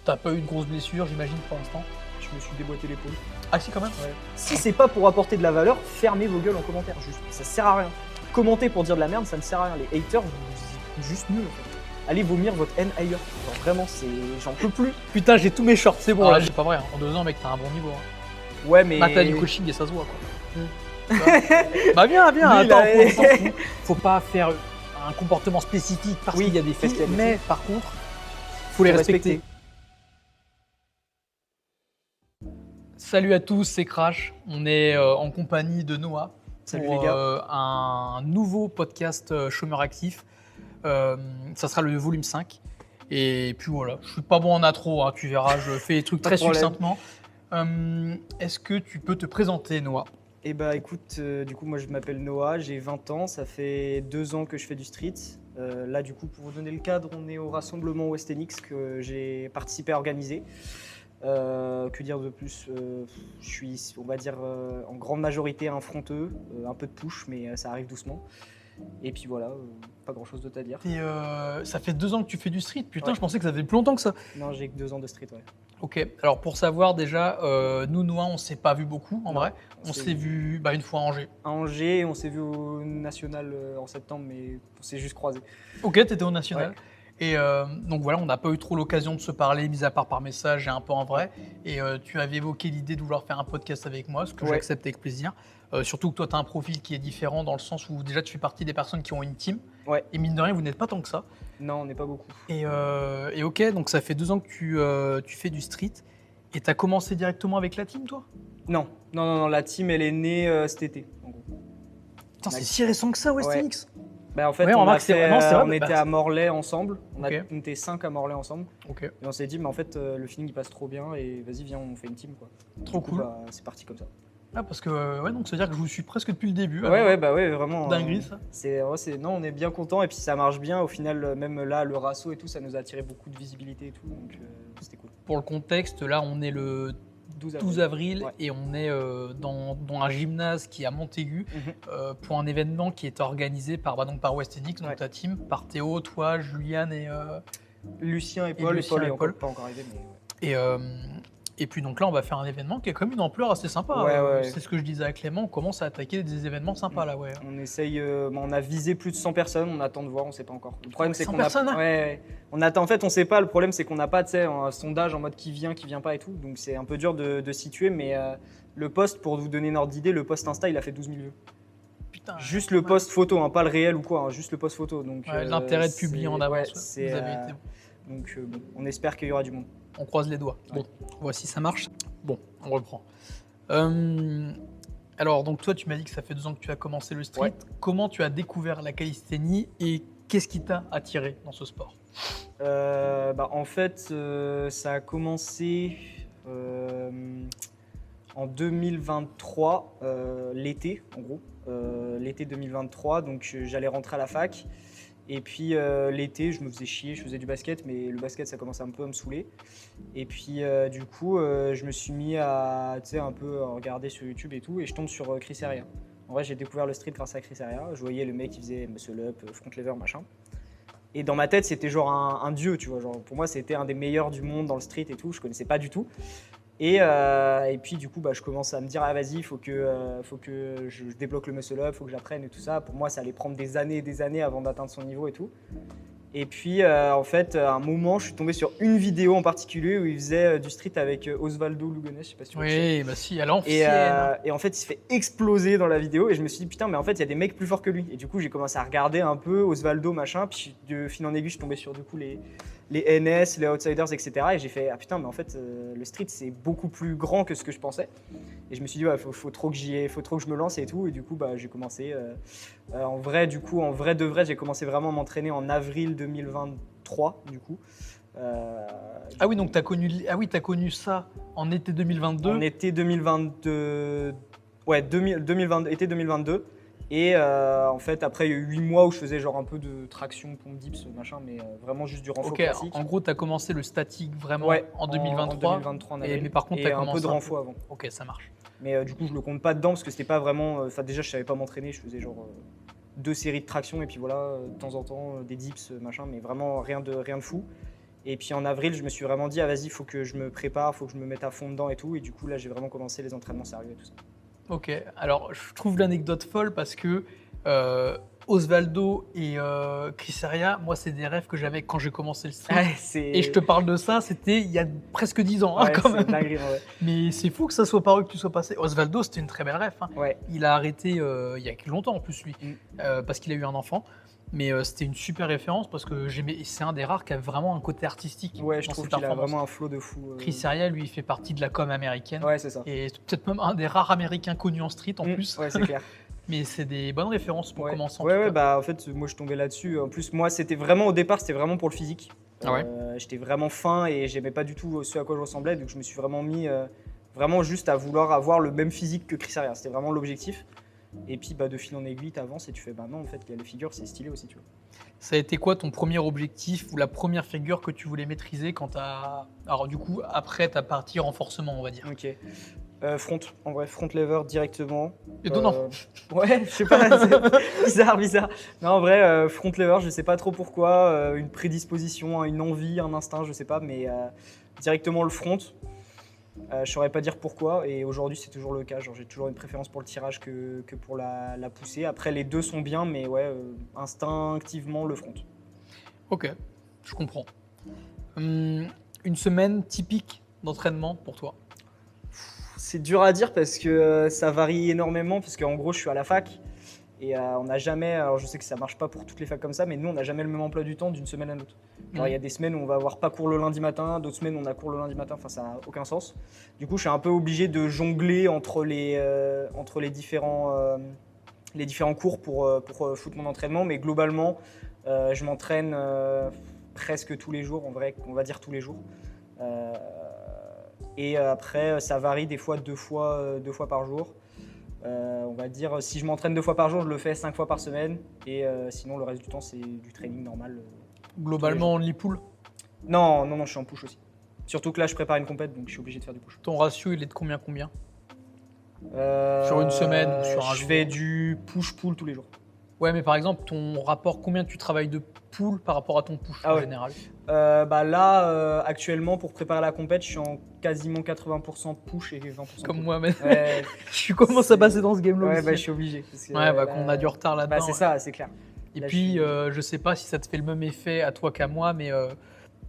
T'as pas eu de grosses blessures, j'imagine, pour l'instant? Je me suis déboîté l'épaule. Ah si, quand même. Ouais. Si c'est pas pour apporter de la valeur, fermez vos gueules en commentaire. Juste, ça sert à rien. Commenter pour dire de la merde, ça ne sert à rien. Les haters, vous êtes juste nuls. En fait. Allez vomir votre haine ailleurs. Genre vraiment, j'en peux plus. Putain, j'ai tous mes shorts, c'est bon. Ah, Là, c'est pas vrai. En 2 ans, mec, t'as un bon niveau. Hein. Ouais, mais. Là, t'as du coaching et ça se voit, quoi. Bah viens, Lui, attends, il a- on s'en fout. Faut pas faire un comportement spécifique parce Oui, qu'il y a des parce filles, qu'il y a des mais par contre, faut les Faut respecter. Salut à tous, c'est Crash. On est en compagnie de Noah Salut pour les gars. un nouveau podcast Chômeur Actif. Ça sera le volume 5. Et puis voilà, je suis pas bon en intro, hein, tu verras, je fais les trucs Pas très de problème. succinctement. Est-ce que tu peux te présenter, Noah? Eh bah écoute, du coup moi je m'appelle Noah, j'ai 20 ans, ça fait 2 ans que je fais du street. Là du coup pour vous donner le cadre, on est au rassemblement West Enix que j'ai participé à organiser. Que dire de plus, je suis on va dire en grande majorité un fronteux, un peu de push mais ça arrive doucement. Et puis voilà, pas grand chose d'autre à dire. Et ça fait 2 ans que tu fais du street, putain, Ouais. je pensais que ça faisait plus longtemps que ça. Non j'ai que 2 ans de street, ouais. Ok, alors pour savoir déjà, nous, Noah, on s'est pas vu beaucoup en Non, vrai. On s'est vu une fois à Angers. à Angers, on s'est vu au National en septembre mais on s'est juste croisés. Ok, t'étais au National. Ouais. Et donc voilà, on n'a pas eu trop l'occasion de se parler, mis à part par message et un peu en vrai. Et tu avais évoqué l'idée de vouloir faire un podcast avec moi, ce que Ouais. j'accepte avec plaisir. Surtout que toi, tu as un profil qui est différent dans le sens où déjà tu fais partie des personnes qui ont une team. Ouais. Et mine de rien, vous n'êtes pas tant que ça. Non on n'est pas beaucoup. Et ok, donc ça fait 2 ans que tu fais du street. Et tu as commencé directement avec la team, toi? Non, la team elle est née cet été en gros. Putain, c'est si récent que ça, West Ouais. Enix. Bah en fait, Ouais, on, remarque, a c'est fait, vrai, non, c'est vrai, on bah, était à Morlaix ensemble. Ok. On était 5 à Morlaix ensemble. Ok, Et on s'est dit, mais en fait, le feeling il passe trop bien et vas-y, viens, on fait une team quoi. trop Du coup, cool. bah, c'est parti comme ça. Ah, parce que, ouais, donc ça veut dire que je vous suis presque depuis le début. Ouais, vraiment. Dinguerie, ça. Non, on est bien content et puis ça marche bien. Au final, même là, le rasso et tout, ça nous a attiré beaucoup de visibilité et tout. Donc c'était cool. Pour le contexte, là, on est le 12 avril Ouais. et on est dans un gymnase qui est à Montaigu Mhm. pour un événement qui est organisé par West Enix, donc Ouais. ta team, par Théo, toi, Juliane et Lucien et Paul. Lucien Paul et est Paul. pas encore arrivé. Mais ouais. et puis donc là, on va faire un événement qui a quand même une ampleur assez sympa. Ouais. C'est ce que je disais à Clément, on commence à attaquer des événements sympas là, ouais. On essaye, on a visé plus de 100 personnes, on attend de voir, on sait pas encore. Le problème c'est 100 qu'on personnes, hein. ouais, on attend. En fait, on sait pas. Le problème c'est qu'on n'a pas, tu sais, un sondage en mode qui vient pas et tout. Donc c'est un peu dur de situer. Mais le post, pour vous donner une ordre d'idée, le post Insta, il a fait 12 000 vues. Putain, Juste le post photo, hein, pas le réel ou quoi, hein, juste le post photo. Donc ouais, l'intérêt de publier en avance, ouais, ouais, c'est, vous avez été bon. donc bon, on espère qu'il y aura du monde. On croise les doigts. Ouais. Bon, voici, ça marche. Bon, on reprend. Alors, donc toi, tu m'as dit que ça fait 2 ans que tu as commencé le street. Ouais. Comment tu as découvert la calisthénie et qu'est-ce qui t'a attiré dans ce sport? En fait, ça a commencé en 2023, l'été, en gros. L'été 2023, donc j'allais rentrer à la fac. Et puis l'été, je me faisais chier, je faisais du basket, mais le basket, ça commençait un peu à me saouler. Et puis du coup, je me suis mis à, tu sais, un peu à regarder sur YouTube et tout, et je tombe sur Chris Heria. En vrai, j'ai découvert le street grâce à Chris Heria. Je voyais le mec qui faisait muscle up, front lever, machin. Et dans ma tête, c'était genre un dieu, tu vois. Genre, pour moi, c'était un des meilleurs du monde dans le street et tout. Je connaissais pas du tout. Et puis du coup, je commence à me dire, ah vas-y, il faut que je débloque le muscle up, il faut que j'apprenne et tout ça. Pour moi, ça allait prendre des années avant d'atteindre son niveau et tout. Et puis en fait, à un moment, je suis tombé sur une vidéo en particulier où il faisait du street avec Osvaldo Lugones, je sais pas si tu vois qui c'est. Oui, bah si, à l'ancienne. Et en fait, il se fait exploser dans la vidéo et je me suis dit putain, mais en fait, il y a des mecs plus forts que lui. Et du coup, j'ai commencé à regarder un peu Osvaldo, machin, puis de fil en aiguille, je suis tombé sur du coup les NS, les Outsiders, etc. Et j'ai fait ah putain, mais en fait, le street, c'est beaucoup plus grand que ce que je pensais. Et je me suis dit, faut trop que je me lance et tout. Et du coup, j'ai commencé. En vrai de vrai, j'ai commencé vraiment à m'entraîner en avril 2023, du coup. Ah oui, donc t'as connu ça en été 2022. En été 2022. Ouais, 2020, été 2022. Et en fait, après, il y a eu 8 mois où je faisais genre un peu de traction, pompe dips, machin, mais vraiment juste du renfort Ok, classique. en gros, t'as commencé le statique vraiment Ouais, en 2023. En 2023 en avril. Mais par contre, et t'as un commencé peu de renfort avant. Ok, ça marche. Mais du coup, je le compte pas dedans parce que c'était pas vraiment. Enfin, déjà, je savais pas m'entraîner. Je faisais genre 2 séries de traction et puis voilà, de temps en temps, des dips, machin, mais vraiment rien de fou. Et puis en avril, je me suis vraiment dit, ah vas-y, il faut que je me prépare, il faut que je me mette à fond dedans et tout. Et du coup, là, j'ai vraiment commencé les entraînements sérieux et tout ça. Ok, alors je trouve l'anecdote folle parce que Osvaldo et Chris Heria, moi, c'est des rêves que j'avais quand j'ai commencé le street. Et je te parle de ça, c'était il y a presque 10 ans, hein, quand même. Dinguerie, ouais. Mais c'est fou que ça soit paru, que tu sois passé. Osvaldo, c'était une très belle rêve. Hein. Ouais. Il a arrêté il y a longtemps en plus, lui, Mm. parce qu'il a eu un enfant. Mais c'était une super référence parce que c'est un des rares qui a vraiment un côté artistique. Ouais, je dans trouve ses qu'il a performances. vraiment un flow de fou. Chris Heria, lui, il fait partie de la com américaine. Ouais, c'est ça. Et c'est peut-être même un des rares américains connus en street en plus. Ouais, c'est clair. Mais c'est des bonnes références pour Ouais. commencer en Ouais, tout ouais, cas. bah en fait, moi je tombais là-dessus. En plus, moi, c'était vraiment au départ, c'était vraiment pour le physique. Ah ouais. J'étais vraiment fin et j'aimais pas du tout ce à quoi je ressemblais, donc je me suis vraiment mis vraiment juste à vouloir avoir le même physique que Chris Heria. C'était vraiment l'objectif. Et puis bah, de fil en aiguille, t'avances et tu fais bah non, en fait, les figures, c'est stylé aussi, tu vois. Ça a été quoi ton premier objectif ou la première figure que tu voulais maîtriser quand t'as. Alors du coup, après ta partie renforcement, on va dire. Ok. Front, en vrai, front lever directement. Étonnant. Ouais, je sais pas, c'est bizarre. Non, en vrai, front lever, je sais pas trop pourquoi, une prédisposition, une envie, un instinct, je sais pas, mais directement le front. Je saurais pas dire pourquoi, et aujourd'hui c'est toujours le cas. Genre, j'ai toujours une préférence pour le tirage que pour la poussée. Après, les deux sont bien, mais ouais, instinctivement le front. Ok, je comprends. Une semaine typique d'entraînement pour toi? C'est dur à dire parce que ça varie énormément, parce qu'en gros je suis à la fac et on n'a jamais, alors je sais que ça marche pas pour toutes les facs comme ça, mais nous on n'a jamais le même emploi du temps d'une semaine à l'autre. Genre il y a des semaines où on va avoir pas cours le lundi matin, d'autres semaines on a cours le lundi matin, enfin ça n'a aucun sens. Du coup je suis un peu obligé de jongler entre les différents cours pour foutre mon entraînement, mais globalement je m'entraîne presque tous les jours, en vrai on va dire tous les jours. Et après, ça varie des fois deux fois par jour. On va dire, si je m'entraîne 2 fois par jour, je le fais 5 fois par semaine. Et sinon, le reste du temps, c'est du training normal. Globalement, only pull? Non, je suis en push aussi. Surtout que là, je prépare une compète, donc je suis obligé de faire du push. Ton ratio, il est de combien? Sur une semaine ou sur un jour? Je fais du push-pull tous les jours. Ouais, mais par exemple, ton rapport, combien tu travailles de pull par rapport à ton push en général? Bah là, actuellement, pour préparer la compète, je suis en quasiment 80% push et 20% Comme pull. moi, mais Ouais, je commence à passer dans ce game-là ouais, aussi. bah, je suis obligé. Parce que, Ouais, bah, qu'on a du retard là-dedans. Bah, c'est ça, c'est clair. Et Là, puis, je je sais pas si ça te fait le même effet à toi qu'à moi, mais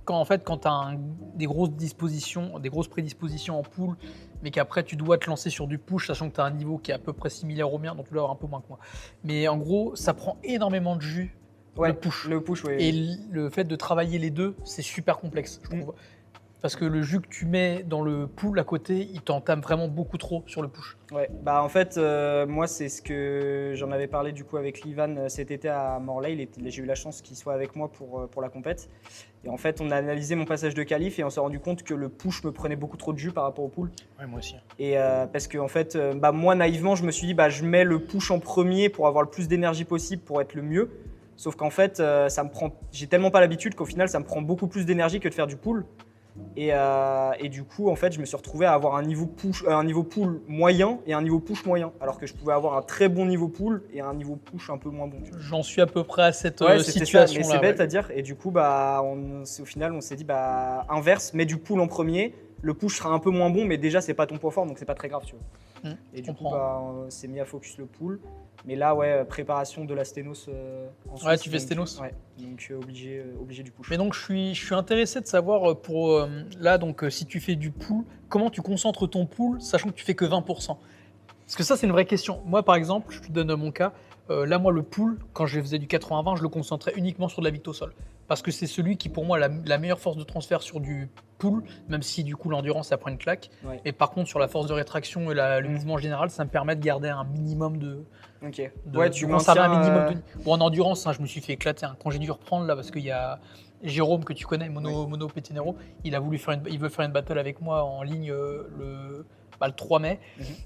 quand tu as des grosses prédispositions en pull, mais qu'après tu dois te lancer sur du push, sachant que tu as un niveau qui est à peu près similaire au mien, donc tu dois avoir un peu moins que moi. Mais en gros, ça prend énormément de jus, Ouais, le push. Le push, ouais. Et le fait de travailler les deux, c'est super complexe, je trouve. Parce que le jus que tu mets dans le pull à côté, il t'entame vraiment beaucoup trop sur le push. Ouais, bah en fait, moi, c'est ce que j'en avais parlé du coup avec Livan cet été à Morlaix. J'ai eu la chance qu'il soit avec moi pour la compète. Et en fait, on a analysé mon passage de qualif et on s'est rendu compte que le push me prenait beaucoup trop de jus par rapport au pull. Ouais, moi aussi. Et parce que en fait, moi, naïvement, je me suis dit, je mets le push en premier pour avoir le plus d'énergie possible pour être le mieux. Sauf qu'en fait, j'ai tellement pas l'habitude qu'au final, ça me prend beaucoup plus d'énergie que de faire du pull. Et du coup, en fait, je me suis retrouvé à avoir un niveau pull moyen et un niveau push moyen, alors que je pouvais avoir un très bon niveau pull et un niveau push un peu moins bon. J'en suis à peu près à cette C'était situation-là. ça, mais c'est bête à dire. Et du coup, au final, on s'est dit, inverse, mets du pull en premier. Le push sera un peu moins bon, mais déjà, c'est pas ton point fort, donc c'est pas très grave, tu vois. Et du coup, on s'est mis à focus le pull. Mais là, ouais, préparation de la sténos en Suisse. Ouais, tu fais sténos. Ouais, donc obligé du push. Mais donc, je suis intéressé de savoir, si tu fais du pull, comment tu concentres ton pull, sachant que tu fais que 20%. Parce que ça, c'est une vraie question. Moi, par exemple, je te donne mon cas. Moi, le pull, quand je faisais du 80-20, je le concentrais uniquement sur de la victo au sol. Parce que c'est celui qui, pour moi, a la meilleure force de transfert sur du pull, même si, du coup, l'endurance, ça prend une claque. Ouais. Et par contre, sur la force de rétraction et le mouvement général, ça me permet de garder un minimum Ok. tu conserves un minimum de... Bon, en endurance, je me suis fait éclater. Quand j'ai dû reprendre, là, parce qu'il y a Jérôme, que tu connais, Mono Petinero, il veut faire une battle avec moi en ligne le 3 mai.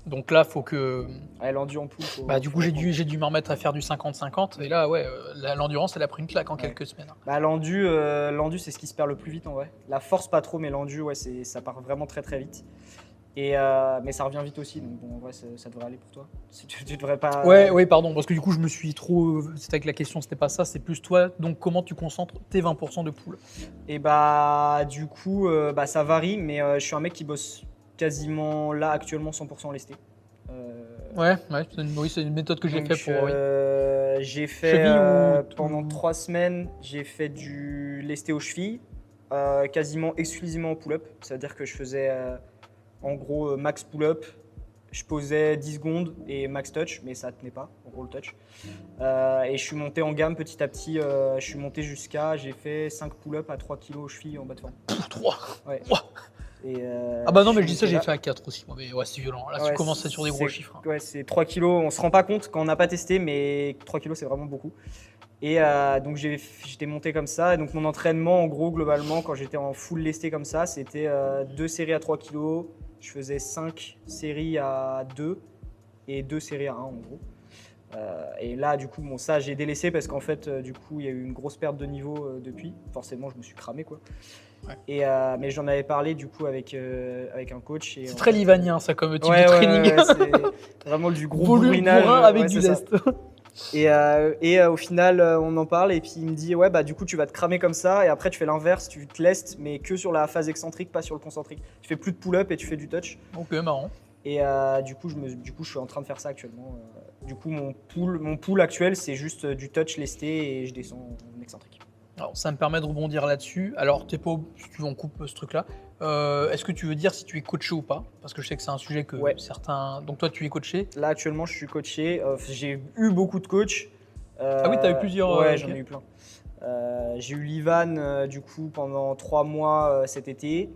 Donc là, faut que... l'endu en pull. Du coup, j'ai dû me remettre à faire du 50-50. Et là, ouais, l'endurance, elle a pris une claque en quelques semaines. L'endu, c'est ce qui se perd le plus vite, en vrai. La force, pas trop, mais l'endu, ouais, ça part vraiment très, très vite. Mais ça revient vite aussi, donc bon, en vrai, ça devrait aller pour toi. Si tu devrais pas. Ouais, pardon, parce que du coup, je me suis trop. C'était que la question, c'était pas ça, c'est plus toi. Donc, comment tu concentres tes 20% de pool? Et du coup, ça varie, mais je suis un mec qui bosse quasiment là actuellement 100% lesté. Ouais, c'est une méthode que j'ai Donc, fait pour. Oui. j'ai fait Cheville ou pendant tout- 3 semaines, j'ai fait du lesté aux chevilles, quasiment exclusivement en pull-up. C'est-à-dire que je faisais en gros max pull-up, je posais 10 secondes et max touch, mais ça tenait pas, en gros le touch. Et je suis monté en gamme petit à petit, je suis monté j'ai fait 5 pull-up à 3 kg aux chevilles en bas de forme. 3. Ouais. Ouah. Et, Ah bah non, mais suis je dis ça, monté j'ai là. fait à 4 aussi. Mais ouais, c'est violent. Là, Ouais, tu commences sur des gros chiffres. Ouais, c'est 3 kilos. On se rend pas compte quand on n'a pas testé, mais 3 kilos, c'est vraiment beaucoup. Et donc, j'étais monté comme ça. Et donc, mon entraînement, en gros, globalement, quand j'étais en full lesté comme ça, c'était 2 séries à 3 kilos. Je faisais 5 séries à 2 et 2 séries à 1, en gros. Et là, du coup, ça, j'ai délaissé parce qu'en fait, du coup, il y a eu une grosse perte de niveau depuis. Forcément, je me suis cramé, quoi. Ouais. Mais j'en avais parlé du coup avec un coach. C'est très livanien ça comme type Ouais, de ouais, training. ouais, c'est vraiment du gros Volume bourrinage. bourrin avec Ouais, du c'est ça. lest. Au final, on en parle et puis il me dit ouais, du coup tu vas te cramer comme ça et après tu fais l'inverse, tu te lestes mais que sur la phase excentrique, pas sur le concentrique. Tu fais plus de pull-up et tu fais du touch. Ok, marrant. Et du coup, je suis en train de faire ça actuellement. Du coup, mon pull actuel, c'est juste du touch lesté et je descends en excentrique. Alors, ça me permet de rebondir là-dessus. Alors, t'es pas, si tu veux, on coupe ce truc-là. Est-ce que tu veux dire si tu es coaché ou pas? Parce que je sais que c'est un sujet que Ouais. certains. Donc, toi, tu es coaché. Là, actuellement, je suis coaché. J'ai eu beaucoup de coachs. Ah oui, t'as eu plusieurs. Ouais, ok. j'en ai eu plein. J'ai eu l'Ivan du coup pendant 3 mois cet été.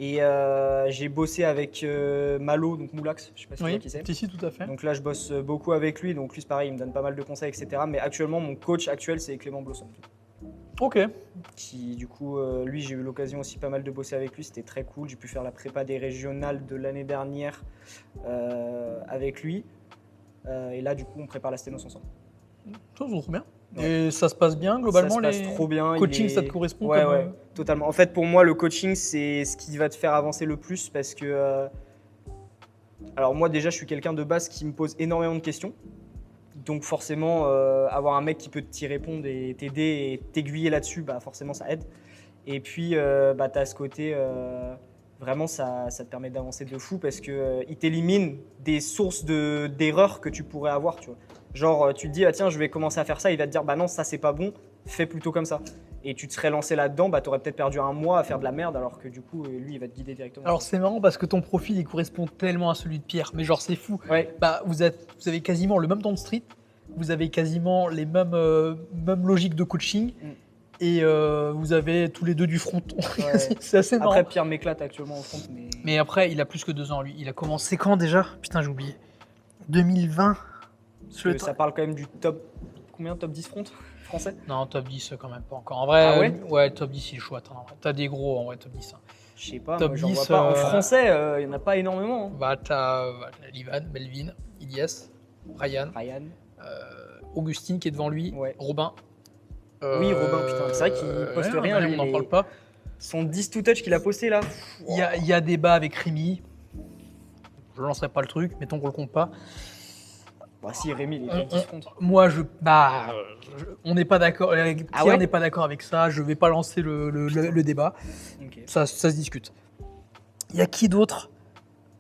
Et j'ai bossé avec Malo, donc Moulax, je sais pas si tu vois Oui, qui c'est. si, tout à fait. Donc là, je bosse beaucoup avec lui. Donc lui, c'est pareil, il me donne pas mal de conseils, etc. Mais actuellement, mon coach actuel, c'est Clément Blossom. Ok. Qui, du coup, lui, j'ai eu l'occasion aussi pas mal de bosser avec lui. C'était très cool. J'ai pu faire la prépa des régionales de l'année dernière avec lui. Et là, du coup, on prépare la sténos ensemble. Ça, c'est trop bien. Ouais. Et ça se passe bien globalement. Ça se passe trop bien. Coaching, ça te correspond Ouais, comme, ouais, totalement. En fait, pour moi, le coaching, c'est ce qui va te faire avancer le plus parce que. Alors, moi, déjà, je suis quelqu'un de base qui me pose énormément de questions. Donc, forcément, avoir un mec qui peut t'y répondre et t'aider et t'aiguiller là-dessus, forcément, ça aide. Et puis, tu as ce côté. Vraiment, ça te permet d'avancer de fou parce qu'il t'élimine des sources d'erreurs que tu pourrais avoir, tu vois. Genre, tu te dis, ah, tiens, je vais commencer à faire ça, il va te dire, bah non, ça c'est pas bon, fais plutôt comme ça. Et tu te serais lancé là-dedans, t'aurais peut-être perdu un mois à faire de la merde, alors que du coup, lui, il va te guider directement. Alors c'est marrant parce que ton profil il correspond tellement à celui de Pierre, mais genre c'est fou. Ouais, Vous avez quasiment le même temps de street, vous avez quasiment les mêmes logiques de coaching Mm. et vous avez tous les deux du front. ouais. C'est assez marrant. Après, Pierre m'éclate actuellement au front, Mais après il a plus que 2 ans lui. Il a commencé quand déjà? Putain j'ai oublié. 2020. parce que ça parle quand même du top. Combien? Top 10 front français? Non top 10 quand même pas encore. En vrai, Ah ouais top 10 il est chouette. Hein, en vrai. T'as des gros en vrai top 10. Hein. Je sais pas, Top moi, j'en 10, vois pas. En français, il y en a pas énormément. Hein. Bah t'as Livan, Melvin, Ilias, Ryan, Ryan. Augustine qui est devant lui, Ouais. Robin. Oui, Robin, putain, c'est vrai qu'il poste rien, lui, on n'en mais- parle pas. Son 10 to touch qu'il a posté là. Il y a débat avec Rémi. Je lancerai pas le truc, mettons qu'on le compte pas. Bah si, Rémi, il est top 10 front. Moi, on n'est pas d'accord. Pierre Ah ouais n'est pas d'accord avec ça. Je vais pas lancer le débat. Ok. Ça se discute. Il y a qui d'autre?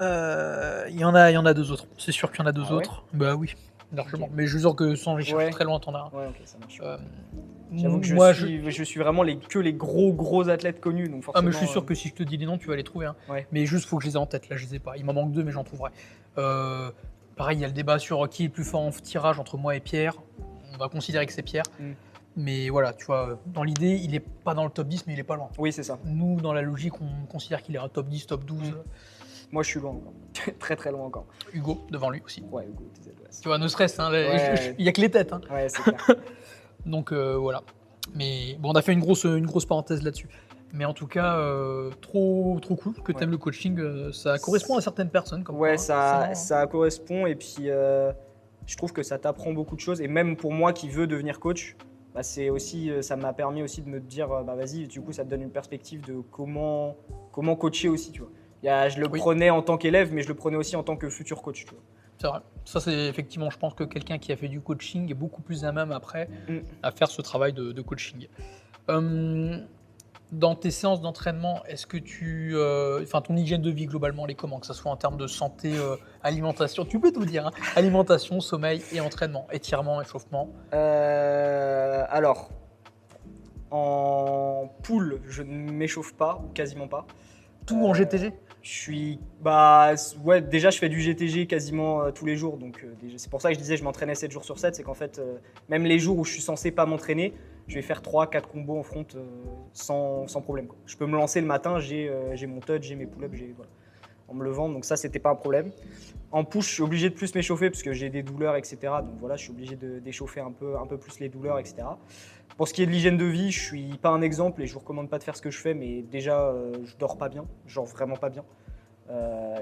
Il y en a 2 autres. C'est sûr qu'il y en a 2 Ah ouais autres. Bah oui, largement. Ok. Mais je jure que sans les chercher Ouais. très loin, t'en as un. Ouais, ok, ça marche. Euh, J'avoue que moi, je suis vraiment que les gros athlètes connus. Donc Ah forcément, mais je suis sûr que si je te dis les noms, tu vas les trouver. Hein. Ouais. Mais juste, faut que je les ai en tête. Là, je les ai pas. Il m'en manque 2, mais j'en trouverai. Pareil, il y a le débat sur qui est le plus fort en tirage entre moi et Pierre. On va considérer que c'est Pierre. Mm. Mais voilà, tu vois, dans l'idée, il est pas dans le top 10, mais il est pas loin. Oui, c'est ça. Nous, dans la logique, on considère qu'il est un top 10, top 12. Mm. Moi, je suis loin encore. Très loin encore. Hugo, devant lui aussi. Ouais, Hugo, TZ, ouais. Tu vois, no stress, hein, Ouais. il y a que les têtes. Hein. Ouais, c'est clair. Donc voilà. Mais bon, on a fait une grosse parenthèse là-dessus. Mais en tout cas, trop cool que tu aimes le coaching. Ça correspond à certaines personnes. Comme Ouais, quoi, hein. ça correspond et puis je trouve que ça t'apprend beaucoup de choses. Et même pour moi qui veux devenir coach, c'est aussi, ça m'a permis aussi de me dire, vas-y, du coup, ça te donne une perspective de comment coacher aussi, tu vois. Je le Oui. prenais en tant qu'élève, mais je le prenais aussi en tant que futur coach. Tu vois. C'est vrai. Ça, c'est effectivement, je pense que quelqu'un qui a fait du coaching est beaucoup plus à même après Mm. à faire ce travail de coaching. Dans tes séances d'entraînement, est-ce que ton hygiène de vie globalement, elle est comment? Que ce soit en termes de santé, alimentation, tu peux tout dire, hein, alimentation, sommeil et entraînement, étirement, échauffement. Alors, en pool, je ne m'échauffe pas, quasiment pas. Tout en GTG? Déjà je fais du GTG quasiment tous les jours, donc déjà, c'est pour ça que je disais je m'entraînais 7 jours sur 7, c'est qu'en fait, même les jours où je suis censé pas m'entraîner, je vais faire 3-4 combos en front sans problème, quoi. Je peux me lancer le matin, j'ai mon touch, j'ai mes pull-ups, voilà, en me levant, donc ça c'était pas un problème. En push, je suis obligé de plus m'échauffer parce que j'ai des douleurs, etc. Donc voilà, je suis obligé d'échauffer un peu plus les douleurs, etc. Pour ce qui est de l'hygiène de vie, je suis pas un exemple et je vous recommande pas de faire ce que je fais, mais déjà, je dors pas bien, genre vraiment pas bien.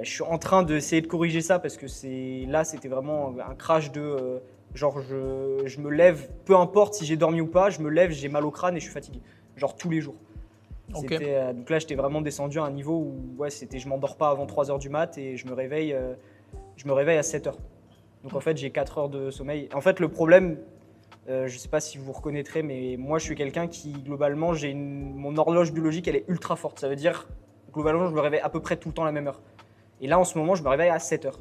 Je suis en train d'essayer de corriger ça parce que c'était vraiment un crash de genre je me lève, peu importe si j'ai dormi ou pas, je me lève, j'ai mal au crâne et je suis fatigué, genre tous les jours. Ok. Donc là, j'étais vraiment descendu à un niveau où je m'endors pas avant 3h du mat et je me réveille à 7h. Donc en fait, j'ai 4 heures de sommeil. En fait, le problème, je sais pas si vous reconnaîtrez, mais moi, je suis quelqu'un qui, globalement, mon horloge biologique, elle est ultra forte. Ça veut dire, globalement, je me réveille à peu près tout le temps à la même heure. Et là, en ce moment, je me réveille à 7h.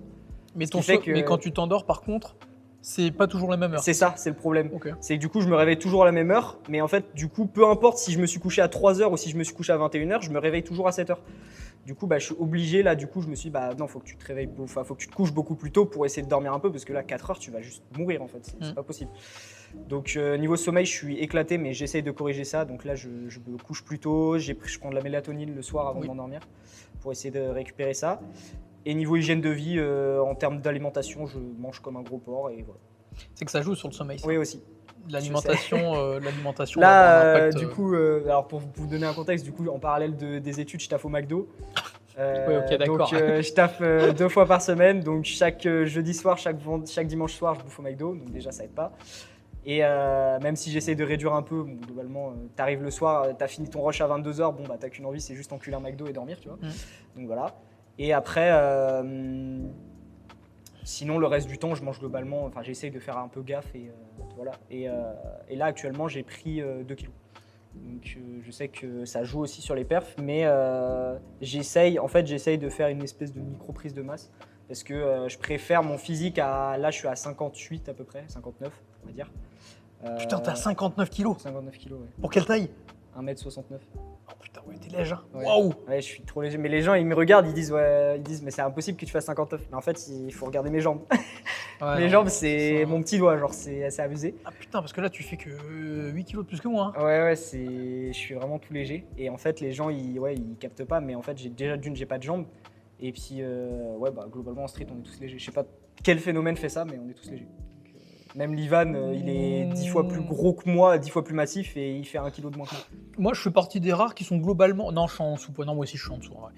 Mais, Ce qui fait que- mais quand tu t'endors, par contre, c'est pas toujours la même heure. C'est ça, c'est le problème. Ok. C'est que du coup, je me réveille toujours à la même heure, mais en fait, du coup, peu importe si je me suis couché à 3h ou si je me suis couché à 21h, je me réveille toujours à 7h. Du coup, je suis obligé, là, du coup, je me suis dit, non, faut que tu te réveilles, faut que tu te couches beaucoup plus tôt pour essayer de dormir un peu, parce que là, 4 heures, tu vas juste mourir, en fait, c'est pas possible. Donc, niveau sommeil, je suis éclaté, mais j'essaye de corriger ça. Donc là, je me couche plus tôt, je prends de la mélatonine le soir avant de m'endormir, pour essayer de récupérer ça. Et niveau hygiène de vie, en termes d'alimentation, je mange comme un gros porc, et voilà. C'est que ça joue sur le sommeil. Ça. Oui, aussi. L'alimentation, l'alimentation. va avoir un Là, impact, du coup, alors pour vous donner un contexte, du coup, en parallèle des études, je taffe au McDo. Oui, ok, d'accord. Donc, je taffe 2 fois par semaine. Donc, chaque jeudi soir, chaque dimanche soir, je bouffe au McDo. Donc, déjà, ça aide pas. Et même si j'essaye de réduire un peu, globalement, t'arrives le soir, t'as fini ton rush à 22h, t'as qu'une envie, c'est juste enculer un McDo et dormir, tu vois. Donc, voilà. Et après, sinon, le reste du temps, je mange globalement, enfin, j'essaye de faire un peu gaffe et voilà. Et là, actuellement, j'ai pris 2 kilos. Donc, je sais que ça joue aussi sur les perfs, mais j'essaye de faire une espèce de micro-prise de masse parce que je préfère mon physique là, je suis à 58 à peu près, 59, on va dire. Putain, t'as 59 kilos. 59 kilos, ouais. Pour quelle taille? 1m69. Oh putain, ouais, t'es léger. Ouais. Waouh. Ouais, je suis trop léger. Mais les gens, ils me regardent, ils disent, mais c'est impossible que tu fasses 59. Mais en fait, il faut regarder mes jambes. Ouais, mes non, jambes, c'est ça- mon petit doigt, genre, c'est assez abusé. Ah putain, parce que là, tu fais que 8 kilos de plus que moi. Hein. Ouais, je suis vraiment tout léger. Et en fait, les gens, ils captent pas. Mais en fait, j'ai pas de jambes. Et puis, globalement, en street, on est tous légers. Je sais pas quel phénomène fait ça, mais on est tous légers. Donc, même l'Ivan, il est 10 fois plus gros que moi, 10 fois plus massif, et il fait 1 kilo de moins que moi. Moi, je fais partie des rares qui sont globalement. Non, je suis en sous-poids. Non, moi aussi, je suis en dessous. Ouais.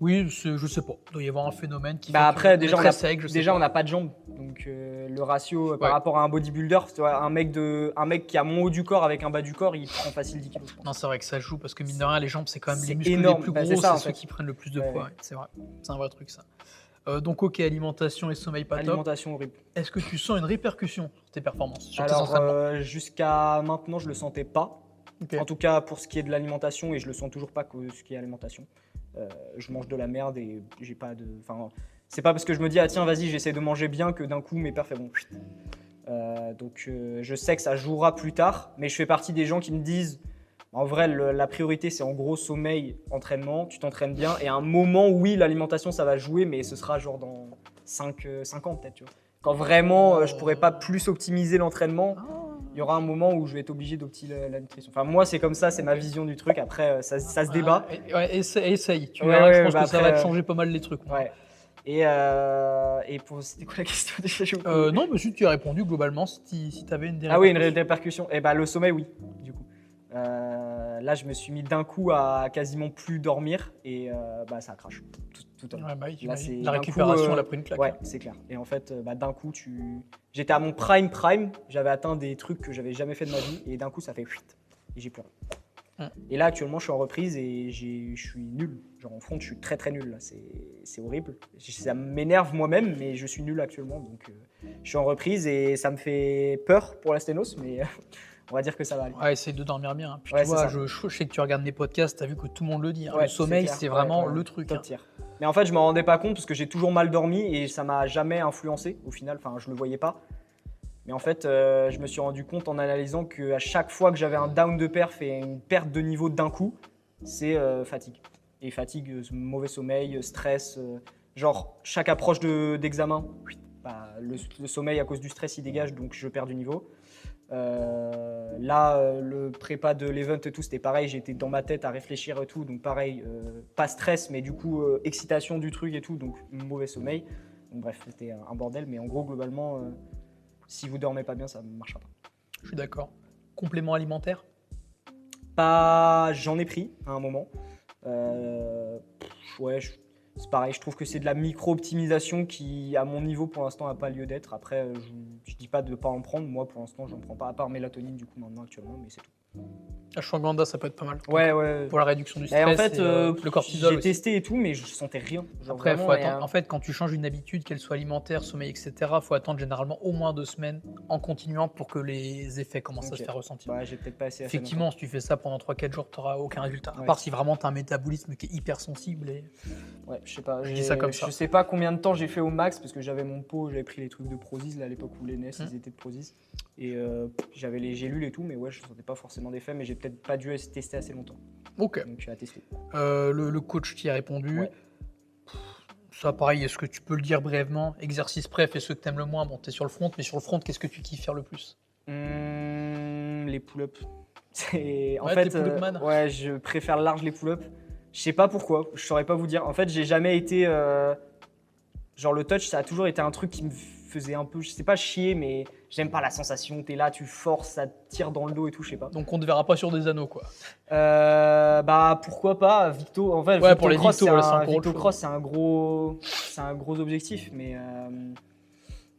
Oui, je sais pas. Il doit y avoir un phénomène qui. Fait Après, qu'on est déjà, très sec, je sais pas. on n'a pas de jambes. Donc, le ratio par Ouais. rapport à un bodybuilder, tu vois, un mec qui a mon haut du corps avec un bas du corps, il prend facile 10 kilos. Je pense. Non, c'est vrai que ça joue parce que mine de rien, les jambes, c'est quand même C'est les muscles énorme. les plus Bah, gros, c'est ça, en c'est ceux fait. qui prennent le plus de Ouais, poids. ouais. Ouais, c'est vrai. C'est un vrai truc, ça. Donc, ok, alimentation et sommeil pas top. Alimentation horrible. Est-ce que tu sens une répercussion sur tes performances, sur tes Alors, entraînements? jusqu'à maintenant, je le sentais pas. Ok. En tout cas, pour ce qui est de l'alimentation, et je le sens toujours pas que ce qui est alimentation. Je mange de la merde et j'ai pas de. Enfin, c'est pas parce que je me dis, ah tiens, vas-y, j'essaie de manger bien que d'un coup, mes perfs vont. Donc, je sais que ça jouera plus tard, mais je fais partie des gens qui me disent, en vrai, la priorité, c'est en gros sommeil, entraînement, tu t'entraînes bien, et à un moment, oui, l'alimentation, ça va jouer, mais ce sera genre dans 5 ans peut-être, tu vois. Quand vraiment, je pourrais pas plus optimiser l'entraînement, il y aura un moment où je vais être obligé d'optimiser la nutrition. Enfin, moi, c'est comme ça, c'est ma vision du truc. Après, ça se débat. Ouais, essaye. Tu Ouais, verras, je ouais, pense bah que ça après, va te changer pas mal les trucs. Ouais. Et c'était quoi la question déjà? J'ai oublié. Non, mais si tu as répondu globalement, si tu avais une Ah oui, une répercussion. répercussion. Et bah, le sommeil, oui, du coup. Là, je me suis mis d'un coup à quasiment plus dormir et ça crache. Tout à l'heure. Ouais, bah oui, Là, j'imagine. c'est La d'un récupération, coup, elle a pris une claque. Ouais, c'est clair. Et en fait, d'un coup, j'étais à mon prime. J'avais atteint des trucs que j'avais jamais fait de ma vie et d'un coup, ça fait fuite. Et j'ai plus rien. Et là, actuellement, je suis en reprise et je suis nul. Genre en front, je suis très très nul là, c'est horrible. Ça m'énerve moi-même, mais je suis nul actuellement, donc je suis en reprise et ça me fait peur pour la sténose, mais on va dire que ça va aller. Ouais, essaye de dormir bien, hein. Puis Ouais, tu c'est vois, ça. je sais que tu regardes mes podcasts, t'as vu que tout le monde le dit, hein. Ouais, Le sommeil, clair. c'est vraiment Ouais, le truc, top hein. tier. Mais en fait, je m'en rendais pas compte parce que j'ai toujours mal dormi et ça m'a jamais influencé au final, enfin je le voyais pas. Mais en fait, je me suis rendu compte en analysant qu'à chaque fois que j'avais un down de perf et une perte de niveau d'un coup, c'est fatigue. Et fatigue, mauvais sommeil, stress. Genre, chaque approche d'examen, bah, le sommeil à cause du stress il dégage, donc je perds du niveau. Là, le prépa de l'event et tout, c'était pareil, j'étais dans ma tête à réfléchir et tout, donc pareil, pas stress, mais du coup, excitation du truc et tout, donc mauvais sommeil. Donc bref, c'était un bordel, mais en gros, globalement, si vous dormez pas bien, ça ne marchera pas. Je suis d'accord. Complément alimentaire? J'en ai pris à un moment. Ouais, c'est pareil, je trouve que c'est de la micro-optimisation qui, à mon niveau, pour l'instant, n'a pas lieu d'être. Après, je dis pas de ne pas en prendre. Moi, pour l'instant, j'en prends pas, à part mélatonine, du coup, maintenant, actuellement, mais c'est tout. Ashwagandha, ça peut être pas mal. Ouais. Pour la réduction du Et stress en fait, le cortisol j'ai aussi. testé et tout, mais je sentais rien. Genre Après, vraiment, faut attendre. En fait, quand tu changes une habitude, qu'elle soit alimentaire, sommeil, etc., faut attendre généralement au moins 2 semaines en continuant pour que les effets commencent à Ok. se faire ressentir. Ouais, j'ai peut-être pas assez. Effectivement, si tu fais ça pendant 3-4 jours, tu n'auras aucun résultat. À Ouais. part si vraiment tu as un métabolisme qui est hyper sensible. Ouais, je sais pas. Je dis ça comme ça. Je sais pas combien de temps j'ai fait au max parce que j'avais mon pot, j'avais pris les trucs de Prozis là, à l'époque où les NES ils étaient de Prozis. Et j'avais les gélules et tout, mais ouais, je sentais pas forcément d'effet, mais j'ai peut-être pas dû tester assez longtemps. Ok. Donc à tester. Le coach t'y a répondu. Ouais. Ça, pareil, est-ce que tu peux le dire brièvement? Exercice préf et ceux que t'aimes le moins. Bon, t'es sur le front, mais sur le front, qu'est-ce que tu kiffes faire le plus? Les pull-ups. En Ouais, fait, t'es pull-up man. ouais, je préfère large les pull-ups. Je sais pas pourquoi, je saurais pas vous dire. En fait, j'ai jamais été. Genre, le touch, ça a toujours été un truc qui me faisait un peu, je sais pas chier, mais j'aime pas la sensation. T'es là, tu forces, ça te tire dans le dos et tout, je sais pas. Donc on ne te verra pas sur des anneaux, quoi. Bah pourquoi pas, Victo. En fait, Ouais, pour les Victocross, Victo, voilà, c'est encore autre Victocross, c'est un gros objectif, mais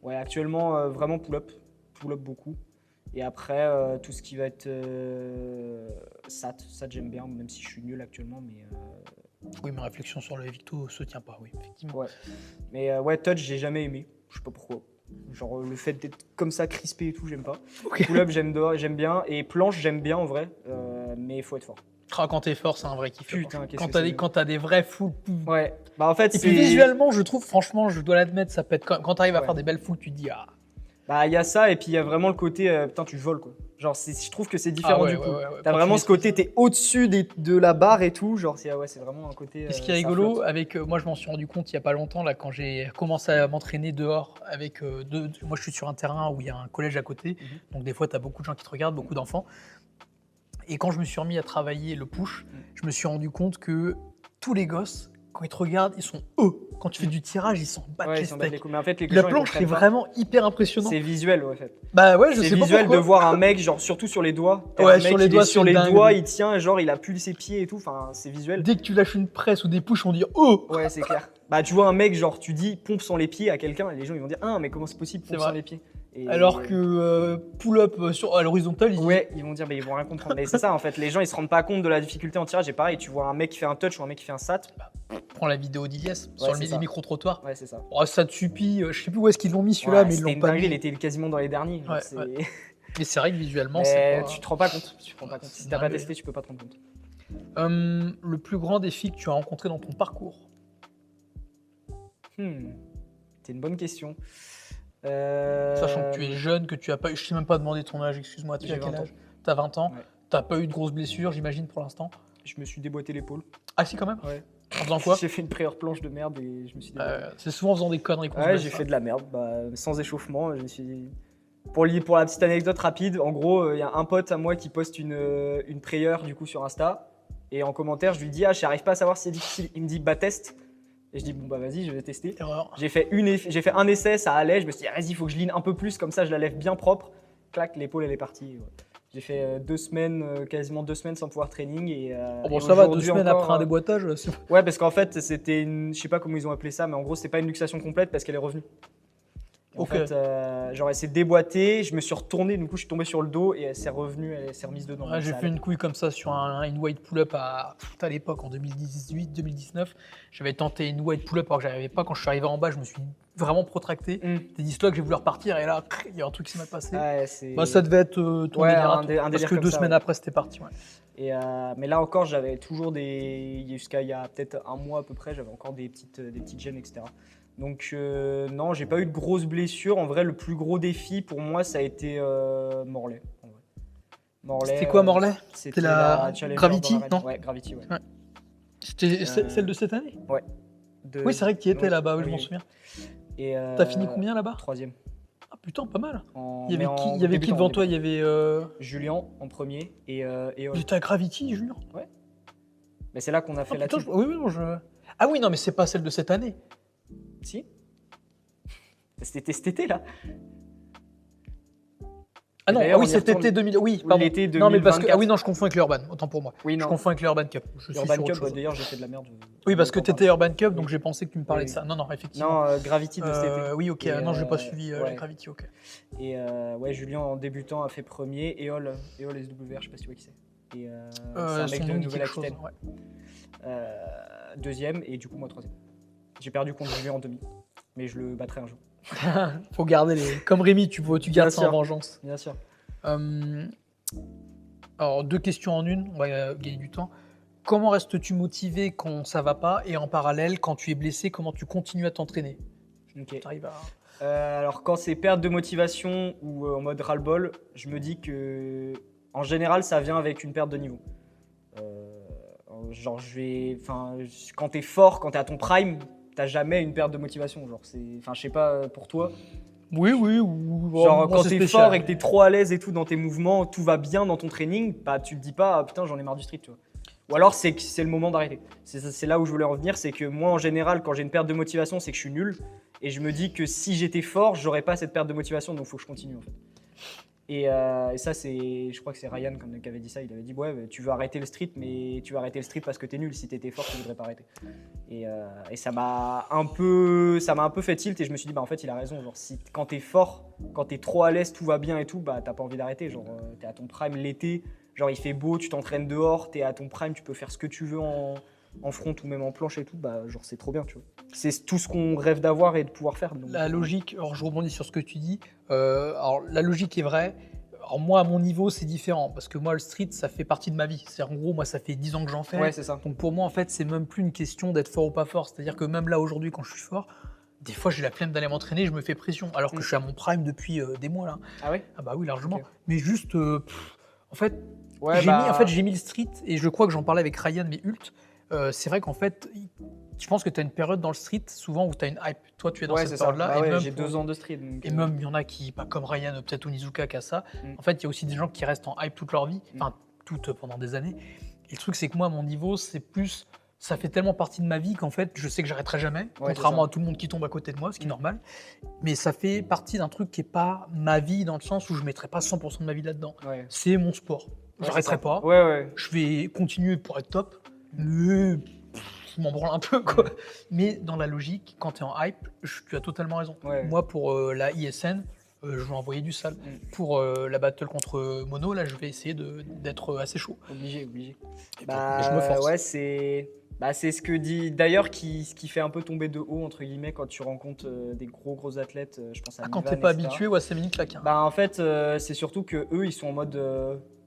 ouais, actuellement vraiment pull-up beaucoup. Et après tout ce qui va être SAT j'aime bien, même si je suis nul actuellement, mais Oui, ma réflexion sur le Victo se tient pas, oui, effectivement. ouais. Mais ouais, touch, j'ai jamais aimé, je sais pas pourquoi. Genre le fait d'être comme ça crispé et tout, j'aime pas. Ok. Pull-up, j'aime bien, et planche, j'aime bien en vrai, mais il faut être fort. Ah, quand t'es fort, c'est un vrai kiff. Putain, qu'est-ce Quand que t'as c'est des, bien. quand t'as des vrais foules. Ouais, bah en fait Et puis visuellement, je trouve, franchement, je dois l'admettre, ça peut être quand t'arrives à Ouais. faire des belles foules, tu te dis ah. Bah il y a ça et puis il y a vraiment le côté putain tu voles quoi. Genre je trouve que c'est différent ouais, du coup. ouais. T'as Quand vraiment tu ce côté, t'es au-dessus de la barre et tout, genre c'est vraiment un côté. Et ce qui est ça rigolo, flotte. avec moi je m'en suis rendu compte il y a pas longtemps là quand j'ai commencé à m'entraîner dehors avec moi je suis sur un terrain où il y a un collège à côté, donc des fois tu as beaucoup de gens qui te regardent, beaucoup d'enfants. Et quand je me suis remis à travailler le push, je me suis rendu compte que tous les gosses quand ils te regardent, ils sont eux. Quand tu fais du tirage, ils s'en battent Ouais, les ils s'en battent les steaks. couilles. Mais en fait les La gens, ils planche c'est comprennent pas. vraiment hyper impressionnant. C'est visuel ouais, en fait. Bah ouais, je C'est sais pas visuel pourquoi. de voir un mec genre surtout sur les doigts. T'as Ouais, un mec, sur les il est doigts, sur c'est les dingue. doigts, il tient genre il appuie ses pieds et tout, enfin c'est visuel. Dès que tu lâches une presse ou des push, on dit oh. Ouais, c'est clair. Bah tu vois un mec genre tu dis pompe sans les pieds à quelqu'un et les gens ils vont dire ah mais comment c'est possible C'est pompe vrai. sans les pieds. Et- Alors que pull-up à l'horizontale, ils disent Ouais, ils vont dire, mais ils vont rien comprendre. Mais c'est ça en fait, les gens ils se rendent pas compte de la difficulté en tirage. Et pareil, tu vois un mec qui fait un touch ou un mec qui fait un sat. prends la vidéo d'Iliès sur c'est les ça. micro-trottoirs. Ouais, c'est ça. Oh, ça te suffit, je sais plus où est-ce qu'ils l'ont mis celui-là, Ouais, mais ils c'était l'ont une pas dinguerie, il mis. était quasiment dans les derniers. Genre, Ouais, c'est- ouais. Mais c'est vrai que visuellement, Mais c'est pas... tu te rends pas compte. Tu te rends pas compte. Si c'est t'as pas dingue. testé, tu peux pas te rendre compte. Le plus grand défi que tu as rencontré dans ton parcours? C'est une bonne question. Sachant que tu es jeune, que tu as pas eu... Je t'ai même pas demandé ton âge, excuse-moi, tu as J'ai quel 20 ans. âge? T'as 20 ans, Ouais. t'as pas eu de grosses blessures, j'imagine, pour l'instant? Je me suis déboîté l'épaule. Ah si, quand même? Ouais. En faisant quoi? J'ai fait une prière planche de merde et je me suis déboîté. C'est souvent en faisant des conneries qu'on se Ouais, blesse, j'ai ça. fait de la merde, sans échauffement. Je me suis... pour la petite anecdote rapide, en gros, il y a un pote à moi qui poste une prière du coup sur Insta. Et en commentaire, je lui dis, ah, j'arrive pas à savoir si c'est difficile. Il me dit, bah, teste. Et je dis, bon, bah, vas-y, je vais tester. Erreur. J'ai fait un essai, ça allait. Je me suis dit, ah, vas-y, il faut que je line un peu plus, comme ça, je la lève bien propre. Clac, l'épaule, elle est partie. Ouais. J'ai fait 2 semaines, quasiment 2 semaines sans pouvoir training. Et, Oh, bon, et ça va, 2 aujourd'hui semaines encore, après un déboîtage, c'est... Ouais, parce qu'en fait, c'était une. Je sais pas comment ils ont appelé ça, mais en gros, c'était pas une luxation complète parce qu'elle est revenue. Et en Ok. fait, genre elle s'est déboîtée, je me suis retourné, du coup je suis tombé sur le dos et elle s'est revenue, elle s'est remise dedans. Ouais, Donc j'ai ça fait allait. une couille comme ça sur une wide pull-up à l'époque, en 2018-2019. J'avais tenté une wide pull-up alors que j'arrivais pas. Quand je suis arrivé en bas, je me suis vraiment protracté. T'es dit là que j'ai voulu repartir et là, il y a un truc qui s'est mal passé. Ouais, c'est... Bah, ça devait être ton Ouais, délire à un toi, dé- un parce délire que comme 2 ça, semaines ouais. après, c'était parti. Ouais. Et, mais là encore, j'avais toujours jusqu'à il y a peut-être un mois à peu près, j'avais encore des petites gênes, etc. Donc non, j'ai pas eu de grosses blessures. En vrai, le plus gros défi pour moi, ça a été Morlaix. En vrai. Morlaix, C'était quoi, Morlaix? C'était la Challenger Gravity, dans l'arène. non? Ouais, Gravity, ouais. Ouais. C'était celle de cette année? Ouais. Oui, c'est vrai que tu y étais oui, là-bas, oui, je oui, m'en oui. souviens. Et, T'as fini combien là-bas? 3e. Ah putain, pas mal. En- Il y mais avait qui, en il y avait qui débutant, devant en toi? Il y avait. Julien en premier et Eol. J'étais à Gravity, Julien. Mais c'est là qu'on a Ah fait la putain, team. oui, oui, non, Ah oui, non, mais c'est pas celle de cette année. Si. C'était cet été là. Ah non, D'ailleurs, oui, on y c'était retourne. l'été 2000. Oui, Oui, pardon. l'été Non, mais parce que. 2024. Ah oui, non, je confonds avec le Urban, autant pour moi. Oui, Je non. confonds avec le Urban Cup. Je suis Urban sur autre Cup, chose. d'ailleurs, j'ai fait de la merde. Oui, parce que t'étais t'étais Urban Cup, donc Oui. j'ai pensé que tu me parlais Oui, de ça. Non, non, oui. effectivement. Non, Gravity de cet été. Oui, ok. Et, Non, j'ai pas suivi ouais. Gravity, ok. Et ouais, Julien en débutant a fait premier. Eol SWR, je sais pas si tu vois qui c'est. Et c'est un mec Son de nom dit quelque chose. Nouvelle-Aquitaine. Ouais. Deuxième et du coup moi troisième. J'ai perdu contre Julien en demi, mais je le battrai un jour. Faut garder les. Comme Rémi, tu gardes Bien ça en sûr. vengeance. Bien sûr. Alors, 2 questions en une, on va gagner du temps. Comment restes-tu motivé quand ça va pas? Et en parallèle, quand tu es blessé, comment tu continues à t'entraîner? Ok. T'arrives à... Alors quand c'est perte de motivation ou en mode ras-le-bol, je me dis que en général ça vient avec une perte de niveau. Genre quand t'es fort, quand t'es à ton prime, t'as jamais une perte de motivation. Genre je sais pas pour toi. Oui, oui. Ou... Genre moi, quand c'est t'es spécial, fort et que mais- t'es trop à l'aise et tout dans tes mouvements, tout va bien dans ton training, bah tu te dis pas ah, putain j'en ai marre du street, tu vois. Ou alors c'est que c'est le moment d'arrêter. C'est là où je voulais en venir, c'est que moi en général quand j'ai une perte de motivation c'est que je suis nul et je me dis que si j'étais fort j'aurais pas cette perte de motivation donc faut que je continue en fait. Et ça je crois que c'est Ryan qui avait dit ça, il avait dit ouais tu veux arrêter le street mais tu veux arrêter le street parce que t'es nul, si t'étais fort tu voudrais pas arrêter. Et ça m'a un peu fait tilt et je me suis dit bah en fait il a raison, genre si quand t'es fort, quand t'es trop à l'aise, tout va bien et tout, bah t'as pas envie d'arrêter, genre t'es à ton prime l'été, genre il fait beau, tu t'entraînes dehors, t'es à ton prime, tu peux faire ce que tu veux en front ou même en planche et tout, bah genre c'est trop bien, tu vois. C'est tout ce qu'on rêve d'avoir et de pouvoir faire. Donc, La logique, alors je rebondis sur ce que tu dis, alors la logique est vraie. Alors moi, à mon niveau, c'est différent, parce que moi, le street, ça fait partie de ma vie. C'est-à-dire, en gros, moi, ça fait 10 ans que j'en fais. ouais c'est ça. Donc pour moi, en fait, c'est même plus une question d'être fort ou pas fort. C'est-à-dire que même là, aujourd'hui, quand je suis fort, des fois, j'ai la flemme d'aller m'entraîner, je me fais pression, alors que je suis à mon prime depuis des mois, là. Ah ouais. Ah bah oui, largement. Ok. Mais juste, en fait, Ouais, j'ai mis le street, et je crois que j'en parlais avec Ryan, mais Hult. C'est vrai qu'en fait, je pense que tu as une période dans le street, souvent, où tu as une hype. Toi, tu es dans ouais, cette c'est ça. période-là. Bah et ouais, même j'ai pour- 2 ans de street. Donc, Et même, il y en a qui, pas comme Ryan, peut-être Onizuka qui a ça. En fait, il y a aussi des gens qui restent en hype toute leur vie, enfin, toutes pendant des années. Et le truc, c'est que moi, à mon niveau, c'est plus. Ça fait tellement partie de ma vie qu'en fait, je sais que j'arrêterai jamais, contrairement c'est ça. à tout le monde qui tombe à côté de moi, ce qui est normal. Mais ça fait partie d'un truc qui n'est pas ma vie, dans le sens où je ne mettrai pas 100% de ma vie là-dedans. Ouais. C'est mon sport. Ouais, J'arrêterai c'est ça. pas. Ouais. Je vais continuer pour être top, mais je m'en branle un peu, quoi. Mais dans la logique, quand tu es en hype, tu as totalement raison. Ouais. Moi, pour la ISN, je vais envoyer du sale. Pour la battle contre Mono, là, je vais essayer d'être assez chaud. Obligé. Et Bah, je me force. ouais, c'est ce que dit d'ailleurs ce qui fait un peu tomber de haut entre guillemets quand tu rencontres des gros athlètes, je pense à Quand Nivan, t'es pas etc. habitué, ouais, 5 minutes claque. Hein. Bah en fait c'est surtout que eux ils sont en mode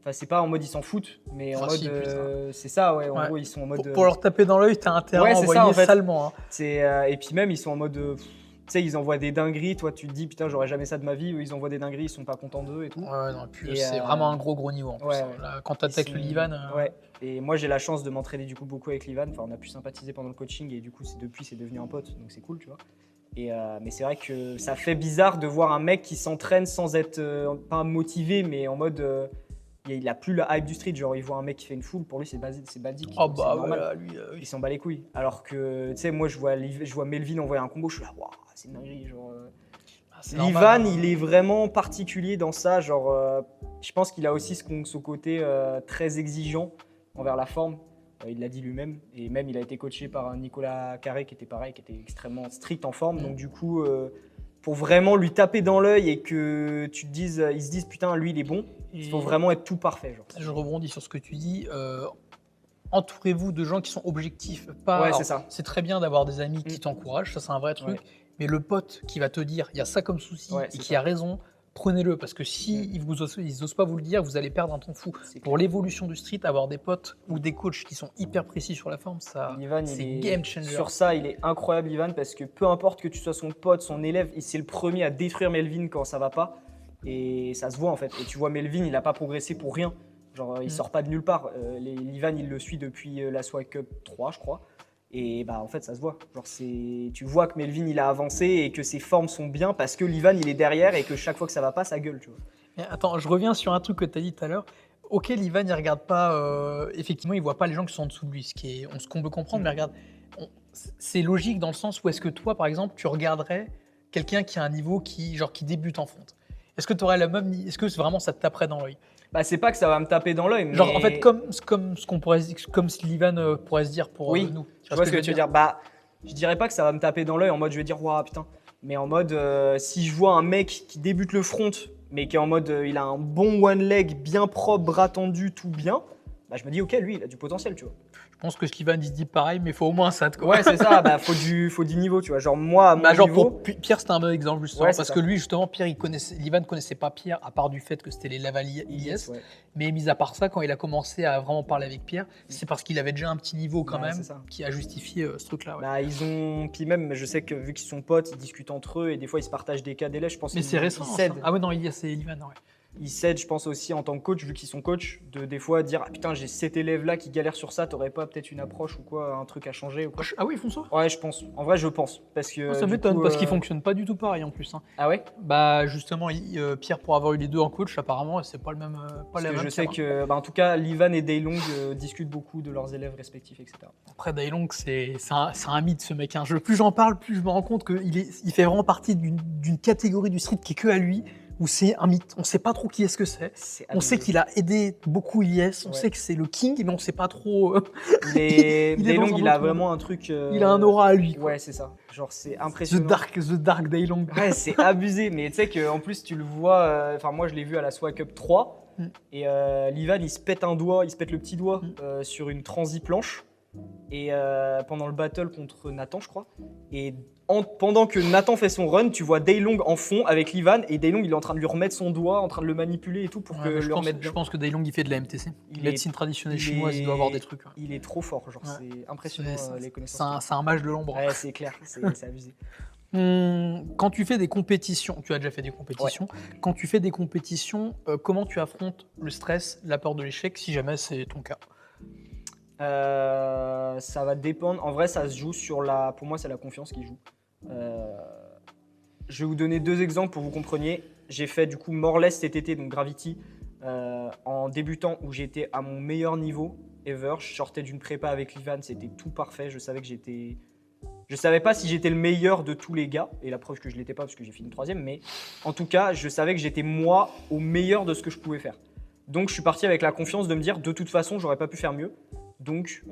enfin c'est pas en mode ils s'en foutent mais en Ah, mode si, putain. c'est ça ouais en Ouais. gros ils sont en mode Pour leur taper dans l'œil, t'as intérêt Ouais, à c'est envoyer ça, en fait. salement. Hein. c'est et puis même ils sont en mode tu sais ils envoient des dingueries, toi tu te dis putain j'aurais jamais ça de ma vie, eux ils envoient des dingueries, ils sont pas contents d'eux et tout. Ouais, non, puis Et, c'est vraiment un gros niveau en plus. ouais, hein. ouais. Là, quand t'attaques Ils le sont- Livan, Ouais. Et moi j'ai la chance de m'entraîner du coup beaucoup avec Livan. Enfin on a pu sympathiser pendant le coaching et du coup depuis c'est devenu un pote donc c'est cool tu vois. Et mais c'est vrai que ça fait bizarre de voir un mec qui s'entraîne sans être pas motivé mais en mode il a plus la hype du street, genre il voit un mec qui fait une foule, pour lui c'est basique. oh c'est bah normal. voilà, lui, Il s'en bat les couilles. Alors que tu sais moi je vois Melvin envoyer un combo, je suis là waouh c'est une dinguerie genre. c'est Livan, normal, hein. il est vraiment particulier dans ça. Genre, je pense qu'il a aussi ce côté très exigeant envers la forme. Il l'a dit lui-même. Et même, il a été coaché par un Nicolas Carré qui était pareil, qui était extrêmement strict en forme. Donc, du coup, pour vraiment lui taper dans l'œil et que ils se disent putain, lui il est bon. Il faut vraiment être tout parfait. Genre. Je rebondis sur ce que tu dis. Entourez-vous de gens qui sont objectifs. Ouais, c'est ça. C'est très bien d'avoir des amis qui t'encouragent, ça c'est un vrai truc. Ouais. Mais le pote qui va te dire, il y a ça comme souci Ouais, et c'est qui ça. a raison, prenez-le. Parce que si ils osent pas vous le dire, vous allez perdre un temps fou. C'est Pour l'évolution du street, avoir des potes ou des coachs qui sont hyper précis sur la forme, ça, Ivan, c'est il est- game changer. Sur ça, il est incroyable, Ivan, parce que peu importe que tu sois son pote, son élève, c'est le premier à détruire Melvin quand ça va pas. Et ça se voit en fait. Et tu vois, Melvin, il a pas progressé pour rien. Genre, il sort pas de nulle part. Ivan, il le suit depuis la SWAC Cup 3, je crois. Et bah en fait, ça se voit. Genre, tu vois que Melvin, il a avancé et que ses formes sont bien parce que l'Ivan, il est derrière et que chaque fois que ça va pas, ça gueule, tu vois. Mais attends, je reviens sur un truc que tu as dit tout à l'heure. Ok, Ivan, il regarde pas, effectivement, il voit pas les gens qui sont en dessous de lui, ce qu'on peut comprendre, mais regarde, c'est logique dans le sens où est-ce que toi, par exemple, tu regarderais quelqu'un qui a un niveau qui débute en fonte. Est-ce que tu aurais est-ce que vraiment ça te taperait dans l'œil? Bah, c'est pas que ça va me taper dans l'œil, mais. Genre, en fait, comme ce qu'on pourrait, comme ce l'Ivan pourrait se dire pour Oui, nous. je vois ce que tu veux dire. Bah, je dirais pas que ça va me taper dans l'œil en mode je vais dire, waouh, putain. Mais en mode, si je vois un mec qui débute le front, mais qui est en mode, il a un bon one leg, bien propre, bras tendu, tout bien, bah, je me dis, ok, lui, il a du potentiel, tu vois. Je pense que Steven il se dit pareil, mais il faut au moins ça. Quoi. Ouais, c'est ça, bah, faut du niveau, tu vois. Genre, moi, à mon genre niveau. pour Pierre, c'était un bon exemple, justement, Ouais, c'est parce ça. que lui, justement, Pierre, l'Ivan ne connaissait pas Pierre, à part du fait que c'était les Laval IS. Ouais. Mais mis à part ça, quand il a commencé à vraiment parler avec Pierre, c'est parce qu'il avait déjà un petit niveau quand Bah, même c'est ça. qui a justifié ce truc-là. Ouais. Bah, ils ont. Puis même, je sais que vu qu'ils sont potes, ils discutent entre eux et des fois, ils se partagent des cas d'élèves. Je pense Mais c'est récent. Ils ça. s'aident. Ah ouais, non, c'est Ivan. Ouais. Ils s'aident, je pense aussi en tant que coach, vu qu'ils sont coachs, de des fois dire ah, putain, j'ai cet élève-là qui galère sur ça, t'aurais pas peut-être une approche ou quoi, un truc à changer ou quoi. Ah oui, ils font ça. Ouais, je pense. En vrai, je pense. Parce que. Ça du m'étonne, coup, parce qu'ils fonctionnent pas du tout pareil en plus. Hein. Ah ouais. Bah justement, Pierre, pour avoir eu les deux en coach, apparemment, c'est pas le même. Pas Parce la que même je sais cadre. que, bah, en tout cas, Livan et Daylong discutent beaucoup de leurs élèves respectifs, etc. Après, Dailong, c'est un mythe, ce mec. Hein. Plus j'en parle, plus je me rends compte il fait vraiment partie d'une catégorie du street qui est que à lui, où c'est un mythe. On sait pas trop qui est-ce que c'est. On sait qu'il a aidé beaucoup IS, on sait que c'est le king, mais on sait pas trop. Daylong, il a vraiment un truc. Il a un aura à lui. Quoi. Ouais, c'est ça. Genre, c'est impressionnant. The Dark Dailong. Ouais, c'est abusé. Mais tu sais qu'en plus, tu le vois. Enfin, moi, je l'ai vu à la SWAC Cup 3. Et l'Ivan, il se pète un doigt, il se pète le petit doigt sur une transi planche. Et pendant le battle contre Nathan, je crois. Et pendant que Nathan fait son run, tu vois Daylong en fond avec l'Ivan. Et Daylong, il est en train de lui remettre son doigt, en train de le manipuler et tout pour le remettre bien. Je pense que Dailong, il fait de la MTC. Médecine traditionnelle chinoise, il doit avoir des trucs. Ouais. Il est trop fort. Genre, c'est impressionnant les connaissances. C'est un mage de l'ombre. Ouais, c'est clair. C'est abusé. Quand tu fais des compétitions, tu as déjà fait des compétitions, quand tu fais des compétitions, comment tu affrontes le stress, la peur de l'échec, si jamais c'est ton cas? Ça va dépendre. En vrai, ça se joue sur pour moi, c'est la confiance qui joue. Je vais vous donner deux exemples pour que vous compreniez. J'ai fait du coup Moreless cet été, donc Gravity, en débutant où j'étais à mon meilleur niveau ever. Je sortais d'une prépa avec l'Ivan, c'était tout parfait. Je savais pas si j'étais le meilleur de tous les gars, et la preuve que je l'étais pas parce que j'ai fini 3e, mais en tout cas, je savais que j'étais moi au meilleur de ce que je pouvais faire. Donc je suis parti avec la confiance de me dire de toute façon, j'aurais pas pu faire mieux. Donc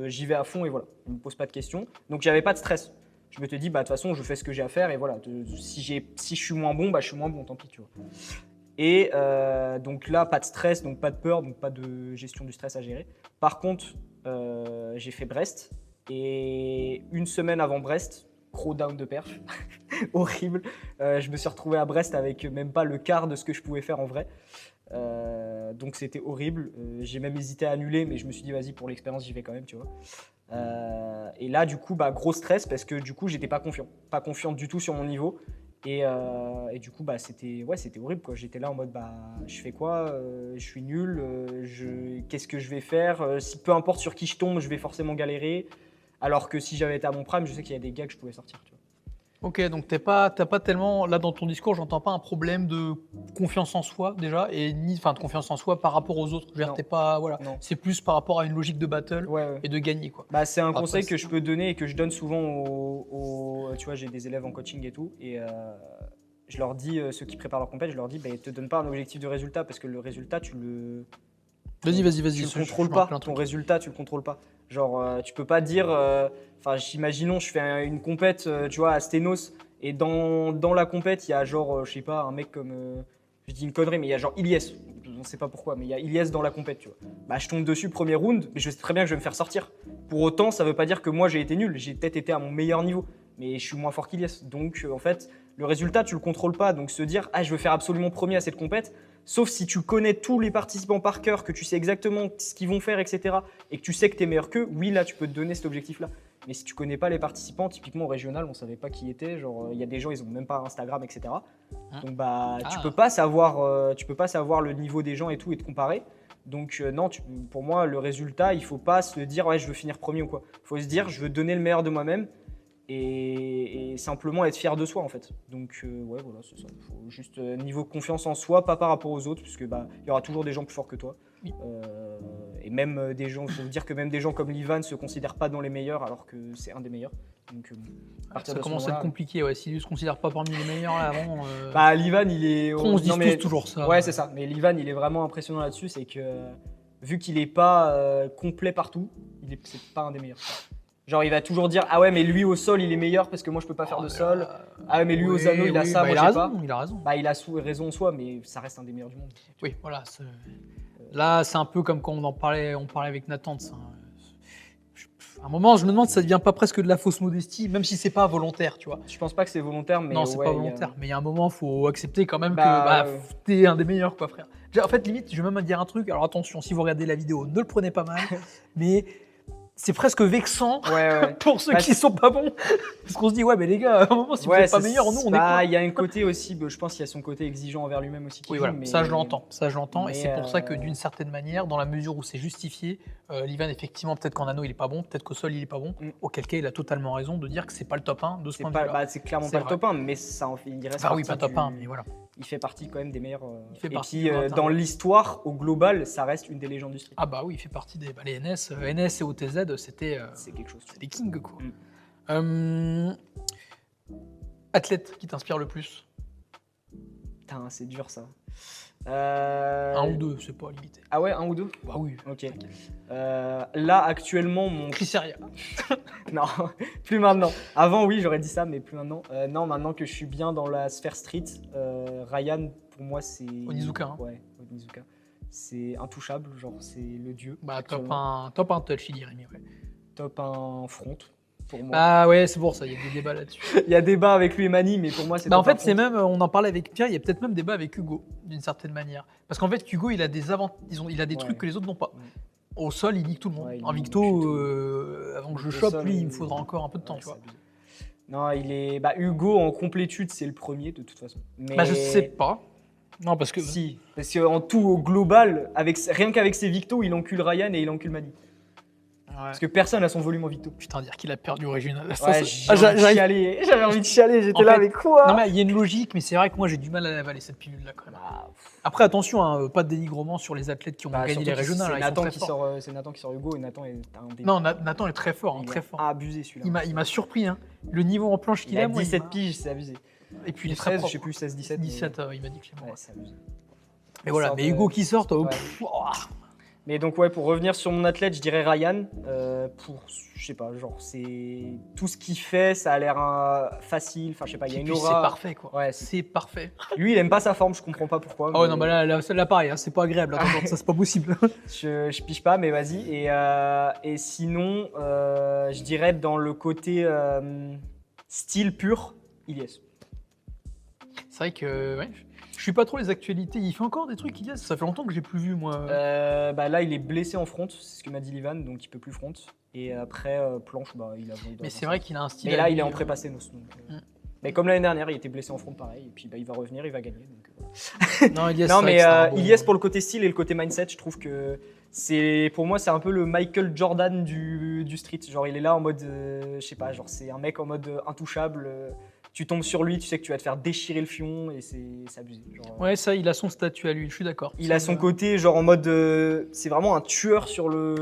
j'y vais à fond et voilà, je me pose pas de questions. Donc j'avais pas de stress. Je me te dis bah de toute façon, je fais ce que j'ai à faire et voilà, si je suis moins bon, bah je suis moins bon, tant pis, tu vois. Et donc là, pas de stress, donc pas de peur, donc pas de gestion du stress à gérer. Par contre, j'ai fait Brest. Et une semaine avant Brest, gros down de perf, horrible. Je me suis retrouvé à Brest avec même pas le quart de ce que je pouvais faire en vrai. Donc c'était horrible. J'ai même hésité à annuler, mais je me suis dit vas-y, pour l'expérience, j'y vais quand même, tu vois. Et là, du coup, bah, gros stress parce que du coup, j'étais pas confiant du tout sur mon niveau. Et du coup, bah, c'était horrible, quoi. J'étais là en mode bah, je fais quoi, je suis nul, qu'est-ce que je vais faire, peu importe sur qui je tombe, je vais forcément galérer. Alors que si j'avais été à mon prime, je sais qu'il y a des gars que je pouvais sortir. Tu vois. Ok, donc t'as pas tellement, là dans ton discours, j'entends pas un problème de confiance en soi déjà, et de confiance en soi par rapport aux autres. T'es pas, voilà. C'est plus par rapport à une logique de battle et de gagner, quoi. Bah, c'est un conseil que je peux donner et que je donne souvent tu vois, j'ai des élèves en coaching et tout, et je leur dis, ceux qui préparent leur compète, je leur dis, bah, te donne pas un objectif de résultat parce que le résultat, tu le. Vas-y. Tu le contrôles pas. Ton résultat, tu le contrôles pas. Genre, tu peux pas dire. Imaginons, je fais une compète, tu vois, à Stenos Et dans la compète, il y a genre, je sais pas, un mec comme. Je dis une connerie, mais il y a genre Ilyes. On sait pas pourquoi, mais il y a Ilyes dans la compète, tu vois. Bah, je tombe dessus premier round, mais je sais très bien que je vais me faire sortir. Pour autant, ça veut pas dire que moi j'ai été nul. J'ai peut-être été à mon meilleur niveau, mais je suis moins fort qu'Ilyes. Donc, en fait, le résultat, tu le contrôles pas. Donc, se dire, ah, je veux faire absolument premier à cette compète, sauf si tu connais tous les participants par cœur, que tu sais exactement ce qu'ils vont faire, etc., et que tu sais que tu es meilleur qu'eux, oui, là, tu peux te donner cet objectif-là. Mais si tu connais pas les participants, typiquement au régional, on savait pas qui étaient. Genre, il y a des gens, ils ont même pas Instagram, etc. Donc, bah, tu peux pas savoir le niveau des gens et tout et te comparer. Donc, non, pour moi, le résultat, il faut pas se dire, ouais, je veux finir premier ou quoi. Il faut se dire, je veux donner le meilleur de moi-même. Et simplement être fier de soi en fait. Donc ouais voilà c'est ça. Il faut juste niveau confiance en soi, pas par rapport aux autres, puisque bah il y aura toujours des gens plus forts que toi. Oui. Et même des gens, il faut dire que même des gens comme Livan se considèrent pas dans les meilleurs alors que c'est un des meilleurs. Donc ça commence à être compliqué, ouais. S'il ne se considère pas parmi les meilleurs là avant. Bah Livan il est. On se dit tous toujours ça. Ouais c'est ça. Mais Livan il est vraiment impressionnant là-dessus, c'est que vu qu'il est pas complet partout, c'est pas un des meilleurs. Genre, il va toujours dire ah ouais, mais lui au sol, il est meilleur parce que moi je peux pas faire de sol. Ah ouais, mais lui aux anneaux, il a ça, moi j'ai pas. Il a raison. Bah, il a raison en soi, mais ça reste un des meilleurs du monde. Oui, voilà. Là, c'est un peu comme quand on parlait avec Nathan de ça. À un moment, je me demande si ça devient pas presque de la fausse modestie, même si c'est pas volontaire, tu vois. Je pense pas que c'est volontaire, mais non, c'est pas volontaire. Mais il y a un moment, faut accepter quand même que t'es un des meilleurs, quoi, frère. En fait, limite, je vais même dire un truc. Alors attention, si vous regardez la vidéo, ne le prenez pas mal, mais c'est presque vexant pour ceux qui sont pas bons. Parce qu'on se dit, ouais, mais les gars, à un moment, si vous n'êtes pas meilleurs, nous, on est quoi ? Il y a un côté aussi, je pense qu'il y a son côté exigeant envers lui-même aussi. Oui, voilà, ça je l'entends. Et c'est pour ça que d'une certaine manière, dans la mesure où c'est justifié, Livan, effectivement, peut-être qu'en anneau, il est pas bon, peut-être qu'au sol, il est pas bon. Auquel cas, il a totalement raison de dire que c'est pas le top 1 de ce point de vue-là. C'est clairement pas le top 1, mais ça en fait, il reste oui, pas top 1, mais voilà. Il fait partie quand même des meilleurs. Et puis, dans l'histoire, au global, ça reste une des légendes du street. Ah bah oui, il fait partie des les NS et OTZ, c'était c'est quelque chose. C'est des kings, quoi. Athlète qui t'inspire le plus ? Putain, c'est dur ça. Un ou deux, c'est pas limité. Ah ouais, un ou deux ? Bah oui. Ok. Là, actuellement, mon. Chris Heria. Non, plus maintenant. Avant, oui, j'aurais dit ça, mais plus maintenant. Non, maintenant que je suis bien dans la sphère street, Ryan, pour moi, c'est. Onizuka. Hein. Ouais, Onizuka. C'est intouchable, genre, c'est le dieu. Bah, top 1 touch, il dirait. Ouais. Top 1 front. Pour moi. Ah ouais, c'est pour ça, il y a des débats là-dessus. Il y a débat avec lui et Mani, mais pour moi, c'est en fait, c'est même, on en parlait avec Pierre, il y a peut-être même débat avec Hugo, d'une certaine manière. Parce qu'en fait, Hugo, il a des il a des trucs que les autres n'ont pas. Au sol, il nique tout le monde. Ouais, en victo, avant que je chope, lui, il me faudra encore un peu de temps, tu vois. Non, il est. Hugo, en complétude, c'est le premier, de toute façon. Mais... je sais pas. Non, parce que. Si, parce qu'en tout, au global, rien qu'avec ses victos, il encule Ryan et il encule Mani. Parce que personne n'a son volume en victo. Putain, dire qu'il a perdu au régional. J'avais envie de chialer, j'étais là avec quoi ? Non, mais il y a une logique, mais c'est vrai que moi j'ai du mal à avaler cette pilule-là quand même. Après, attention, hein, pas de dénigrement sur les athlètes qui ont gagné les régionales. C'est Nathan qui sort Hugo et Nathan est un début. Non, Nathan est très fort. Très fort. Abusé celui-là. Il m'a surpris. Hein. Le niveau en planche qu'il a, moi. 17 piges, c'est abusé. Et puis il est 16, très propre. Je sais plus, 16, 17. 17, il m'a dit que c'est moi. Ouais, c'est abusé. Mais voilà, mais Hugo qui sort. Mais donc ouais, pour revenir sur mon athlète, je dirais Ryan. Je sais pas, genre c'est tout ce qu'il fait, ça a l'air facile. Enfin je sais pas, il y a une aura. C'est parfait quoi. Ouais, c'est parfait. Lui, il aime pas sa forme, je comprends pas pourquoi. Ah ouais, non, bah là pareil, hein, c'est pas agréable. Attends, ça c'est pas possible. je pige pas, mais vas-y. Et sinon, je dirais dans le côté style pur, Ilyes. C'est vrai que ouais. Je suis pas trop les actualités. Il fait encore des trucs, Ilyes. Ça fait longtemps que j'ai plus vu, moi. Là, il est blessé en front, c'est ce que m'a dit Livan, donc il peut plus front. Et après, planche, il a. Mais c'est vrai qu'il a un style. Et là, il est en prépa Sénos. Mais comme l'année dernière, il était blessé en front, pareil. Et puis, il va revenir, il va gagner. Donc, non, Ilyes. Non, mais Ilyes, pour le côté style et le côté mindset, je trouve que pour moi, c'est un peu le Michael Jordan du street. Genre, il est là en mode, je sais pas, genre, c'est un mec en mode intouchable. Tu tombes sur lui, tu sais que tu vas te faire déchirer le fion et c'est abusé. Genre, ouais, ça, il a son statut à lui, je suis d'accord. Il a son côté, genre en mode. C'est vraiment un tueur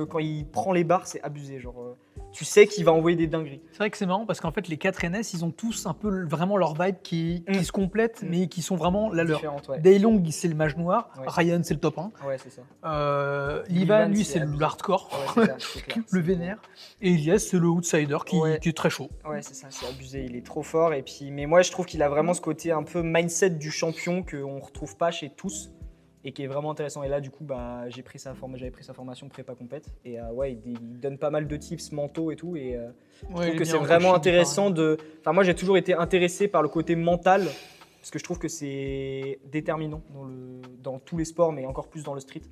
quand il prend les barres, c'est abusé. Genre, tu sais qu'il va envoyer des dingueries. C'est vrai que c'est marrant parce qu'en fait, les 4 NS, ils ont tous un peu vraiment leur vibe qui se complètent, mais qui sont vraiment la leur. Différentes, ouais. Daylong, c'est le mage noir. Ouais. Ryan, c'est le top 1. Ouais, c'est ça. Livan, lui, c'est c'est abusé. l'hardcore, Ouais, c'est ça, c'est clair. le vénère. Et Elias, c'est le outsider qui est très chaud. Ouais, c'est ça, c'est abusé, il est trop fort. Et puis, mais moi, je trouve qu'il a vraiment ce côté un peu mindset du champion qu'on ne retrouve pas chez tous et qui est vraiment intéressant. Et là, du coup, j'avais pris sa formation prépa compète. Et ouais, il donne pas mal de tips mentaux et tout. Et je trouve que c'est vraiment intéressant de. Enfin, moi, j'ai toujours été intéressé par le côté mental parce que je trouve que c'est déterminant dans tous les sports, mais encore plus dans le street.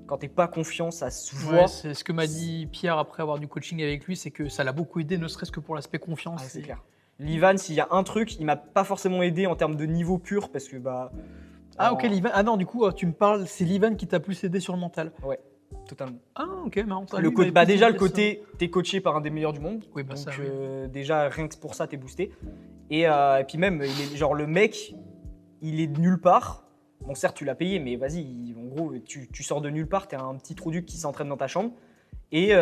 Quand t'es pas confiant, ça se voit. Ouais, c'est ce que m'a dit Pierre après avoir du coaching avec lui, c'est que ça l'a beaucoup aidé, ne serait-ce que pour l'aspect confiance. Ah, c'est clair. Livan, s'il y a un truc, il m'a pas forcément aidé en termes de niveau pur parce que ok, Livan. Ah non, du coup, tu me parles, c'est Livan qui t'a plus aidé sur le mental. Ouais, totalement. Ah ok, marrant. Déjà le côté, t'es coaché par un des meilleurs du monde. Oui, bah donc ça, oui. déjà rien que pour ça, t'es boosté. Et puis même, genre le mec, il est de nulle part. Bon, certes, tu l'as payé, mais vas-y, en gros, tu sors de nulle part, t'es un petit trou duc qui s'entraîne dans ta chambre. Et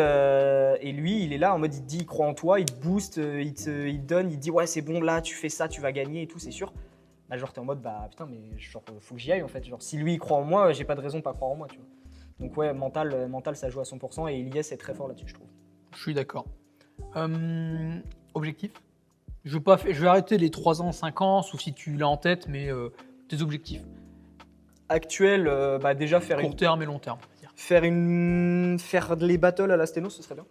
lui, il est là en mode, il te dit, il croit en toi, il te booste, il te donne, il te dit, ouais, c'est bon, là, tu fais ça, tu vas gagner et tout, c'est sûr. Bah, genre, t'es en mode, bah putain, mais genre, faut que j'y aille en fait. Genre, si lui, il croit en moi, j'ai pas de raison de pas croire en moi, tu vois. Donc, ouais, mental, ça joue à 100% et Elias est très fort là-dessus, je trouve. Je suis d'accord. Objectif ? Je vais arrêter les 3 ans, 5 ans, sauf si tu l'as en tête, mais tes objectifs. Actuel, déjà faire court terme et long terme. Faire les battles à la Steno, ce serait bien.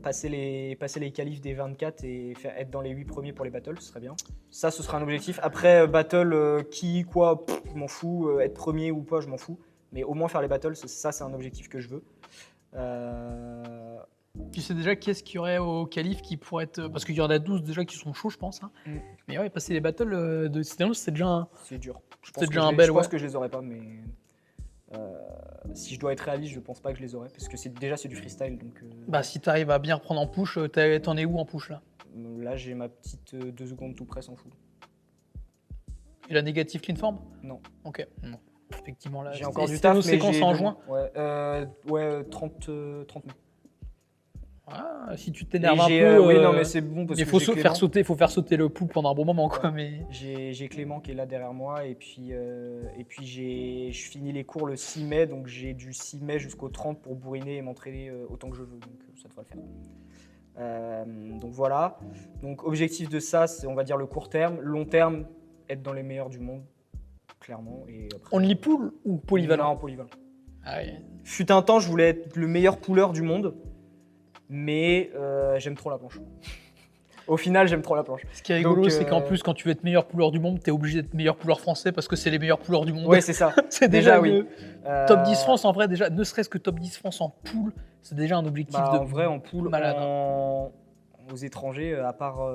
Passer les qualifs des 24 et être dans les 8 premiers pour les battles, ce serait bien. Ça, ce sera un objectif. Après, battle, qui, quoi, je m'en fous. Être premier ou pas, je m'en fous. Mais au moins faire les battles, ça, c'est un objectif que je veux. Tu sais déjà qui est-ce qu'il y aurait au qualif qui pourrait être. Parce qu'il y en a 12 déjà qui sont chauds, je pense. Hein. Mais ouais, passer les battles de Steno, c'est déjà un. C'est dur. Je pense que je les aurais pas, mais. Si je dois être réaliste, je pense pas que je les aurais parce que c'est du freestyle. Donc, si tu arrives à bien reprendre en push, t'en es où en push là ? Là, j'ai ma petite 2 secondes tout près, s'en fout. Et la négative clean form ? Non. Ok. Non. Effectivement, là. J'ai encore du taf, mais séquence en juin. Ouais, 30 mai. Ah, si tu t'énerves un peu. Oui, non, mais c'est bon parce que faut faire sauter le pool pendant un bon moment, quoi. Mais j'ai Clément qui est là derrière moi et puis je finis les cours le 6 mai, donc j'ai du 6 mai jusqu'au 30 pour bourriner et m'entraîner autant que je veux, donc ça devrait le faire. Donc voilà. Donc objectif de ça, c'est on va dire le court terme, long terme, être dans les meilleurs du monde, clairement. Et après, only pool ou polyvalent ? Non, polyvalent. Ah ouais. Fut un temps, je voulais être le meilleur pooleur du monde. Mais j'aime trop la planche. Au final, j'aime trop la planche. Ce qui est rigolo, c'est qu'en plus, quand tu veux être meilleur pouleur du monde, t'es obligé d'être meilleur pouleur français parce que c'est les meilleurs pouleurs du monde. Ouais, c'est ça. C'est déjà oui. Top 10 France, en vrai, déjà, ne serait-ce que top 10 France en pool, c'est déjà un objectif en vrai, en pool, malade. Aux étrangers, à part.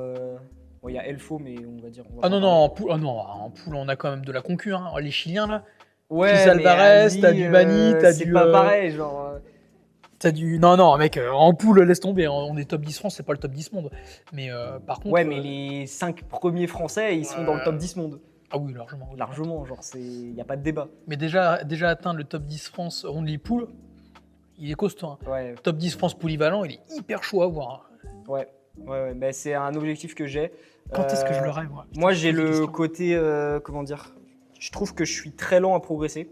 Il y a Elfo, mais on va dire. En pool, on a quand même de la concu. Hein. Les Chiliens, là. Ouais, Chris Alvarez, t'as du Mani, t'as du. C'est pas pareil, genre. T'as du. Non, mec, en pool, laisse tomber. On est top 10 France, c'est pas le top 10 monde. Mais par contre. Ouais, mais les 5 premiers Français, ils sont dans le top 10 monde. Ah oui, largement. Oui. Largement, genre, il n'y a pas de débat. Mais déjà atteindre le top 10 France only pool, il est costaud. Hein. Ouais. Top 10 France polyvalent, il est hyper chaud à voir. Ouais. Mais c'est un objectif que j'ai. Quand est-ce que je le rêve, moi ? Moi, j'ai le côté. Comment dire ? Je trouve que je suis très lent à progresser.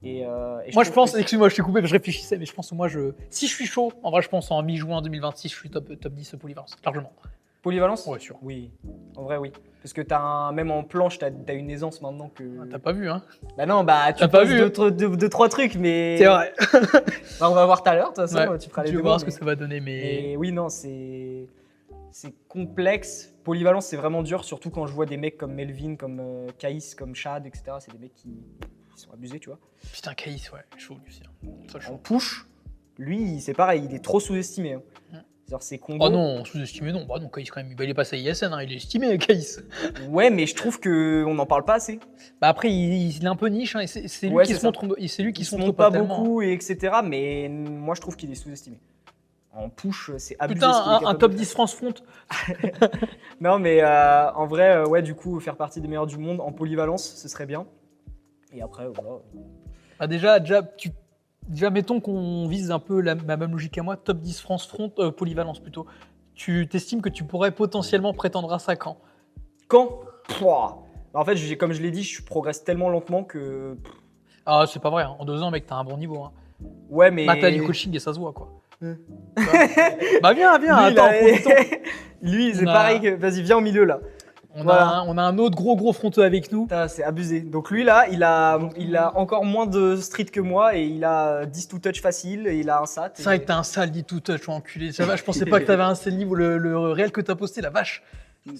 Moi, je pense, excuse-moi, je t'ai coupé, mais je réfléchissais, mais je pense que moi, si je suis chaud, en vrai, je pense en mi-juin 2026, je suis top 10 polyvalence, largement. Polyvalence ? Ouais, sûr. Oui, en vrai, oui. Parce que même en planche, t'as une aisance maintenant que. Ah, t'as pas vu, hein ? Bah non, tu pas poses vu 2-3 trucs, mais. C'est vrai. On va voir tout à l'heure, de toute façon, ouais, tu feras les deux. Tu vas démos, voir ce que ça va donner, mais oui, non, c'est complexe. Polyvalence, c'est vraiment dur, surtout quand je vois des mecs comme Melvin, comme Kaïs, comme Chad, etc. C'est des mecs qui sont abusés, tu vois. Putain, Kaïs, ouais, chaud lui aussi. Hein. En push, lui, c'est pareil, il est trop sous-estimé. Hein. Genre, ses combos. Oh non, sous-estimé, non. Bah non, Kaïs, quand même, il est passé à ISN, hein, il est estimé, Kaïs. Ouais, mais je trouve qu'on n'en parle pas assez. Bah après, il est un peu niche, hein, et c'est lui qui se montre, il se montre pas tellement. beaucoup, etc. Mais moi, je trouve qu'il est sous-estimé. En push, c'est abusé. Putain, un top 10 France front. Non, mais en vrai, ouais, du coup, faire partie des meilleurs du monde en polyvalence, ce serait bien. Et après, voilà. Bah déjà, Déjà, mettons qu'on vise un peu la même logique à moi, top 10 France front, polyvalence plutôt. Tu t'estimes que tu pourrais potentiellement prétendre à ça quand? Quand? Pouah. En fait, comme je l'ai dit, je progresse tellement lentement que. Ah, c'est pas vrai, hein. En 2 ans, mec, t'as un bon niveau. Hein. Ouais, mais. Bah, t'as du coaching et ça se voit, quoi. Hmm. Bah, viens, Lui, attends, prends du temps. Lui, c'est On a- pareil que. Vas-y, viens au milieu là. On, Voilà. on a un autre gros fronteux avec nous. Putain, c'est abusé. Donc lui là, il a encore moins de street que moi et il a 10 to touch facile et il a un SAT. C'est vrai que t'as un sale dit tout touch, enculé. Ça va, je pensais pas que t'avais un sale niveau, le réel que t'as posté, la vache.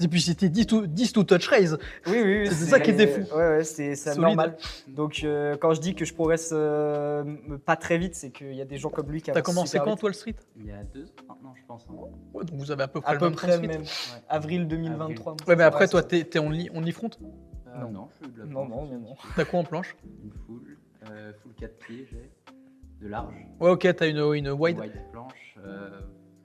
Et puis c'était 10 to touch raise. Oui. C'était ça qui était fou. Ouais, c'est Solide. normal. Donc quand je dis que je progresse pas très vite, c'est qu'il y a des gens comme lui qui T'as avancent commencé super quand, vite. toi, le street? Il y a 2 ans maintenant, je pense. Hein. Ouais, donc vous avez à peu près À le peu même temps près de le street. même. Avril 2023. Ouais, mais après, Ouais, toi, c'est- t'es only front. Non, je suis de la Non, planche. non. T'as quoi en planche? Une full 4 pieds, j'ai de large. Ouais, ok, t'as une wide. Planche,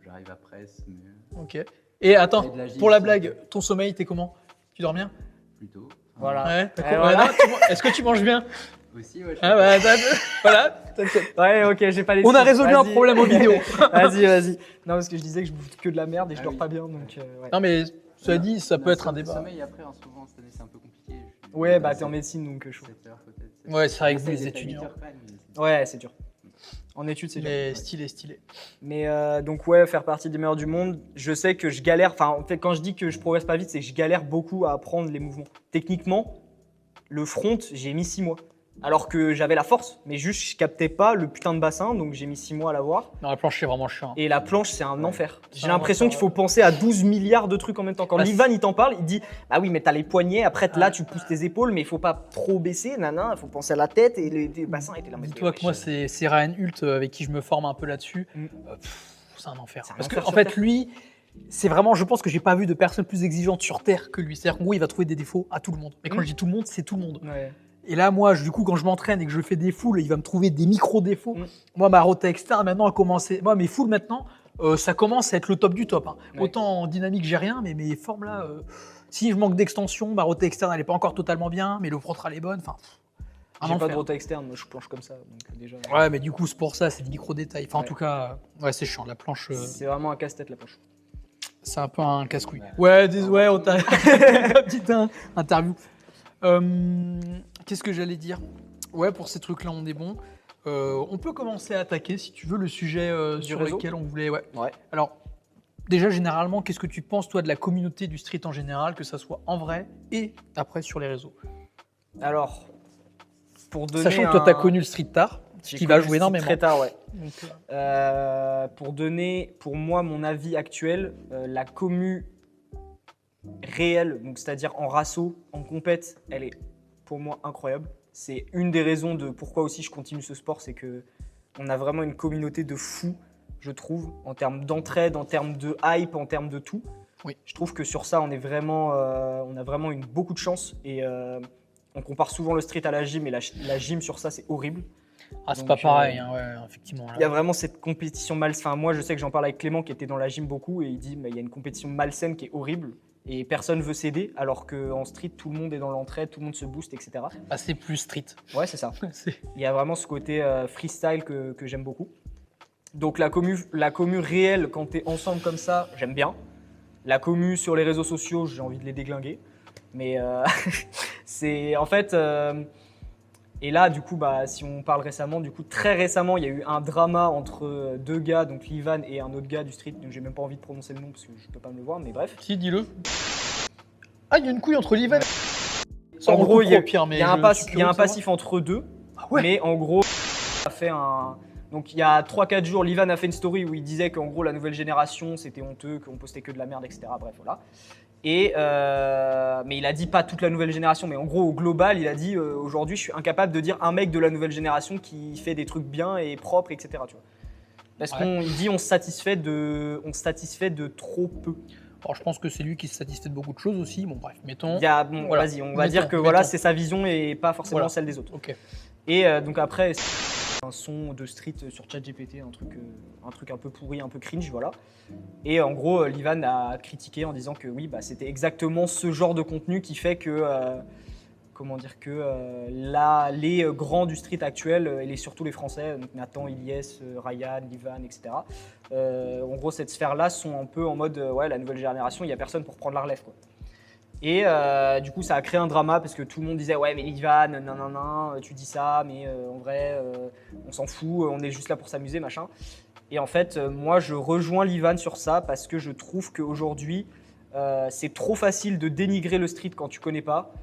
j'arrive à presse, mais Ok. Et attends, Et de la gym, pour la ça. blague, ton sommeil, t'es comment? Tu dors bien? plutôt. Voilà. Ouais, t'as Ouais, quoi? voilà. Ouais, non, est-ce que tu manges bien? Aussi, ouais. Ah bah, voilà. t'inquiète. Ouais, ok, j'ai pas les. On a skills. résolu un Vas-y. problème en vidéo. Vas-y. Non, parce que je disais que je bouffe que de la merde et je Ah dors oui. pas bien, donc ouais. Non, mais cela dit, ça peut être un débat. Sommeil après, en souvent, cette année, c'est un peu compliqué. Ouais, bah t'es en médecine, donc chaud. 7 heures peut-être. Ouais, c'est vrai que J'essaie vous, les d'être à 8 étudiants. heures quand même, mais c'est- Ouais, c'est dur. En études, c'est dur. Mais stylé. Mais donc ouais, faire partie des meilleurs du monde, je sais que je galère, enfin en fait quand je dis que je progresse pas vite, c'est que je galère beaucoup à apprendre les mouvements. Techniquement, le front, j'ai mis 6 mois. Alors que j'avais la force, mais juste je captais pas le putain de bassin, donc j'ai mis 6 mois à l'avoir. Non, la planche, c'est vraiment chiant. Et la planche, c'est un enfer. C'est J'ai un l'impression enfer, qu'il faut penser à 12 milliards de trucs en même temps. Quand Bah, Livan il t'en parle, il dit ah oui mais t'as les poignets, après là Ah. tu pousses tes épaules, mais il faut pas trop baisser, il faut penser à la tête et le bassin était là. Dis-toi que moi, c'est Ryan Hult avec qui je me forme un peu là-dessus. Mm. C'est un enfer. C'est un Parce enfer que, en sur fait, Terre. lui, c'est vraiment, je pense que j'ai pas vu de personne plus exigeante sur Terre que lui. C'est-à-dire qu'en gros, il va trouver des défauts à tout le monde. Mais quand Mm. je dis tout le monde, c'est tout le monde. Ouais. Et là, moi, du coup, quand je m'entraîne et que je fais des foules, il va me trouver des micro-défauts. Mm. Moi, ma rota externe, maintenant, a commencé. Moi, mes foules, maintenant, ça commence à être le top du top. Hein. Ouais. Autant en dynamique, j'ai rien, mais mes formes là, si je manque d'extension, ma rota externe, elle est pas encore totalement bien, mais le frontal est bonne. Enfin, un J'ai pas de enfer. rota externe, moi je planche comme ça, donc déjà. Ouais, mais du coup, c'est pour ça, c'est des micro-détails. Enfin, en Ouais. tout cas, ouais, c'est chiant. La planche, C'est vraiment un casse-tête la planche. c'est un peu un casse-couille. Ouais. Ouais, on t'a. Petite interview. Qu'est-ce que j'allais dire? Ouais, pour ces trucs-là, on est bon. On peut commencer à attaquer, si tu veux, le sujet sur réseau lequel on voulait. Ouais. Ouais. Alors, déjà, généralement, qu'est-ce que tu penses, toi, de la communauté du street en général, que ça soit en vrai et après sur les réseaux? Alors, pour donner Sachant que toi, tu as connu le street tard, J'ai qui va connu jouer le site énormément. Très tard, ouais. Donc, Pour donner, pour moi, mon avis actuel, la commu réelle, donc c'est-à-dire en rasso, en compète, elle est pour moi incroyable. C'est une des raisons de pourquoi aussi je continue ce sport, c'est que on a vraiment une communauté de fous, je trouve, en termes d'entraide, en termes de hype, en termes de tout. Oui. Je trouve que sur ça, on a vraiment beaucoup de chance et on compare souvent le street à la gym et la gym sur ça, c'est horrible. ah, c'est donc, pas pareil, hein, ouais, effectivement. là. Il y a vraiment cette compétition malsaine. Enfin, moi, je sais que j'en parle avec Clément qui était dans la gym beaucoup et il dit mais il y a une compétition malsaine qui est horrible et personne veut céder alors qu'en street, tout le monde est dans l'entraide, tout le monde se booste, etc. Ah, c'est plus street. Ouais, c'est ça. C'est- Il y a vraiment ce côté freestyle que j'aime beaucoup. Donc la commu réelle, quand tu es ensemble comme ça, j'aime bien. La commu sur les réseaux sociaux, j'ai envie de les déglinguer. Mais c'est en fait... et là, du coup, bah, si on parle récemment, du coup, très récemment, il y a eu un drama entre deux gars, donc Livan et un autre gars du street, donc j'ai même pas envie de prononcer le nom parce que je peux pas me le voir, mais bref. Si, dis-le. Ah, il y a une couille entre Livan et... En gros, il y a, pire, mais il y a un, je suis il y a un curieux de savoir. passif entre deux, Ah ouais. mais en gros, il a fait un... Donc il y a 3-4 jours, Livan a fait une story où il disait qu'en gros la nouvelle génération c'était honteux, qu'on postait que de la merde, etc. Bref, voilà. Et mais il a dit pas toute la nouvelle génération, mais en gros au global, il a dit aujourd'hui je suis incapable de dire un mec de la nouvelle génération qui fait des trucs bien et propres, etc. Tu vois. Parce Ouais. qu'il dit on se satisfait de trop peu. Alors, je pense que c'est lui qui se satisfait de beaucoup de choses aussi. Bon, bref, mettons. Il y a, bon, Voilà. vas-y, on va Mettons, dire que voilà mettons. c'est sa vision et pas forcément Voilà. celle des autres. Ok. Et donc après, un son de street sur ChatGPT, un truc un peu pourri, un peu cringe, voilà. Et en gros, Livan a critiqué en disant que oui, bah, c'était exactement ce genre de contenu qui fait que comment dire que les grands du street actuel, et surtout les Français, donc Nathan, Ilyes, Ryan, Livan, etc. En gros, cette sphère-là sont un peu en mode la nouvelle génération, il n'y a personne pour prendre la relève, quoi. Et du coup, ça a créé un drama parce que tout le monde disait ouais, mais Livan, non, tu dis ça, mais en vrai, on s'en fout, on est juste là pour s'amuser, machin. Et en fait, moi, je rejoins Livan sur ça parce que je trouve qu'aujourd'hui, c'est trop facile de dénigrer le street quand tu connais pas.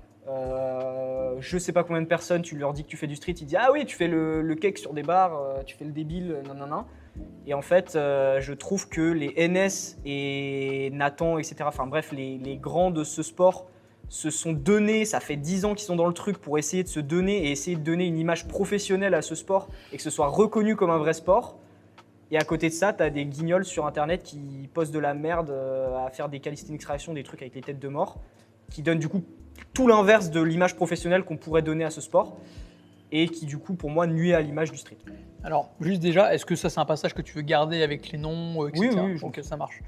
Je sais pas combien de personnes, tu leur dis que tu fais du street, ils disent ah oui, tu fais le cake sur des bars, tu fais le débile, non. Et en fait, je trouve que les NS et Nathan, etc., enfin bref, les grands de ce sport se sont donnés, ça fait 10 ans qu'ils sont dans le truc pour essayer de se donner et essayer de donner une image professionnelle à ce sport et que ce soit reconnu comme un vrai sport. Et à côté de ça, tu as des guignols sur internet qui postent de la merde à faire des calisthenics réactions, des trucs avec les têtes de mort, qui donnent du coup tout l'inverse de l'image professionnelle qu'on pourrait donner à ce sport et qui du coup pour moi nuit à l'image du street. Alors, juste déjà, est-ce que ça c'est un passage que tu veux garder avec les noms, etc. Oui. Ok, ça marche.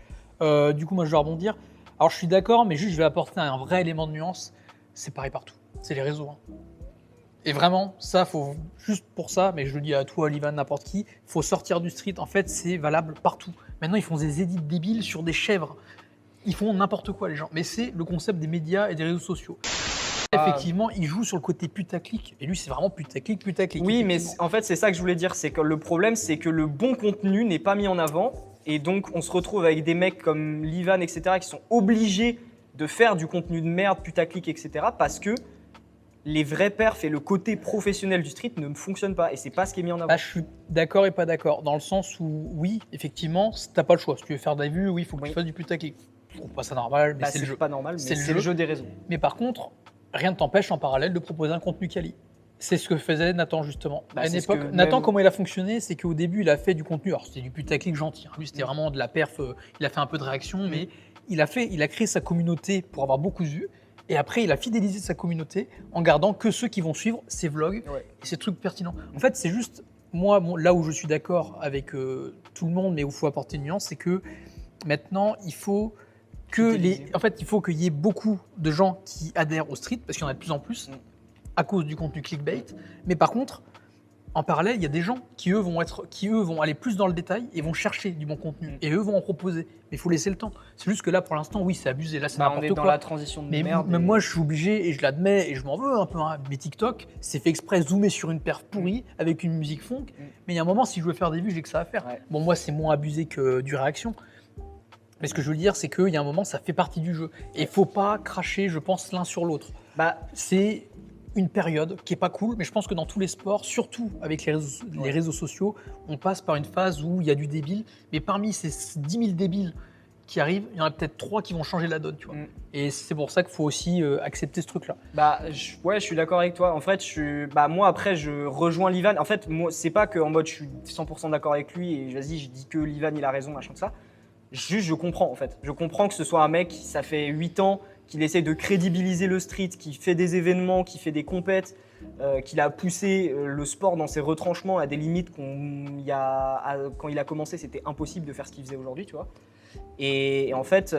Du coup, moi je vais rebondir. Alors, je suis d'accord, mais juste je vais apporter un vrai élément de nuance. C'est pareil partout. C'est les réseaux. Et vraiment, ça, faut juste pour ça, mais je le dis à toi, Livan, n'importe qui, faut sortir du street. En fait, c'est valable partout. Maintenant, ils font des edits débiles sur des chèvres. Ils font n'importe quoi, les gens. Mais c'est le concept des médias et des réseaux sociaux. Effectivement, il joue sur le côté putaclic. Et lui, c'est vraiment putaclic. Oui, mais en fait, c'est ça que je voulais dire. C'est que le problème, c'est que le bon contenu n'est pas mis en avant. Et donc, on se retrouve avec des mecs comme Livan, etc., qui sont obligés de faire du contenu de merde, putaclic, etc., parce que les vrais perfs et le côté professionnel du street ne fonctionnent pas. Et c'est pas ce qui est mis en avant. Bah, je suis d'accord et pas d'accord. Dans le sens où, oui, effectivement, t'as pas le choix. Si tu veux faire des vues, oui, il faut que tu fasses du putaclic. Je trouve pas ça normal, mais c'est le jeu. Pas normal, mais C'est c'est le jeu des réseaux. Mais par contre, rien ne t'empêche en parallèle de proposer un contenu quali. C'est ce que faisait Nathan justement. À une époque, Nathan, comment il a fonctionné, c'est qu'au début, il a fait du contenu. Alors c'était du putaclic gentil. Lui, c'était vraiment de la perf. Il a fait un peu de réaction, mais il a créé sa communauté pour avoir beaucoup de vues. Et après, il a fidélisé sa communauté en gardant que ceux qui vont suivre ses vlogs et ses trucs pertinents. En fait, c'est juste moi, là où je suis d'accord avec tout le monde, mais où il faut apporter une nuance, c'est que maintenant, il faut qu'il y ait beaucoup de gens qui adhèrent au street, parce qu'il y en a de plus en plus, à cause du contenu clickbait. Mais par contre, en parallèle, il y a des gens qui eux vont aller plus dans le détail et vont chercher du bon contenu. Et eux vont en proposer. Mais il faut laisser le temps. C'est juste que là, pour l'instant, oui, c'est abusé. Là, c'est n'importe quoi. On est dans la transition de merde. Mais moi, je suis obligé, et je l'admets, et je m'en veux un peu. Mes TikTok, c'est fait exprès zoomer sur une perf pourrie avec une musique funk. Mais il y a un moment, si je veux faire des vues, j'ai que ça à faire. Bon, moi, c'est moins abusé que du réaction. Mais ce que je veux dire, c'est qu'il y a un moment, ça fait partie du jeu. Et il ne faut pas cracher, je pense, l'un sur l'autre. C'est une période qui est pas cool, mais je pense que dans tous les sports, surtout avec les réseaux sociaux, on passe par une phase où il y a du débile. Mais parmi ces 10 000 débiles qui arrivent, il y en a peut-être 3 qui vont changer la donne. Tu vois. Et c'est pour ça qu'il faut aussi accepter ce truc-là. Je suis d'accord avec toi. En fait, moi, après, je rejoins Livan. En fait, moi, c'est pas qu'en mode je suis 100% d'accord avec lui et vas-y, je dis que Livan, il a raison, machin que ça. Juste, je comprends en fait. Je comprends que ce soit un mec, ça fait 8 ans qu'il essaie de crédibiliser le street, qui fait des événements, qui fait des compètes, qu'il a poussé le sport dans ses retranchements à des limites quand il a commencé, c'était impossible de faire ce qu'il faisait aujourd'hui, tu vois. Et en fait,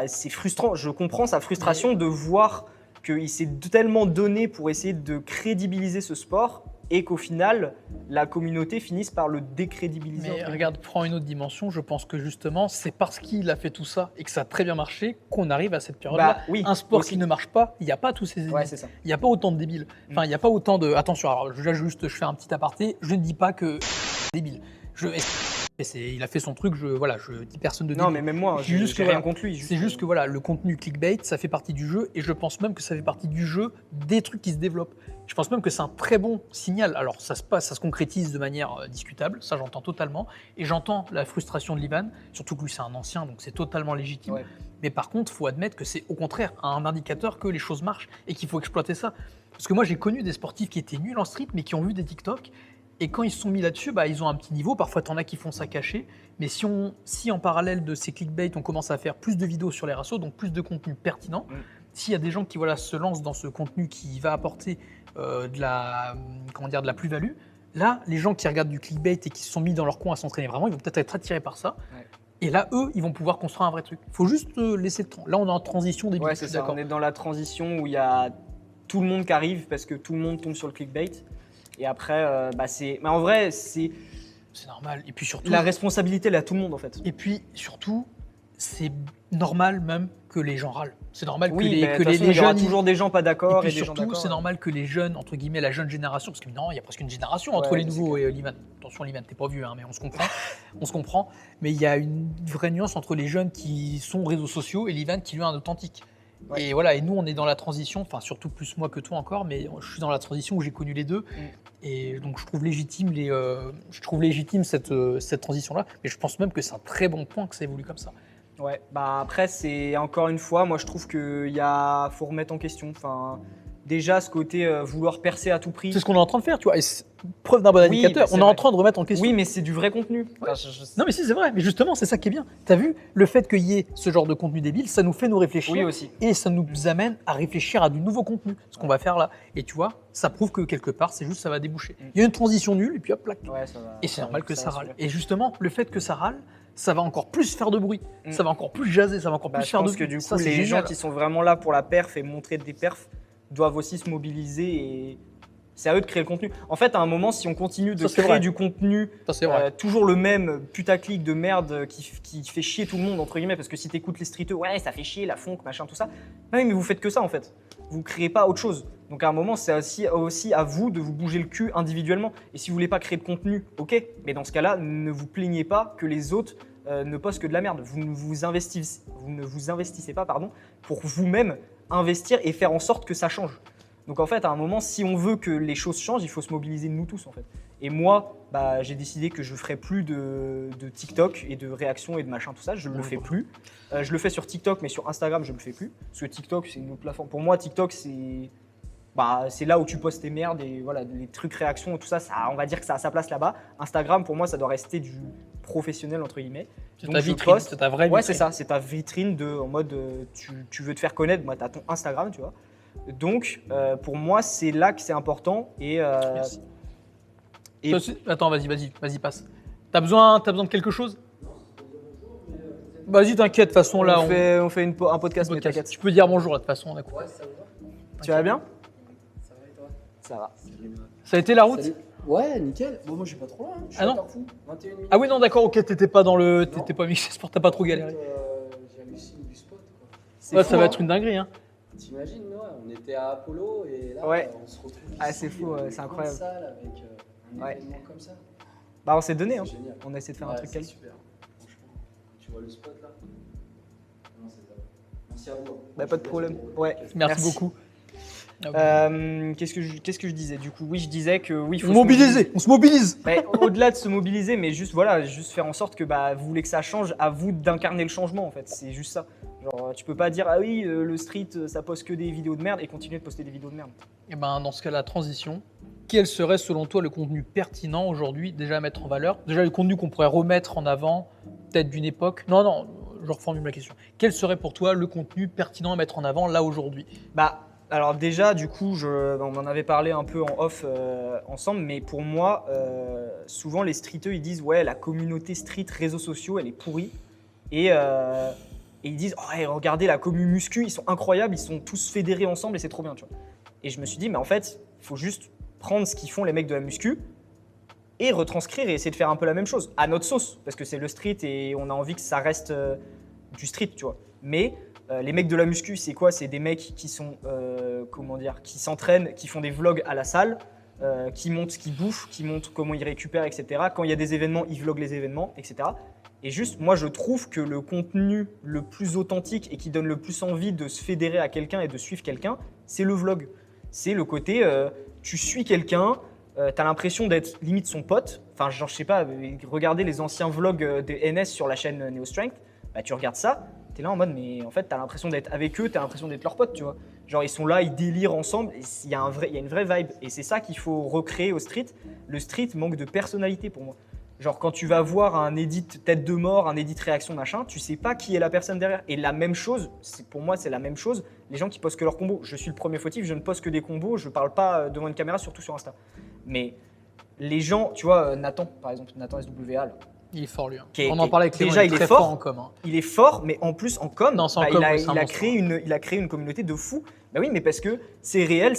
c'est frustrant. Je comprends sa frustration de voir qu'il s'est tellement donné pour essayer de crédibiliser ce sport et qu'au final, la communauté finisse par le décrédibiliser. Mais regarde, prends une autre dimension, je pense que justement, c'est parce qu'il a fait tout ça et que ça a très bien marché qu'on arrive à cette période-là. Un sport qui ne marche pas, il n'y a pas tous ces ennemis. Il n'y a pas autant de débiles. Enfin, il n'y a pas autant de... Attention, alors je fais un petit aparté, je ne dis pas que débile. Il a fait son truc, je dis personne de débile. Non, mais même moi, j'ai rien contre lui. C'est juste que le contenu clickbait, ça fait partie du jeu et je pense même que ça fait partie du jeu des trucs qui se développent. Je pense même que c'est un très bon signal. Alors ça se concrétise de manière discutable, ça j'entends totalement. Et j'entends la frustration de Livan, surtout que lui c'est un ancien, donc c'est totalement légitime. Mais par contre, il faut admettre que c'est au contraire un indicateur que les choses marchent et qu'il faut exploiter ça. Parce que moi j'ai connu des sportifs qui étaient nuls en street mais qui ont vu des TikTok. Et quand ils se sont mis là-dessus, ils ont un petit niveau. Parfois, t'en as qui font ça caché. Mais si en parallèle de ces clickbait, on commence à faire plus de vidéos sur les ratios, donc plus de contenu pertinent, s'il y a des gens qui se lancent dans ce contenu qui va apporter de la plus-value, là, les gens qui regardent du clickbait et qui se sont mis dans leur coin à s'entraîner vraiment, ils vont peut-être être attirés par ça. Et là, eux, ils vont pouvoir construire un vrai truc. Il faut juste laisser le temps. Là, on est en transition début. C'est ça. On est dans la transition où il y a tout le monde qui arrive parce que tout le monde tombe sur le clickbait. Et après, mais en vrai, c'est C'est normal. Et puis surtout, la responsabilité, elle est à tout le monde en fait. et puis surtout, c'est normal même que les gens râlent. C'est normal Oui, que les, mais que de toute les, façon, les il y aura jeunes. toujours des gens pas Et d'accord et, puis des gens surtout, d'accord. c'est normal que les jeunes, entre guillemets, la jeune génération, parce que maintenant, il y a presque une génération entre Ouais, les c'est nouveaux et Liman. Attention, Liman, t'es pas vieux, hein, mais on se comprend. On se comprend. Mais il y a une vraie nuance entre les jeunes qui sont réseaux sociaux et Liman qui lui est un authentique. Ouais. Et voilà, et nous, on est dans la transition, enfin, surtout plus moi que toi encore, mais je suis dans la transition où j'ai connu les deux. Et donc, je trouve légitime, cette transition-là. Mais je pense même que c'est un très bon point que ça évolue comme ça. Ouais, après, c'est encore une fois, moi je trouve qu'il faut remettre en question. Enfin, déjà, ce côté vouloir percer à tout prix. C'est ce qu'on est en train de faire, tu vois. Et preuve d'un bon Oui, indicateur, mais c'est on est en vrai. train de remettre en question. Oui, mais c'est du vrai contenu. Ouais. Enfin, Non mais si c'est vrai, mais justement c'est ça qui est bien. T'as vu, le fait qu'il y ait ce genre de contenu débile, ça nous fait nous réfléchir Oui aussi. et ça nous amène à réfléchir à du nouveau contenu, ce qu'on va faire là. Et tu vois, ça prouve que quelque part c'est juste ça va déboucher. Il y a une transition nulle et puis hop, plaque. Ouais, ça va. Et c'est normal que ça va râle. suivre. Et justement, le fait que ça râle, ça va encore plus faire de bruit, Mm. ça va encore plus jaser, ça va encore plus Je faire de pense que bruit. du Ça, coup, c'est les gens génial. qui sont vraiment là pour la perf et montrer des perfs doivent aussi se mobiliser et c'est à eux de créer le contenu. En fait, à un moment, si on continue de Ça, c'est créer vrai. du contenu Ça c'est vrai. toujours le même putaclic de merde qui fait chier tout le monde, entre guillemets, parce que si t'écoutes les streeteux, ouais, ça fait chier, la funk, machin, tout ça. Oui, mais vous faites que ça en fait. Vous créez pas autre chose. Donc à un moment, c'est aussi à vous de vous bouger le cul individuellement. Et si vous voulez pas créer de contenu, ok, mais dans ce cas-là, ne vous plaignez pas que les autres ne postent que de la merde. Vous ne vous investissez pas pour vous-même investir et faire en sorte que ça change. Donc en fait, à un moment, si on veut que les choses changent, il faut se mobiliser nous tous en fait. Et moi, j'ai décidé que je ferai plus de TikTok et de réactions et de machin, tout ça. Je ne le fais plus. Je le fais sur TikTok, mais sur Instagram, je ne le fais plus. Parce que TikTok, c'est une autre plateforme. Pour moi, TikTok, c'est là où tu postes tes merdes et voilà, les trucs réactions et tout ça, on va dire que ça a sa place là-bas. Instagram, pour moi, ça doit rester du professionnel, entre guillemets. C'est Donc, ta je vitrine, poste. c'est ta vraie Ouais, vitrine. c'est ça, c'est ta vitrine en mode tu veux te faire connaître, moi, tu as ton Instagram, tu vois. Donc, pour moi, c'est là que c'est important. Merci. Et Toi aussi- Attends, vas-y, passe. T'as besoin de quelque chose? Vas-y, t'inquiète, de toute façon là, on fait un podcast, mais podcast. t'inquiète. Tu peux dire bonjour là, de toute façon, on a coupé. Ouais, ça va. Tu vas bien? Ça va et toi? Ça va. Ça a été la route? Salut. Ouais, nickel. Bon, moi, je suis pas trop loin. Hein. Je suis Ah à non. Carrefour, 21 minutes. Ah oui, non, d'accord, ok, t'étais pas mixé sport, t'as pas trop galéré. J'ai halluciné du spot, quoi. C'est Ouais, fou, ça va hein. être une dinguerie, hein. T'imagines, ouais, on était à Apollo et là, Ouais. on se retrouve Ah, ici, c'est fou, dans c'est une grande incroyable. salle avec un Ouais. événement comme ça. Bah, on s'est donné, hein. C'est génial. On a essayé de faire un Ouais, truc c'est quali. super. Franchement, tu vois le spot là? Non, c'est top. Merci à vous. Bah, pas de problème. Ouais. Merci beaucoup. Qu'est-ce que je disais? Du coup, oui, je disais que oui, il faut On se mobilise. Mais au-delà de se mobiliser, mais juste voilà, juste faire en sorte que vous voulez que ça change, à vous d'incarner le changement en fait. C'est juste ça. Genre, tu peux pas dire ah oui, le street, ça poste que des vidéos de merde et continuer de poster des vidéos de merde. Et ben, dans ce cas, la transition, quel serait selon toi le contenu pertinent aujourd'hui déjà à mettre en valeur? Déjà, le contenu qu'on pourrait remettre en avant, peut-être d'une époque. Non, je reformule la question. Quel serait pour toi le contenu pertinent à mettre en avant là aujourd'hui? Alors déjà, du coup, on en avait parlé un peu en off ensemble, mais pour moi, souvent les streeteux, ils disent ouais, la communauté street réseaux sociaux, elle est pourrie. Et ils disent oh, ouais, regardez la commu muscu, ils sont incroyables, ils sont tous fédérés ensemble et c'est trop bien, tu vois. Et je me suis dit, mais en fait, il faut juste prendre ce qu'ils font les mecs de la muscu et retranscrire et essayer de faire un peu la même chose, à notre sauce, parce que c'est le street et on a envie que ça reste du street, tu vois. Mais les mecs de la muscu, c'est quoi? C'est des mecs qui sont, qui s'entraînent, qui font des vlogs à la salle, qui montrent ce qu'ils bouffent, qui montrent comment ils récupèrent, etc. Quand il y a des événements, ils vloguent les événements, etc. Et juste, moi, je trouve que le contenu le plus authentique et qui donne le plus envie de se fédérer à quelqu'un et de suivre quelqu'un, c'est le vlog. C'est le côté, tu suis quelqu'un, t'as l'impression d'être limite son pote. Enfin, genre, je sais pas, regardez les anciens vlogs de NS sur la chaîne Neo Strength, tu regardes ça, t'es là en mode, mais en fait, t'as l'impression d'être avec eux, t'as l'impression d'être leur pote, tu vois. Genre, ils sont là, ils délirent ensemble, et il y a une vraie vibe. Et c'est ça qu'il faut recréer au street. Le street manque de personnalité pour moi. Genre, quand tu vas voir un edit tête de mort, un edit réaction, machin, tu sais pas qui est la personne derrière. Et la même chose, pour moi, c'est la même chose, les gens qui postent que leurs combos. Je suis le premier fautif, je ne poste que des combos, je parle pas devant une caméra, surtout sur Insta. Mais les gens, tu vois, Nathan, par exemple, Nathan SWA, là, Il est fort, lui. Hein. Qui est- On en parlait avec Clément, déjà, il est il est très fort. fort en com. Hein. Il est fort, mais en plus en com, Non, c'est en com, il, a, oui, c'est un il a monstre. créé il a créé une communauté de fous. Bah oui, mais parce que c'est réel,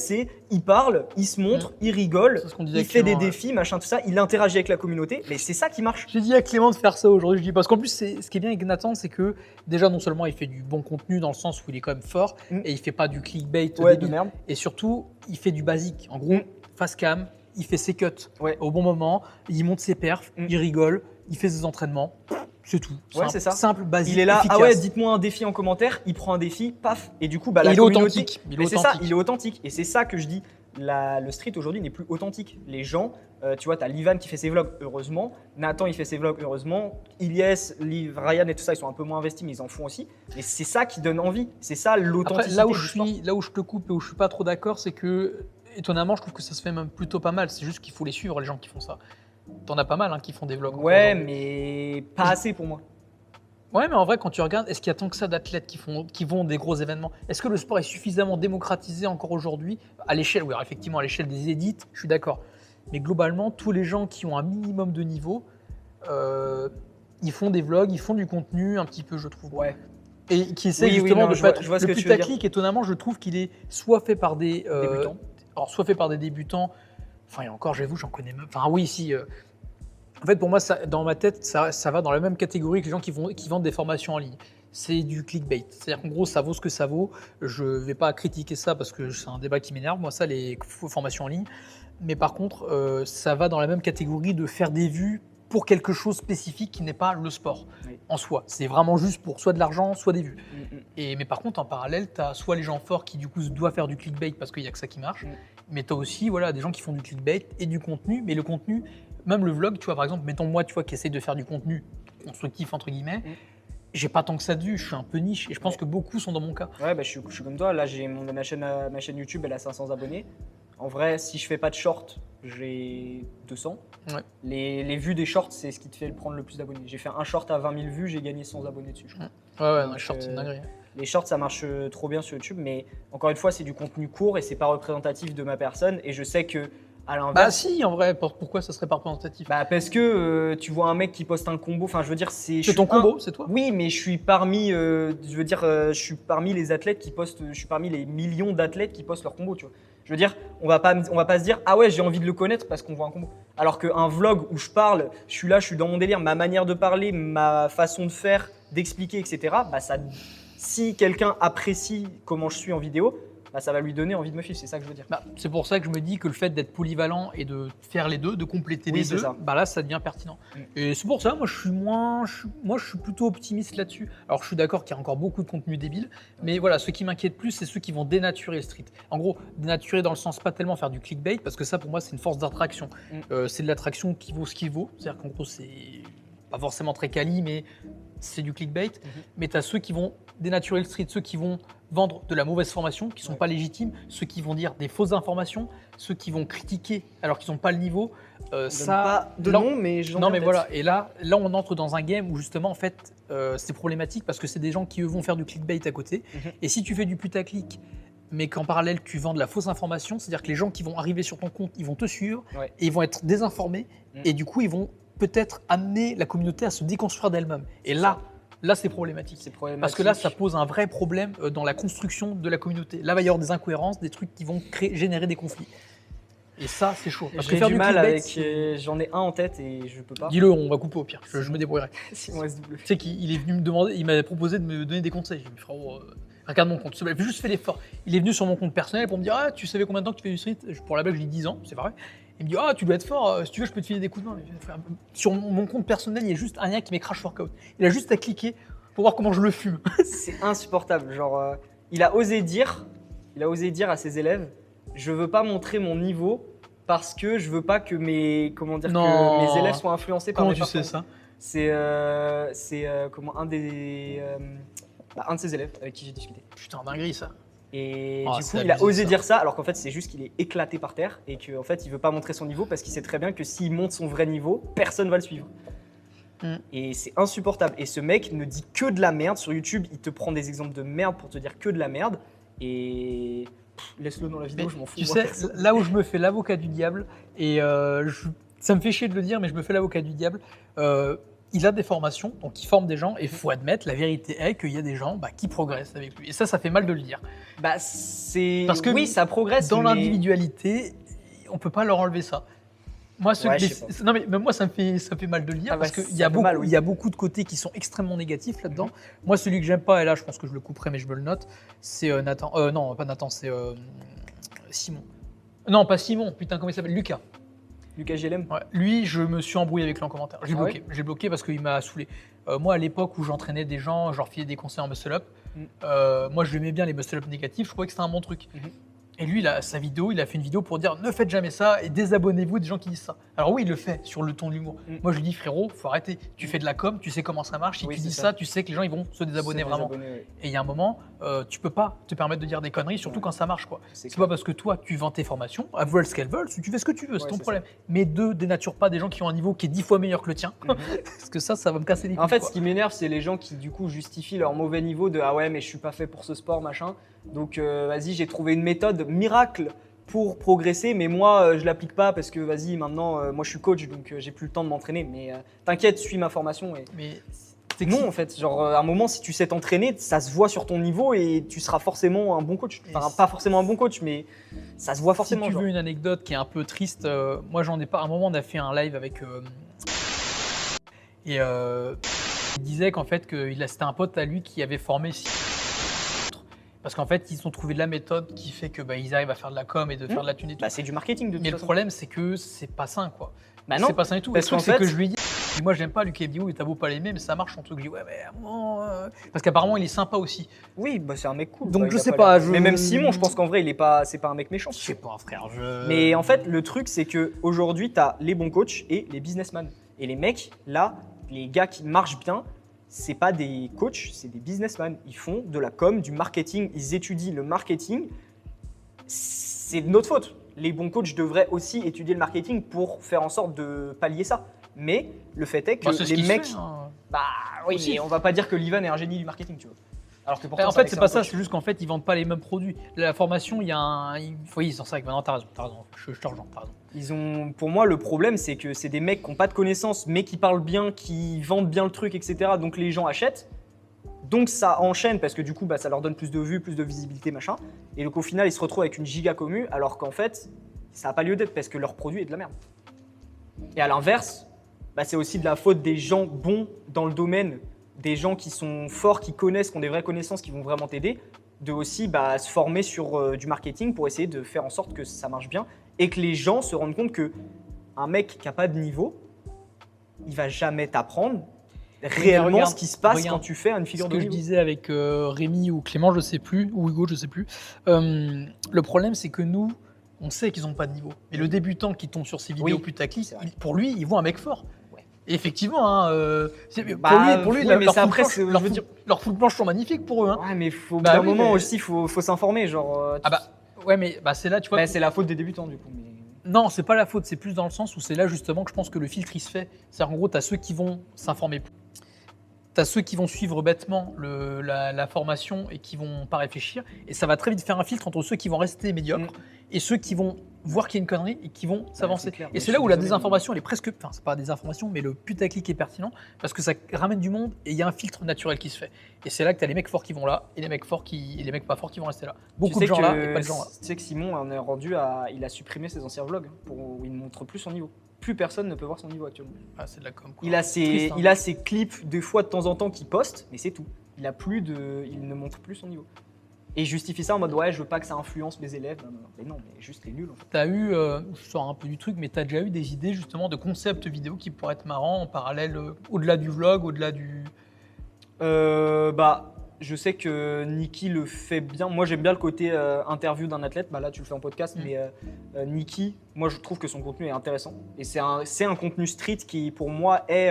il parle, il se montre, il rigole, C'est ce qu'on disait il avec fait des Clément, ouais. défis, machin, tout ça, il interagit avec la communauté, mais c'est ça qui marche. J'ai dit à Clément de faire ça aujourd'hui. Je dis parce qu'en plus, ce qui est bien avec Nathan, c'est que déjà non seulement il fait du bon contenu dans le sens où il est quand même fort et il fait pas du clickbait Ouais, de débile. merde. Et surtout, il fait du basique. En gros, face cam, il fait ses cuts Ouais. au bon moment, il monte ses perfs, il rigole, il fait ses entraînements. C'est tout. Ouais, c'est ça. Simple, basique. Il est là, efficace. ah ouais, dites-moi un défi en commentaire, il prend un défi, paf, et du coup, bah, Et la il est communauté. authentique. Il est Mais c'est ça, authentique. il est authentique. Et c'est ça que je dis. Le street aujourd'hui n'est plus authentique. Les gens, tu vois, t'as Livan qui fait ses vlogs, heureusement. Nathan, il fait ses vlogs, heureusement. Ilyes, Liv, Ryan et tout ça, ils sont un peu moins investis, mais ils en font aussi. Mais c'est ça qui donne envie. C'est ça Après, l'authenticité. là où du sport. je te coupe et où je suis pas trop d'accord, c'est que, étonnamment, je trouve que ça se fait même plutôt pas mal. C'est juste qu'il faut les suivre, les gens qui font ça. T'en as pas mal hein, qui font des vlogs. encore Ouais, aujourd'hui. mais pas assez pour moi. Ouais, mais en vrai, quand tu regardes, est-ce qu'il y a tant que ça d'athlètes qui vont des gros événements? Est-ce que le sport est suffisamment démocratisé encore aujourd'hui à l'échelle? Oui, alors effectivement, à l'échelle des élites, je suis d'accord. Mais globalement, tous les gens qui ont un minimum de niveau, ils font des vlogs, ils font du contenu un petit peu, je trouve. Ouais. Et qui essaie Oui, oui, justement non, de je pas vois- être je vois ce le que tu veux dire. putaclic. Étonnamment, je trouve qu'il est soit fait par des Débutants. alors soit fait par des débutants. Enfin, et encore, j'avoue, j'en connais même. Enfin, oui, si. En fait, pour moi, dans ma tête, ça va dans la même catégorie que les gens qui vendent des formations en ligne. C'est du clickbait. C'est-à-dire qu'en gros, ça vaut ce que ça vaut. Je ne vais pas critiquer ça parce que c'est un débat qui m'énerve, moi, ça, les formations en ligne. Mais par contre, ça va dans la même catégorie de faire des vues pour quelque chose spécifique qui n'est pas le sport Oui. en soi. C'est vraiment juste pour soit de l'argent, soit des vues. Mm, mm. Mais par contre, en parallèle, tu as soit les gens forts qui, du coup, doivent faire du clickbait parce qu'il n'y a que ça qui marche. Mais tu as aussi des gens qui font du clickbait et du contenu. Mais le contenu, même le vlog, tu vois, par exemple, mettons moi, tu vois, qui essaye de faire du contenu constructif, entre guillemets, j'ai pas tant que ça de vues, je suis un peu niche. Et je pense que beaucoup sont dans mon cas. Ouais, bah, je suis comme toi. Là, j'ai ma chaîne YouTube, elle a 500 abonnés. En vrai, si je fais pas de short, j'ai 200. Ouais. Les vues des shorts, c'est ce qui te fait prendre le plus d'abonnés. J'ai fait un short à 20 000 vues, j'ai gagné 100 abonnés dessus, je crois. Ouais, Donc, non, short, c'est une dinguerie. Les shorts, ça marche trop bien sur YouTube, mais encore une fois, c'est du contenu court et c'est pas représentatif de ma personne. Et je sais que, à Bah l'inverse, si, en vrai, pourquoi ça serait pas représentatif? parce que tu vois un mec qui poste un combo, enfin, je veux dire, je C'est ton suis combo, c'est toi? Oui, mais je suis parmi, je suis parmi les athlètes qui postent, je suis parmi les millions d'athlètes qui postent leur combo, tu vois. Je veux dire, on va pas se dire, ah ouais, j'ai envie de le connaître parce qu'on voit un combo. Alors qu'un vlog où je parle, je suis là, je suis dans mon délire, ma manière de parler, ma façon de faire, d'expliquer, etc. Bah si quelqu'un apprécie comment je suis en vidéo, bah ça va lui donner envie de me suivre, c'est ça que je veux dire. Bah, c'est pour ça que je me dis que le fait d'être polyvalent et de faire les deux, de compléter Oui, les c'est deux, ça. bah là, ça devient pertinent. Et c'est pour ça, moi, je suis plutôt optimiste là-dessus. Alors, je suis d'accord qu'il y a encore beaucoup de contenu débile, mais voilà, ce qui m'inquiète plus, c'est ceux qui vont dénaturer le street. En gros, dénaturer dans le sens pas tellement faire du clickbait, parce que ça, pour moi, c'est une force d'attraction. C'est de l'attraction qui vaut ce qu'il vaut. C'est-à-dire qu'en gros, c'est pas forcément très quali, mais c'est du clickbait. Mais tu as ceux qui vont dénaturer le street, ceux qui vont vendre de la mauvaise formation, qui ne sont pas légitimes, ceux qui vont dire des fausses informations, ceux qui vont critiquer alors qu'ils n'ont pas le niveau. Pas de là, nom, mais j'en ai non en mais tête. voilà, et là on entre dans un game où justement en fait c'est problématique parce que c'est des gens qui eux vont faire du clickbait à côté. Et si tu fais du putaclic, mais qu'en parallèle tu vends de la fausse information, c'est-à-dire que les gens qui vont arriver sur ton compte, ils vont te suivre et ils vont être désinformés et du coup ils vont peut-être amener la communauté à se déconstruire d'elle-même. Et là, c'est problématique. C'est problématique. Parce que là, ça pose un vrai problème dans la construction de la communauté. Là, il va y avoir des incohérences, des trucs qui vont générer des conflits. Et ça, c'est chaud. Parce que J'ai faire du du mal clickbait, avec. J'en ai un en tête et je peux pas. dis-le, on va couper au pire. Je me débrouillerai. Simon SW. Tu sais qu'il est venu me demander, il m'avait proposé de me donner des conseils. J'ai dit, frérot, regarde mon compte. J'ai juste fait l'effort. Il est venu sur mon compte personnel pour me dire, ah, tu savais combien de temps que tu fais du street? Pour la blague, je lui dis 10 ans, c'est vrai. Il me dit, ah, tu dois être fort, si tu veux, je peux te filer des coups de main. Sur mon compte personnel, il y a juste un lien qui met Crash Workout. Il a juste à cliquer pour voir comment je le fume. C'est insupportable. Genre, il a osé dire à ses élèves, je veux pas montrer mon niveau parce que je veux pas que mes élèves soient influencés par Comment mes tu sais performances. ça? C'est comment un de ses élèves avec qui j'ai discuté. Putain, dinguerie ça. Et Ah, du coup, c'est il a abusé, osé ça. dire ça, alors qu'en fait, c'est juste qu'il est éclaté par terre et qu'en fait, il veut pas montrer son niveau parce qu'il sait très bien que s'il monte son vrai niveau, personne va le suivre. Et c'est insupportable. Et ce mec ne dit que de la merde sur YouTube. Il te prend des exemples de merde pour te dire que de la merde. Et laisse-le dans la vidéo, je m'en fous. Tu moi, sais, perso. là où je me fais l'avocat du diable, et ça me fait chier de le dire, mais je me fais l'avocat du diable. il a des formations, donc il forme des gens, et il faut admettre, la vérité est qu'il y a des gens qui progressent avec lui. Et ça fait mal de le dire. Bah, c'est. Parce que oui, ça progresse. Dans mais... l'individualité, on peut pas leur enlever ça. Moi, Ouais, je sais pas. non, mais même moi, ça me fait mal de le dire, Ah bah, parce qu'il ça y a fait beaucoup, mal, oui. il y a beaucoup de côtés qui sont extrêmement négatifs là-dedans. Moi, celui que j'aime pas, et là, je pense que je le couperai, mais je me le note, c'est Nathan. Non, pas Nathan, c'est Simon. Non, pas Simon, putain, comment il s'appelle? Lucas. Lucas GLM. Ouais, lui, je me suis embrouillé avec lui en commentaire. J'ai Ah bloqué. ouais J'ai bloqué parce qu'il m'a saoulé. Moi, à l'époque où j'entraînais des gens, je leur filais des conseils en muscle-up. Moi, je l'aimais bien les muscle-up négatifs. Je trouvais que c'était un bon truc. Et lui, sa vidéo, il a fait une vidéo pour dire ne faites jamais ça et désabonnez-vous des gens qui disent ça. Alors oui, il le fait sur le ton de l'humour. Moi, je lui dis frérot, faut arrêter. Tu fais de la com, tu sais comment ça marche. Si Oui, tu c'est dis ça. ça, tu sais que les gens ils vont se désabonner vraiment. Et il y a un moment, tu peux pas te permettre de dire des conneries, surtout quand ça marche quoi. C'est pas parce que toi, tu vends tes formations, elles veulent ce qu'elles veulent, tu fais ce que tu veux, c'est ton problème. Mais dénature pas des gens qui ont un niveau qui est 10 fois meilleur que le tien, parce que ça va me casser les couilles. En fait, quoi. ce qui m'énerve, c'est les gens qui du coup justifient leur mauvais niveau de ah ouais, mais je suis pas fait pour ce sport, machin. Donc vas-y, j'ai trouvé une méthode miracle pour progresser, mais moi je l'applique pas parce que vas-y, maintenant moi je suis coach donc j'ai plus le temps de m'entraîner. Mais t'inquiète, suis ma formation. Mais c'est non en fait, genre à un moment si tu sais t'entraîner, ça se voit sur ton niveau et tu seras forcément un bon coach. Enfin pas forcément un bon coach, mais ça se voit forcément. Si tu veux une anecdote qui est un peu triste, moi j'en ai pas. À un moment on a fait un live avec et il disait qu'en fait c'était un pote à lui qui avait formé parce qu'en fait ils ont trouvé de la méthode qui fait que ils arrivent à faire de la com et de faire de la thune et tout. Bah, c'est du marketing de toute Mais le façon. problème c'est que c'est pas sain quoi. Bah non, c'est pas sain et tout. parce Le truc qu'en c'est fait- que je lui ai dit moi j'aime pas Lucas, il me dit oui t'as beau pas l'aimer mais ça marche ton truc. Je dis ouais mais à un moment, parce qu'apparemment il est sympa aussi. Oui, bah c'est un mec cool. Donc bah, je il a sais pas, l'air- Mais même Simon, je pense qu'en vrai, c'est pas un mec méchant. Je sais pas frère. Mais en fait, le truc, c'est que aujourd'hui, t'as les bons coachs et les businessmen. Et les mecs, là, les gars qui marchent bien, c'est pas des coachs, c'est des businessmen. Ils font de la com, du marketing, ils étudient le marketing. C'est de notre faute. Les bons coachs devraient aussi étudier le marketing pour faire en sorte de pallier ça. Mais le fait est que c'est ce les qu'il mecs, fait, hein. bah oui, Aussi. mais on va pas dire que Livan est un génie du marketing, tu vois. Alors que pourtant, En fait, c'est pas ça, excellent c'est juste qu'en fait, ils vendent pas les mêmes produits. La formation, il y a un. Oui, c'est ça, non, t'as raison, je te rejoins, t'as raison. Ils ont, pour moi, le problème, c'est que c'est des mecs qui n'ont pas de connaissances, mais qui parlent bien, qui vendent bien le truc, etc. Donc les gens achètent. Donc ça enchaîne parce que du coup, ça leur donne plus de vues, plus de visibilité, machin. Et donc au final, ils se retrouvent avec une giga commu, alors qu'en fait, ça n'a pas lieu d'être parce que leur produit est de la merde. Et à l'inverse, c'est aussi de la faute des gens bons dans le domaine, des gens qui sont forts, qui connaissent, qui ont des vraies connaissances, qui vont vraiment t'aider, de aussi se former sur du marketing pour essayer de faire en sorte que ça marche bien et que les gens se rendent compte que un mec qui n'a pas de niveau, il va jamais t'apprendre réellement regarde, ce qui se passe regarde. quand tu fais une Ce figure que de je niveau. disais avec Rémi ou Clément, je sais plus, ou Hugo, je sais plus. Le problème, c'est que nous, on sait qu'ils n'ont pas de niveau. Mais le débutant qui tombe sur ces vidéos Oui, putaclic, c'est vrai. pour lui, il voit un mec fort. Ouais. Et effectivement, hein, pour lui, oui, leurs mais foot c'est après, blanches- c'est- leurs je veux foot- dire- leurs foot blanches sont magnifiques pour eux. Hein. Ouais, mais faut, Bah à un oui, moment mais- aussi, faut s'informer. Genre, Ouais, mais c'est là, tu vois. c'est la faute des débutants du coup. Mais... Non, c'est pas la faute, c'est plus dans le sens où c'est là justement que je pense que le filtre il se fait. C'est-à-dire en gros, tu as ceux qui vont s'informer. Tu as ceux qui vont suivre bêtement la formation et qui vont pas réfléchir. Et ça va très vite faire un filtre entre ceux qui vont rester médiocres et ceux qui vont voir qu'il y a une connerie et qui vont s'avancer. c'est clair. Et Mais c'est je là suis où la désolé, désinformation, elle est presque. Enfin, c'est pas désinformation, mais le putaclic est pertinent parce que ça ramène du monde et il y a un filtre naturel qui se fait. Et c'est là que tu as les mecs forts qui vont là et les mecs pas forts qui vont rester là. Beaucoup de gens là et pas de gens là. Tu sais que Simon en est rendu à. Il a supprimé ses anciens vlogs où il ne montre plus son niveau. Plus personne ne peut voir son niveau actuellement. Ah, c'est de la com. quoi. Il a Triste, hein. il a ses clips des fois de temps en temps qu'il poste, mais c'est tout. Il ne montre plus son niveau. Et il justifie ça en mode ouais, je veux pas que ça influence mes élèves. Non. Mais non, mais juste les nuls en fait. T'as eu, je sors un peu du truc, mais t'as déjà eu des idées justement de concepts vidéo qui pourraient être marrants en parallèle, au-delà du vlog, au-delà du. Je sais que Niki le fait bien. Moi, j'aime bien le côté interview d'un athlète. Là, tu le fais en podcast, mais Niki, moi, je trouve que son contenu est intéressant. Et c'est un contenu street qui, pour moi, est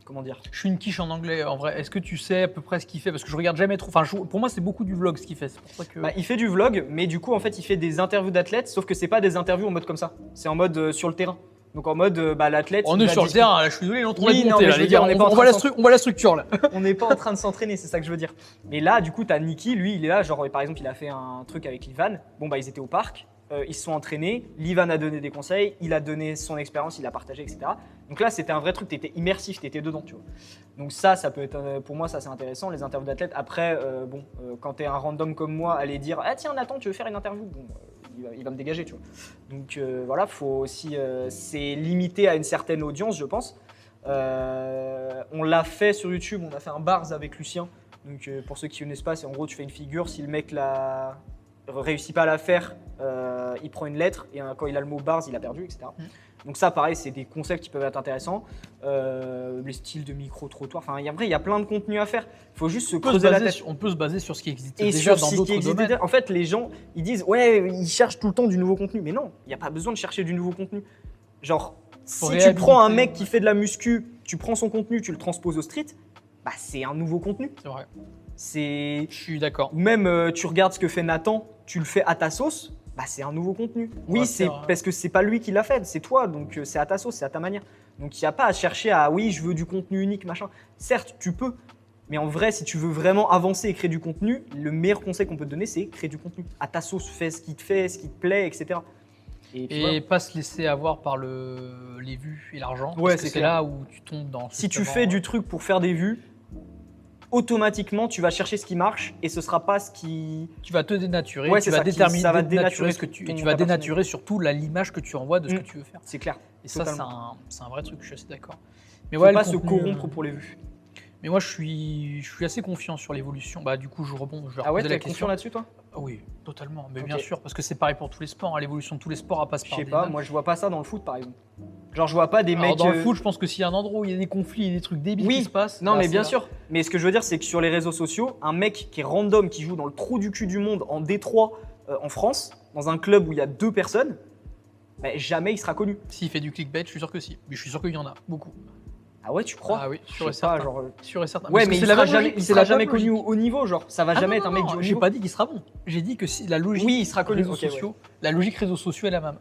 comment dire. Je suis une quiche en anglais en vrai. Est-ce que tu sais à peu près ce qu'il fait? Parce que je regarde jamais trop. Enfin, pour moi, c'est beaucoup du vlog ce qu'il fait. C'est pour ça que. Il fait du vlog, mais du coup, en fait, il fait des interviews d'athlètes, sauf que c'est pas des interviews en mode comme ça. C'est en mode sur le terrain. Donc en mode l'athlète. On il est va sur le discuter. terrain, là, je suis désolé, on Oui, non, monter, mais là, je veux les dire, gars, on n'est pas en on train voit de on voit la structure là. On n'est pas en train de s'entraîner, c'est ça que je veux dire. Mais là, du coup, t'as Niki, lui, il est là, genre par exemple, il a fait un truc avec Livan. Ils étaient au parc, ils se sont entraînés, Livan a donné des conseils, il a donné son expérience, il a partagé, etc. Donc là, c'était un vrai truc, t'étais immersif, t'étais dedans, tu vois. Donc ça peut être, pour moi, ça c'est intéressant, les interviews d'athlètes. Après, quand t'es un random comme moi, aller dire, ah tiens, Nathan, tu veux faire une interview? Bon, il va me dégager, tu vois. Donc voilà, faut aussi, c'est limité à une certaine audience, je pense. On l'a fait sur YouTube, on a fait un bars avec Lucien. Donc pour ceux qui ne connaissent pas, c'est en gros, tu fais une figure, si le mec réussit pas à la faire, il prend une lettre et quand il a le mot bars, il a perdu, etc. Donc ça, pareil, c'est des concepts qui peuvent être intéressants. Les styles de micro-trottoir, enfin, il y a plein de contenus à faire. Il faut juste se creuser la tête. On peut se baser sur ce qui existe Et déjà sur dans ce qui d'autres existe domaines. déjà. En fait, les gens, ils disent, ouais, ils cherchent tout le temps du nouveau contenu. Mais non, il n'y a pas besoin de chercher du nouveau contenu. Genre, si tu réhabiliter, prends un mec qui fait de la muscu, tu prends son contenu, tu le transposes au street, bah c'est un nouveau contenu. C'est vrai. C'est... Je suis d'accord. Ou même, tu regardes ce que fait Nathan, tu le fais à ta sauce, bah c'est un nouveau contenu. Oui, c'est parce que c'est pas lui qui l'a fait, c'est toi, donc c'est à ta sauce, c'est à ta manière. Donc il n'y a pas à chercher à, oui, je veux du contenu unique, machin. Certes, tu peux, mais en vrai, si tu veux vraiment avancer et créer du contenu, le meilleur conseil qu'on peut te donner, c'est créer du contenu. À ta sauce, fais ce qui te fait, ce qui te plaît, etc. Et pas se laisser avoir par les vues et l'argent. Ouais, parce que c'est là où tu tombes dans... Si tu fais du truc pour faire des vues, automatiquement, tu vas chercher ce qui marche et ce sera pas ce qui... Tu vas te dénaturer, Ouais, tu c'est vas ça, déterminer, ça va dénaturer ce que tu... ton- Et tu vas ta dénaturer surtout l'image que tu envoies de ce que tu veux faire. C'est clair. Et ça, Totalement. c'est un vrai truc, je suis assez d'accord. Mais Faut ouais, pas le se contenu, corrompre pour les vues. Mais moi, je suis assez confiant sur l'évolution. Bah, du coup, je vais Ah ouais, reposer t'es la confiant question. là-dessus, toi? Ah oui, totalement. Mais Ok. bien sûr, parce que c'est pareil pour tous les sports. Hein. L'évolution de tous les sports passe Je par sais des pas, notes. moi je vois pas ça dans le foot, par exemple. Genre, je vois pas des Alors, mecs... dans le foot, je pense que s'il y a un endroit où il y a des conflits et des trucs débiles Oui. qui se passent... Non, bah, mais c'est bien là. sûr. Mais ce que je veux dire, c'est que sur les réseaux sociaux, un mec qui est random, qui joue dans le trou du cul du monde, en Détroit, en France, dans un club où il y a 2 personnes, bah, jamais il sera connu. S'il fait du clickbait, je suis sûr que si. Mais je suis sûr qu'il y en a beaucoup. Ah ouais, tu crois? Ah oui, Je sûr et sais pas, certain. genre... Sûr et certain. Ouais, Parce mais que il c'est la sera même jamais, logique, il c'est sera la jamais même connu logique. au haut niveau, genre. Ça va Ah jamais non, être un mec non, du haut j'ai niveau. pas dit qu'il sera bon. J'ai dit que si la logique Oui, il sera connu. réseaux Ok, ouais. sociaux, la logique réseaux sociaux est la même.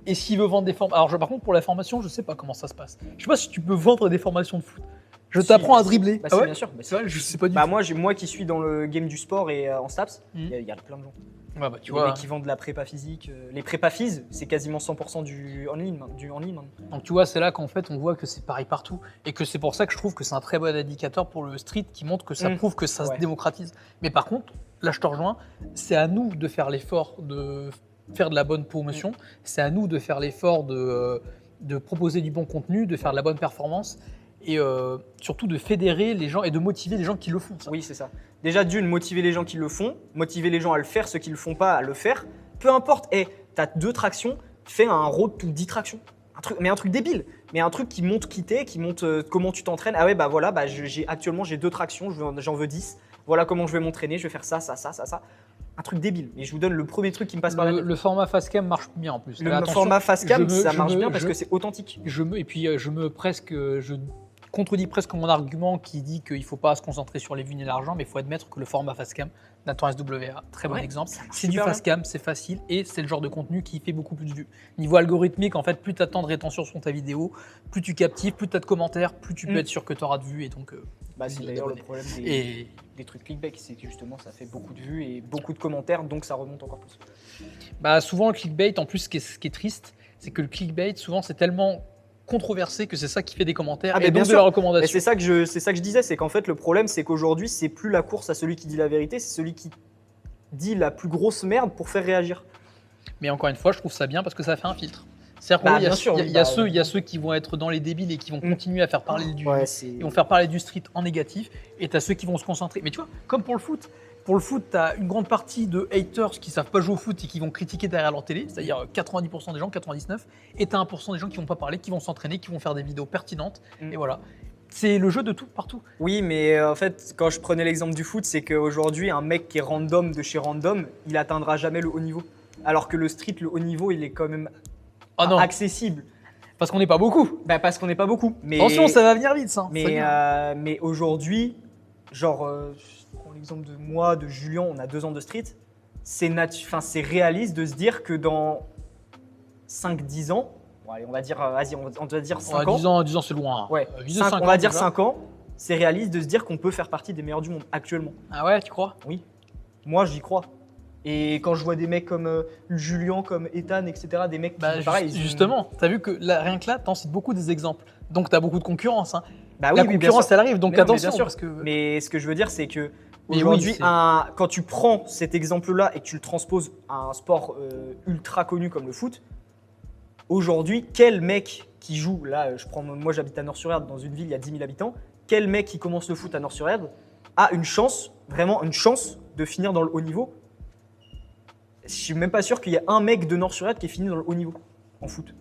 Et s'il veut vendre des formations, alors par contre pour la formation, je sais pas comment ça se passe. Je sais pas si tu peux vendre des formations de foot. Je Si, t'apprends à si. dribbler. Bah, Ah si, ouais bien sûr. Bah, C'est vrai, je sais pas du Bah tout. moi qui suis dans le game du sport et en STAPS, Mhm. il y a plein de gens. Ouais, bah, tu Tu vois. mecs qui vendent de la prépa physique. Les prépa phys, c'est quasiment 100% du en ligne maintenant. Donc tu vois, c'est là qu'en fait on voit que c'est pareil partout et que c'est pour ça que je trouve que c'est un très bon indicateur pour le street qui montre que ça prouve que ça Ouais. se démocratise. Mais par contre, là je te rejoins, c'est à nous de faire l'effort de faire de la bonne promotion, c'est à nous de faire l'effort de proposer du bon contenu, de faire de la bonne performance et surtout de fédérer les gens et de motiver les gens qui le font. Ça. Oui, c'est ça. Déjà d'une, motiver les gens qui le font, motiver les gens à le faire, ceux qui le font pas à le faire. Peu importe, t'as 2 tractions, fais un road to 10 tractions. Un truc débile, mais un truc qui montre qui t'es, qui montre comment tu t'entraînes. Ah ouais, bah voilà, bah actuellement j'ai 2 tractions, j'en veux 10. Voilà comment je vais m'entraîner, je vais faire ça. Un truc débile. Mais je vous donne le premier truc qui me passe par la tête. Le format Fastcam marche bien en plus. Le Attention, format Fastcam, je me- ça je marche me- bien parce je- que c'est authentique. Et puis je contredis presque mon argument qui dit qu'il ne faut pas se concentrer sur les vues ni l'argent, mais il faut admettre que le format Fastcam, Nathan SWA, très bon Ouais, exemple, ça marche c'est du super bien. Fastcam, c'est facile et c'est le genre de contenu qui fait beaucoup plus de vues. Niveau algorithmique, en fait, plus tu as de temps de rétention sur ta vidéo, plus tu captives, plus tu as de commentaires, plus tu peux être sûr que tu auras de vues et donc Bah, c'est plus d'ailleurs le d'abonnés. problème Et des trucs clickbait, c'est que justement ça fait beaucoup de vues et beaucoup de commentaires, donc ça remonte encore plus. bah, souvent le clickbait, en plus ce qui est triste, c'est que le clickbait, souvent c'est tellement controversé que c'est ça qui fait des commentaires Ah, et mais bien donc de sûr. la Et recommandation. c'est ça que je disais, c'est qu'en fait le problème c'est qu'aujourd'hui c'est plus la course à celui qui dit la vérité, c'est celui qui dit la plus grosse merde pour faire réagir. Mais encore une fois, je trouve ça bien parce que ça fait un filtre. C'est-à-dire Bah, qu'il y a, bien sûr, il y a- oui, il y a bah, ceux, il y a ceux qui vont être dans les débiles et qui vont continuer à faire parler ils vont faire parler du street en négatif, et tu as ceux qui vont se concentrer. Mais tu vois, comme pour le foot, tu as une grande partie de haters qui savent pas jouer au foot et qui vont critiquer derrière leur télé, c'est-à-dire 90% des gens, 99%, et tu as 1% des gens qui vont pas parler, qui vont s'entraîner, qui vont faire des vidéos pertinentes, et voilà. C'est le jeu de tout, partout. Oui, mais en fait, quand je prenais l'exemple du foot, c'est qu'aujourd'hui, un mec qui est random de chez random, il atteindra jamais le haut niveau. Alors que le street, le haut niveau, il est quand même Ah non, accessible. parce qu'on n'est pas beaucoup. Bah, parce qu'on n'est pas beaucoup. Mais, Attention, ça va venir vite, ça. Ça mais, vient. mais aujourd'hui, genre, je prends l'exemple de moi, de Julien, on a 2 ans de street. C'est réaliste de se dire que dans 5-10 ans, bon, allez, on va dire, vas-y, on va dire 5 ans. 10 ans, c'est loin. Ouais, Viser 5 5 on va ans, dire déjà. 5 ans, c'est réaliste de se dire qu'on peut faire partie des meilleurs du monde actuellement. Ah ouais, tu crois? Oui, moi j'y crois. Et quand je vois des mecs comme Julien, comme Ethan, etc., des mecs qui Bah, sont pareil. justement, tu as vu que là, rien que là, tu en cites beaucoup des exemples. Donc tu as beaucoup de concurrence. Hein. Bah La oui, bien concurrence, sûr. elle arrive, donc Mais non, mais attention. bien sûr. Parce que... Mais ce que je veux dire, c'est que Mais oui, aujourd'hui, c'est- quand tu prends cet exemple-là et que tu le transposes à un sport ultra connu comme le foot, aujourd'hui, quel mec qui joue, là, moi j'habite à Nord-sur-Erdre, dans une ville, il y a 10 000 habitants, quel mec qui commence le foot à Nord-sur-Erdre a une chance, vraiment une chance de finir dans le haut niveau? Je suis même pas sûr qu'il y ait un mec de Nord-sur-Erdre qui est fini dans le haut niveau en foot.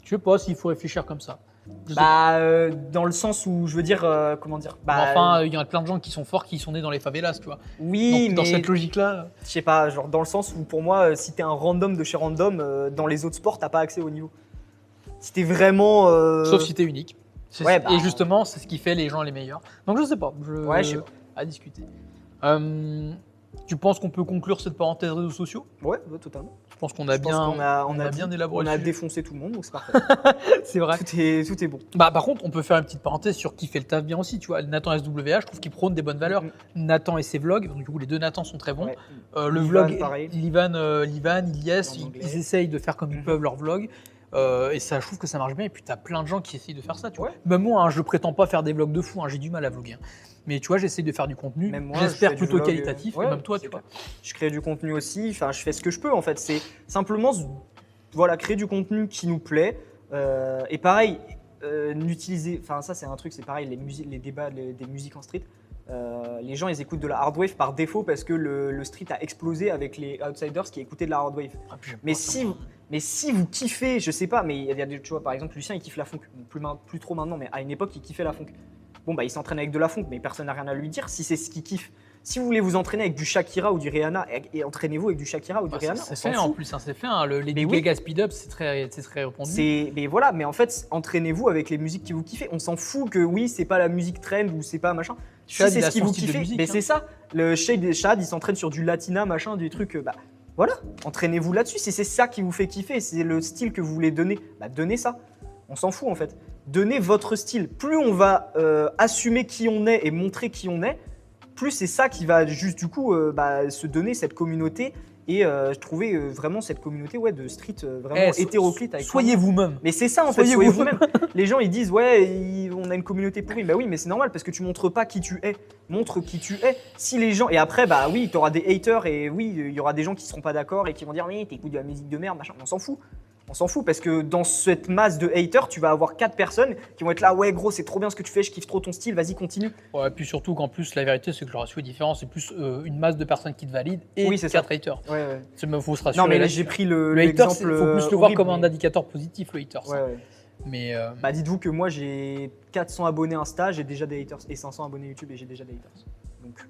Je sais pas s'il faut réfléchir comme ça. Je sais Bah, dans le sens où, je veux dire, comment dire pas. bah, Enfin, il y a plein de gens qui sont forts, qui sont nés dans les favelas, tu vois. oui, Donc, dans mais cette logique-là... je sais pas, genre dans le sens où pour moi, si t'es un random de chez random, dans les autres sports, t'as pas accès au niveau. Si t'es vraiment. Sauf si t'es unique. Ouais, bah- Et justement, c'est ce qui fait les gens les meilleurs. Donc je sais pas. Ouais, je sais pas. À discuter. Tu penses qu'on peut conclure cette parenthèse réseaux sociaux? Ouais, totalement. Je pense qu'on a Je pense bien, qu'on a, on a bien élaboré On le a sujet. défoncé tout le monde, donc c'est parfait. C'est vrai. Tout est bon. Bah, par contre, on peut faire une petite parenthèse sur qui fait le taf bien aussi. Tu vois, Nathan SWA, je trouve qu'il prône des bonnes valeurs. Nathan et ses vlogs, donc du coup les deux Nathan sont très bons. Ouais. Le Livan, vlog, pareil. Livan, Ilyes, En anglais. ils essayent de faire comme ils peuvent leur vlog. Et ça, je trouve que ça marche bien. Et puis, tu as plein de gens qui essayent de faire ça. Tu vois. Ouais. Même moi, hein, je prétends pas faire des vlogs de fou. Hein, j'ai du mal à vlogger. Hein. Mais tu vois, j'essaie de faire du contenu. Même moi, J'espère je fais du plutôt vlog, qualitatif. ouais, et même toi, c'est tu vois. clair. Je crée du contenu aussi. Enfin, je fais ce que je peux en fait. C'est simplement, voilà, créer du contenu qui nous plaît. Et pareil, n'utiliser. Enfin, ça, c'est un truc. C'est pareil, les débats des musiques en street. Les gens, ils écoutent de la hard wave par défaut parce que le street a explosé avec les outsiders qui écoutaient de la hard wave. Ah, puis j'aime Mais pas ça, si, moi. mais si vous kiffez, je sais pas, mais il y a des, tu vois, par exemple, Lucien, il kiffe la funk. Bon, plus trop maintenant, mais à une époque, il kiffait la funk. Bon, bah, il s'entraîne avec de la funk, mais personne n'a rien à lui dire si c'est ce qu'il kiffe. Si vous voulez vous entraîner avec du Shakira ou du Rihanna, et entraînez-vous avec du Shakira ou du Bah, Rihanna, c'est on s'en fait en fout. plus, hein, c'est fait. Hein. Le Lady Mais oui. Gaga Speed Up, c'est très répandu. Mais voilà, mais en fait, entraînez-vous avec les musiques qui vous kiffez. On s'en fout que oui, c'est pas la musique trend ou c'est pas machin. Si Chad, c'est il a ce qui son vous style de kiffez, musique, mais hein. c'est ça. Le Chad, il s'entraîne sur du latina, machin, des trucs. Bah voilà, entraînez-vous là-dessus. Si c'est ça qui vous fait kiffer, c'est le style que vous voulez donner, bah donnez ça. On s'en fout en fait. Donnez votre style. Plus on va assumer qui on est et montrer qui on est, plus c'est ça qui va juste du coup bah, se donner cette communauté et trouver vraiment cette communauté de street vraiment hétéroclite. Avec Soyez vous-même. mais c'est ça en fait, Soyez soyez vous-même. vous-même. Les gens ils disent on a une communauté pourrie. Bah oui, mais c'est normal parce que tu montres pas qui tu es. Montre qui tu es. Si les gens et après bah oui, tu auras des haters et oui, il y aura des gens qui seront pas d'accord et qui vont dire oui, t'écoutes de la musique de merde, machin. On s'en fout. On s'en fout parce que dans cette masse de haters, tu vas avoir 4 personnes qui vont être là, ouais gros, c'est trop bien ce que tu fais, je kiffe trop ton style, vas-y continue. Ouais, puis surtout qu'en plus, la vérité, c'est que le ratio est différent. C'est plus une masse de personnes qui te valident et Oui, c'est ça. 4 haters. Ouais. Il faut se rassurer. Non mais là là-dessus. j'ai pris Le hater, il l'exemple. faut plus le voir horrible, comme un mais- indicateur positif, le hater. Ouais, ouais. Mais Bah dites-vous que moi j'ai 400 abonnés Insta, j'ai déjà des haters et 500 abonnés YouTube et j'ai déjà des haters. Donc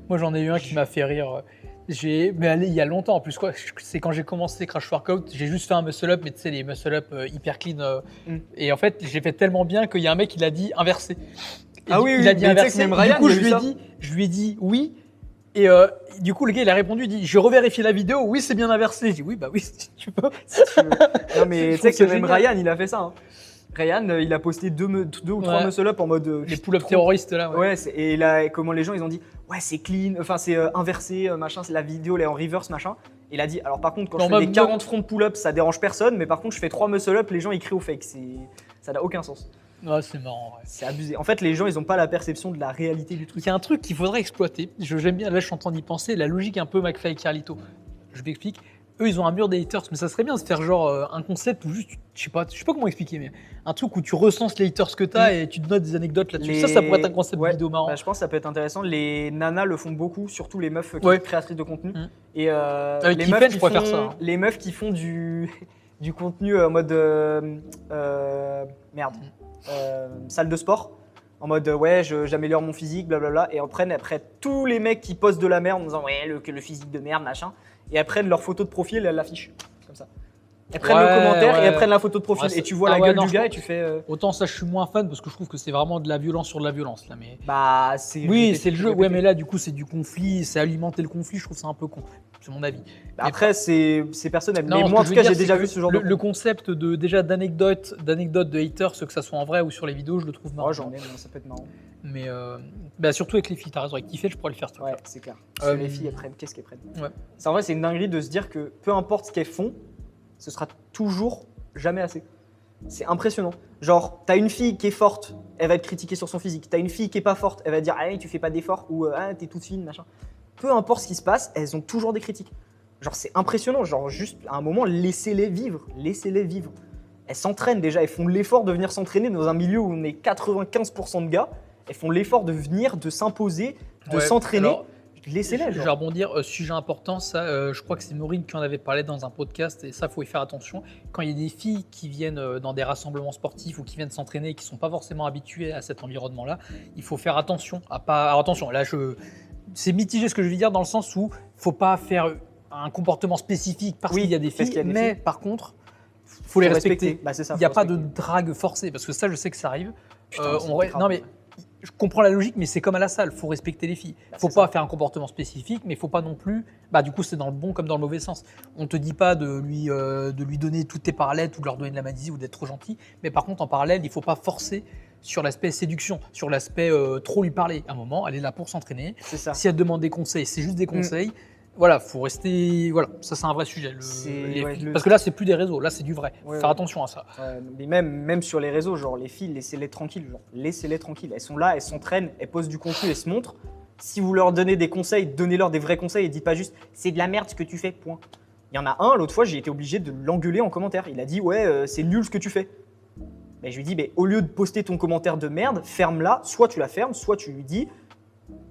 moi, j'en ai eu un qui m'a fait rire. Mais allez, il y a longtemps en plus. C'est quand j'ai commencé Crash Workout, j'ai juste fait un muscle up, mais tu sais, les muscle up hyper clean. Et en fait, j'ai fait tellement bien qu'il y a un mec qui l'a dit inversé. Et Ah oui, il a oui, dit mais tu sais inversé. que même Du Ryan, coup, il a je eu lui, ai ça. dit, je lui ai dit oui. Et du coup, le gars, il a répondu, il dit, je revérifie la vidéo, oui, c'est bien inversé. J'ai dit, oui, bah oui, si tu peux. si tu veux. Non mais Je tu sais trouve que ça même génial. Ryan il a fait ça. Hein. Ryan il a posté deux ou trois Ouais. muscle up en mode Les pull-up terroristes, là. Ouais. Ouais, et là, comment les gens ils ont dit, ouais, c'est clean, enfin, c'est inversé, machin, c'est la vidéo, elle est en reverse, machin. Et il a dit, alors par contre, quand Non, je fais des même- 40 front pull-up, ça dérange personne, mais par contre, je fais 3 muscle-up, les gens ils crient au fake. Ça n'a aucun sens. Ouais, c'est marrant. Ouais. C'est abusé. En fait, les gens ils ont pas la perception de la réalité du truc. Il y a un truc qu'il faudrait exploiter. J'aime bien, là, je suis en train d'y penser, la logique un peu McFly et Carlito. Je m'explique. Eux, ils ont un mur des haters, mais ça serait bien de faire genre un concept où juste, je sais pas comment expliquer, mais un truc où tu recenses les haters que t'as et tu te notes des anecdotes là-dessus. Ça pourrait être un concept Ouais, vidéo marrant. bah, je pense que ça peut être intéressant. Les nanas le font beaucoup, surtout les meufs qui Ouais. sont créatrices de contenu. Mm. Et Avec les, Tiffen, meufs je qui pourrais font, faire ça, hein. les meufs qui font du contenu en mode merde, salle de sport. En mode ouais, j'améliore mon physique, blablabla. Et après tous les mecs qui postent de la merde en disant ouais, le physique de merde, machin. Et elles prennent leur photo de profil et elles l'affichent. Comme ça. Elles prennent le Ouais, commentaire et ouais. elles prennent la photo de profil. Ouais, et tu vois ah la ouais, gueule non, du je gars et pense- tu fais. Autant ça, je suis moins fan parce que je trouve que c'est vraiment de la violence sur de la violence là. Mais Bah, c'est. oui, répété, c'est le jeu. répété. Ouais, mais là, du coup, c'est du conflit, c'est alimenter le conflit. Je trouve ça un peu con. C'est mon avis. Bah, après, c'est personnel. Non, Mais ce moi, en que tout je veux cas, j'ai dire, déjà c'est vu que ce genre le, de. le concept d'anecdotes de haters, que ça soit en vrai ou sur les vidéos, je le trouve marrant. Oh, j'en ai, mais ça peut être marrant. Mais bah, surtout avec les filles, t'as raison. Avec Tiffel, je pourrais le faire. Ce truc-là. Ouais, c'est clair. Parce que Euh, les filles, elles prennent. Qu'est-ce qu'elles prennent Ouais. En vrai, c'est une dinguerie de se dire que peu importe ce qu'elles font, ce sera toujours jamais assez. C'est impressionnant. Genre, t'as une fille qui est forte, elle va être critiquée sur son physique. T'as une fille qui est pas forte, elle va dire tu fais pas d'efforts ou t'es toute fine, machin. Peu importe ce qui se passe, elles ont toujours des critiques. Genre, c'est impressionnant. Genre, juste à un moment, laissez-les vivre. Laissez-les vivre. Elles s'entraînent déjà, elles font l'effort de venir s'entraîner dans un milieu où on est 95% de gars. Elles font l'effort de venir, de s'imposer, de s'entraîner. Alors, laissez-les. je vais rebondir, sujet important, ça, je crois que c'est Maureen qui en avait parlé dans un podcast, et ça, faut y faire attention. Quand il y a des filles qui viennent dans des rassemblements sportifs ou qui viennent s'entraîner et qui ne sont pas forcément habituées à cet environnement-là, il faut faire attention à pas. Alors attention, là, c'est mitigé ce que je vais dire dans le sens où il ne faut pas faire un comportement spécifique parce qu'il y a des filles, mais par contre, il faut les respecter. Bah, c'est ça, il n'y a pas de drague forcée, parce que ça, je sais que ça arrive. Putain, Non, mais je comprends la logique, mais c'est comme à la salle, il faut respecter les filles. Il ne faut pas faire un comportement spécifique, mais il ne faut pas non plus. Du coup, c'est dans le bon comme dans le mauvais sens. On ne te dit pas de lui donner toutes tes parallèles ou de leur donner de la malice ou d'être trop gentil, mais par contre, en parallèle, il ne faut pas forcer sur l'aspect séduction, sur l'aspect trop lui parler. À un moment, elle est là pour s'entraîner. C'est ça. Si elle te demande des conseils, c'est juste des conseils. Voilà, faut rester. Voilà, ça c'est un vrai sujet. Parce que là, c'est plus des réseaux, là c'est du vrai. Faut faire attention à ça. Mais même sur les réseaux, genre les filles, laissez-les tranquilles. Genre, laissez-les tranquilles. Elles sont là, elles s'entraînent, elles postent du contenu, elles se montrent. Si vous leur donnez des conseils, donnez-leur des vrais conseils et dites pas juste c'est de la merde ce que tu fais. Point. Il y en a un, l'autre fois, j'ai été obligé de l'engueuler en commentaire. Il a dit c'est nul ce que tu fais. Mais je lui dis au lieu de poster ton commentaire de merde, ferme-la. Soit tu la fermes, soit tu lui dis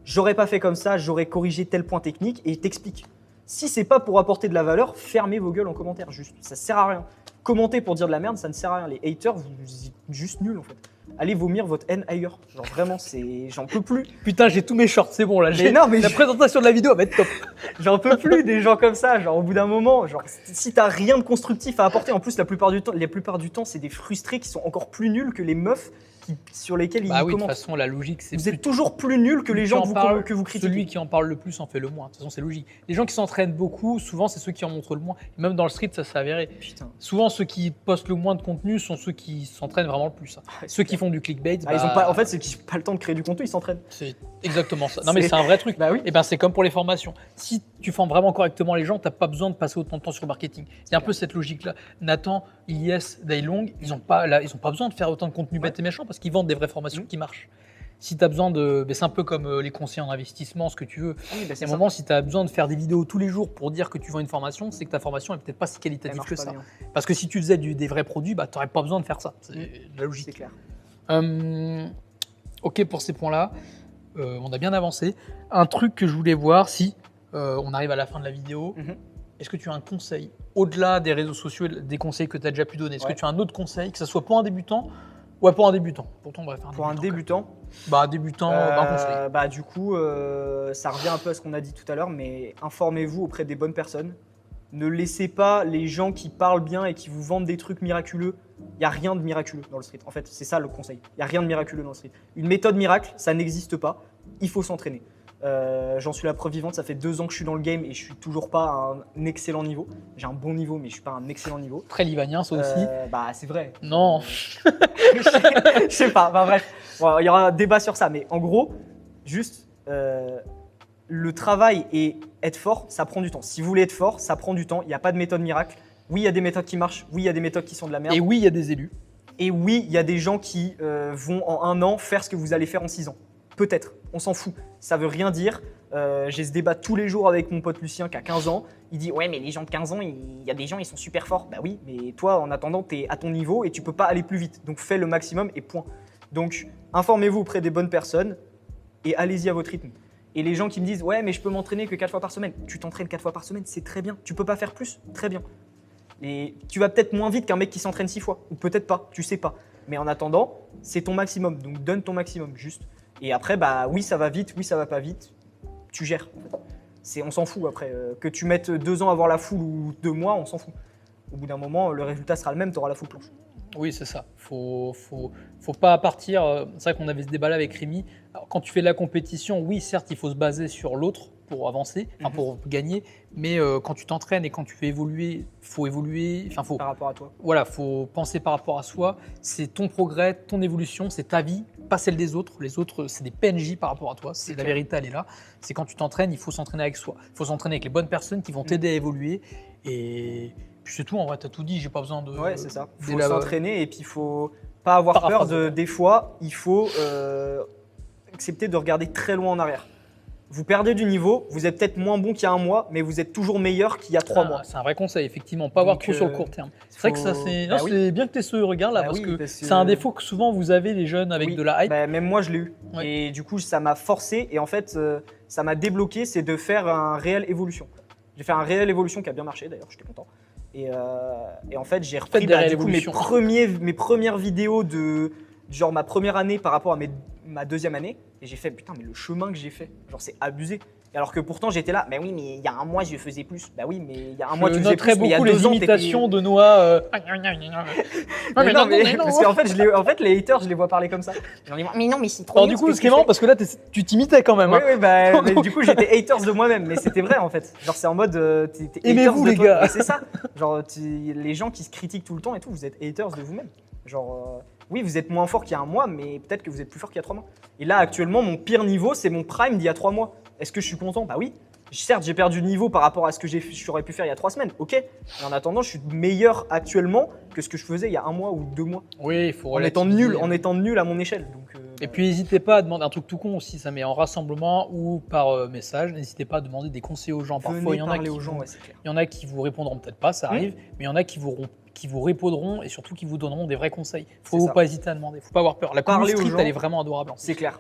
j'aurais pas fait comme ça, j'aurais corrigé tel point technique et t'explique. Si c'est pas pour apporter de la valeur, fermez vos gueules en commentaire, juste. Ça sert à rien. Commenter pour dire de la merde, ça ne sert à rien. Les haters, vous êtes juste nuls en fait. Allez vomir votre haine ailleurs. Genre vraiment, j'en peux plus. Putain, j'ai tous mes shorts, c'est bon là. Mais la présentation de la vidéo va être top. J'en peux plus des gens comme ça. Genre au bout d'un moment, genre si t'as rien de constructif à apporter, en plus la plupart du temps, c'est des frustrés qui sont encore plus nuls que les meufs sur lesquels ils oui, commentent. De toute façon, la logique, c'est vous êtes toujours plus nuls que les gens que vous critiquez. Celui qui en parle le plus en fait le moins. De toute façon, c'est logique. Les gens qui s'entraînent beaucoup, souvent, c'est ceux qui en montrent le moins. Même dans le street, ça s'est avéré. Putain. Souvent, ceux qui postent le moins de contenu sont ceux qui s'entraînent vraiment le plus. Ceux qui font du clickbait. Ils ont pas, en fait, c'est qu'ils n'ont pas le temps de créer du contenu, ils s'entraînent. C'est exactement ça. Non, mais c'est un vrai truc. Oui. Et c'est comme pour les formations. Si tu formes vraiment correctement les gens, tu n'as pas besoin de passer autant de temps sur le marketing. Il y a un peu cette logique-là. Nathan, Ilyes, Dailong, ils n'ont pas besoin de faire autant de contenu bête et méchant parce qu'ils vendent des vraies formations qui marchent. Si tu as besoin de. C'est un peu comme les conseillers en investissement, ce que tu veux. Oui, à un moment, si tu as besoin de faire des vidéos tous les jours pour dire que tu vends une formation, c'est que ta formation n'est peut-être pas si qualitative que ça. Bien. Parce que si tu faisais des vrais produits, tu n'aurais pas besoin de faire ça. C'est la logique. C'est clair. Ok, pour ces points-là, on a bien avancé. Un truc que je voulais voir, si on arrive à la fin de la vidéo, est-ce que tu as un conseil, au-delà des réseaux sociaux, des conseils que tu as déjà pu donner, est-ce que tu as un autre conseil, que ce soit pour un débutant? Ouais, pour un débutant. Pour un débutant, un conseil. Du coup, ça revient un peu à ce qu'on a dit tout à l'heure, mais informez-vous auprès des bonnes personnes. Ne laissez pas les gens qui parlent bien et qui vous vendent des trucs miraculeux. Il n'y a rien de miraculeux dans le street. En fait, c'est ça le conseil. Il n'y a rien de miraculeux dans le street. Une méthode miracle, ça n'existe pas. Il faut s'entraîner. J'en suis la preuve vivante, ça fait 2 ans que je suis dans le game et je suis toujours pas à un excellent niveau. J'ai un bon niveau, mais je suis pas à un excellent niveau. Très libanien, ça aussi. C'est vrai. Non. Je sais pas. Bref, il y aura un débat sur ça, mais en gros, juste le travail et être fort, ça prend du temps. Si vous voulez être fort, ça prend du temps. Il n'y a pas de méthode miracle. Oui, il y a des méthodes qui marchent. Oui, il y a des méthodes qui sont de la merde. Et oui, il y a des élus. Et oui, il y a des gens qui vont en 1 an faire ce que vous allez faire en 6 ans. Peut-être, on s'en fout. Ça veut rien dire. J'ai ce débat tous les jours avec mon pote Lucien qui a 15 ans. Il dit ouais mais les gens de 15 ans, il y a des gens ils sont super forts. Bah oui, mais toi en attendant t'es à ton niveau et tu peux pas aller plus vite. Donc fais le maximum et point. Donc informez-vous auprès des bonnes personnes et allez-y à votre rythme. Et les gens qui me disent ouais mais je peux m'entraîner que 4 fois par semaine. Tu t'entraînes 4 fois par semaine, c'est très bien. Tu peux pas faire plus, très bien. Et tu vas peut-être moins vite qu'un mec qui s'entraîne 6 fois. Ou peut-être pas, tu sais pas. Mais en attendant, c'est ton maximum. Donc donne ton maximum juste. Et après, oui, ça va vite, oui, ça va pas vite. Tu gères. En fait. On s'en fout après. Que tu mettes 2 ans à avoir la foule ou 2 mois, on s'en fout. Au bout d'un moment, le résultat sera le même, tu auras la foule planche. Oui, c'est ça. Faut pas partir. C'est vrai qu'on avait ce débat-là avec Rémi. Alors, quand tu fais de la compétition, oui, certes, il faut se baser sur l'autre pour avancer, pour gagner. Mais quand tu t'entraînes et quand tu fais évoluer, faut évoluer. Par rapport à toi. Voilà, faut penser par rapport à soi. C'est ton progrès, ton évolution, c'est ta vie, pas celle des autres. Les autres, c'est des PNJ par rapport à toi. C'est la vérité, elle est là. C'est quand tu t'entraînes, il faut s'entraîner avec soi. Il faut s'entraîner avec les bonnes personnes qui vont t'aider à évoluer. Et puis c'est tout. En vrai, t'as tout dit. J'ai pas besoin de. Ouais, c'est ça. Faut s'entraîner et puis faut Pas avoir peur Paraphrase. des fois, il faut accepter de regarder très loin en arrière. Vous perdez du niveau, vous êtes peut-être moins bon qu'il y a un mois, mais vous êtes toujours meilleur qu'il y a 3 mois. C'est un vrai conseil, effectivement. Pas avoir Donc, trop sur le court terme. C'est faut- vrai que ça, c'est Bah non, oui. c'est bien que tu aies ce regard-là, Bah parce oui, que parce que- c'est un défaut que souvent vous avez, les jeunes, avec Oui, de la hype. bah, même moi, je l'ai eu. Ouais. Et du coup, ça m'a forcé. Et en fait, ça m'a débloqué, c'est de faire un réel évolution. J'ai fait un réel évolution qui a bien marché, d'ailleurs, j'étais content. Et en fait, j'ai repris des réelles du coup, évolutions. mes premières vidéos de genre ma première année par rapport à ma deuxième année. Et j'ai fait, putain, mais le chemin que j'ai fait, genre, c'est abusé. Et alors que pourtant, j'étais là, mais oui, mais il y a un mois, je faisais plus. Bah oui, mais il y a un mois, tu Je faisais noterais plus, mais il y a beaucoup les 2 ans, t'étais- imitations de Noah. Mais non, mais non. parce qu'en fait, en fait, les haters, je les vois parler comme ça. Ils vont dire, mais non, mais c'est trop Alors nul du coup, que ce qui est tu marrant, fais. parce que là, tu t'imitais quand même. Oui, hein. oui, bah, mais du coup, j'étais haters de moi-même, mais c'était vrai en fait. Genre, c'est en mode. T'es Aimez-vous, haters de les toi. gars. Mais c'est ça. Genre, les gens qui se critiquent tout le temps et tout, vous êtes haters de vous-même. Genre, oui, vous êtes moins fort qu'il y a un mois, mais peut-être que vous êtes plus fort qu'il y a 3 mois. Et là, actuellement, mon pire niveau, c'est mon prime d'il y a 3 mois. Est-ce que je suis content? Bah oui. Certes, j'ai perdu du niveau par rapport à ce que j'aurais pu faire il y a 3 semaines, ok. Mais en attendant, je suis meilleur actuellement que ce que je faisais il y a 1 mois ou 2 mois. Oui, il faut En étant relativiser. nul, en étant nul à mon échelle. Donc, Et puis n'hésitez pas à demander un truc tout con aussi, ça met en rassemblement ou par message. N'hésitez pas à demander des conseils aux gens. Parfois, venez il y en a parler qui aux gens, vont- ouais, c'est clair. il y en a qui vous répondront peut-être pas, ça arrive, mais il y en a qui vous répondront et surtout qui vous donneront des vrais conseils. C'est Faut ça. pas hésiter à demander, faut pas avoir peur. La Parlez communauté aux street, gens. elle est vraiment adorable. en plus. C'est clair.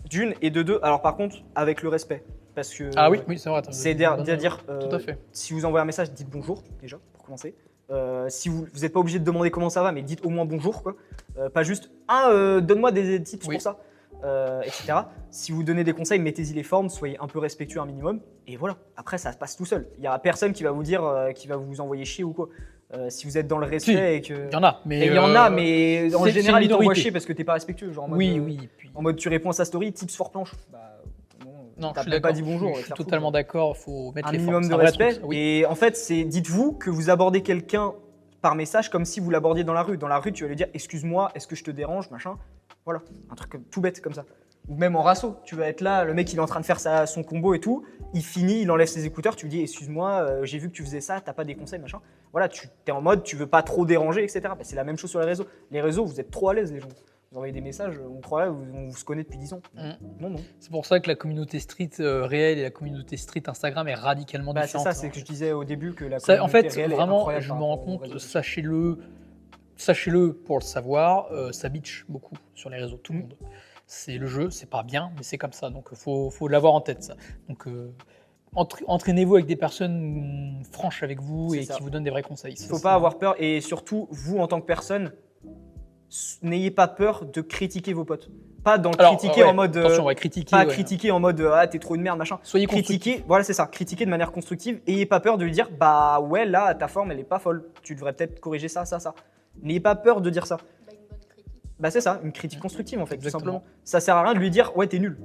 D'une et de deux. Alors par contre, avec le respect, parce que Ah oui, c'est vrai. c'est t'as dire, dire Tout à fait. si vous envoyez un message, dites bonjour déjà pour commencer. Si vous n'êtes pas obligé de demander comment ça va, mais dites au moins bonjour quoi. Pas juste donne-moi des tips Oui. pour ça, etc. Si vous donnez des conseils, mettez-y les formes, soyez un peu respectueux un minimum. Et voilà. Après ça se passe tout seul. Il y a personne qui va vous dire, qui va vous envoyer chier ou quoi. Si vous êtes dans le respect Si, et que Il y en a, mais et il y en a, mais en c'est général, une ils t'envoient minorité. chier parce que t'es pas respectueux. Genre en mode, oui, oui. et puis- en mode, tu réponds à sa story, tips for planche. Bah, Non, je t'as suis même pas d'accord. dit bonjour. Je va te suis faire foutre, totalement quoi. d'accord. Faut mettre Un les minimum formes, de c'est un vrai respect. truc, ça, oui. Et en fait, dites-vous que vous abordez quelqu'un par message comme si vous l'abordiez dans la rue. Dans la rue, tu vas lui dire excuse-moi, est-ce que je te dérange, machin. Voilà, un truc tout bête comme ça. Ou même en rasso, tu vas être là, le mec il est en train de faire son combo et tout, il finit, il enlève ses écouteurs, tu lui dis excuse-moi, j'ai vu que tu faisais ça, t'as pas des conseils, machin. Voilà, tu es en mode, tu veux pas trop déranger, etc. Bah, c'est la même chose sur les réseaux. Les réseaux, vous êtes trop à l'aise, les gens. Vous envoyez des messages, on croirait, on se connaît depuis 10 ans. Non, non. C'est pour ça que la communauté street réelle et la communauté street Instagram est radicalement Bah, c'est différente. ça, c'est que je disais au début que la Ça, communauté en fait, réelle est vraiment, incroyable je par me rends rapport aux compte, réseaux. sachez-le pour le savoir, ça bitch beaucoup sur les réseaux, tout le Mm. monde. C'est le jeu, c'est pas bien, mais c'est comme ça, donc faut l'avoir en tête ça. Donc entraînez-vous avec des personnes franches avec vous C'est et ça. qui vous donnent des vrais conseils. Il ne faut pas avoir peur et surtout, vous en tant que personne, n'ayez pas peur de critiquer vos potes. Pas dans le critiquer en mode. Attention, ouais, critiquer. Pas ouais. critiquer en mode ah t'es trop une merde machin. Soyez constructif. Critiquer, voilà c'est ça, critiquer de manière constructive. Ayez pas peur de lui dire bah ouais là ta forme elle est pas folle. Tu devrais peut-être corriger ça. N'ayez pas peur de dire ça. Bah, une bonne critique. Bah c'est ça, une critique constructive en fait, Exactement. tout simplement. Ça sert à rien de lui dire ouais t'es nul.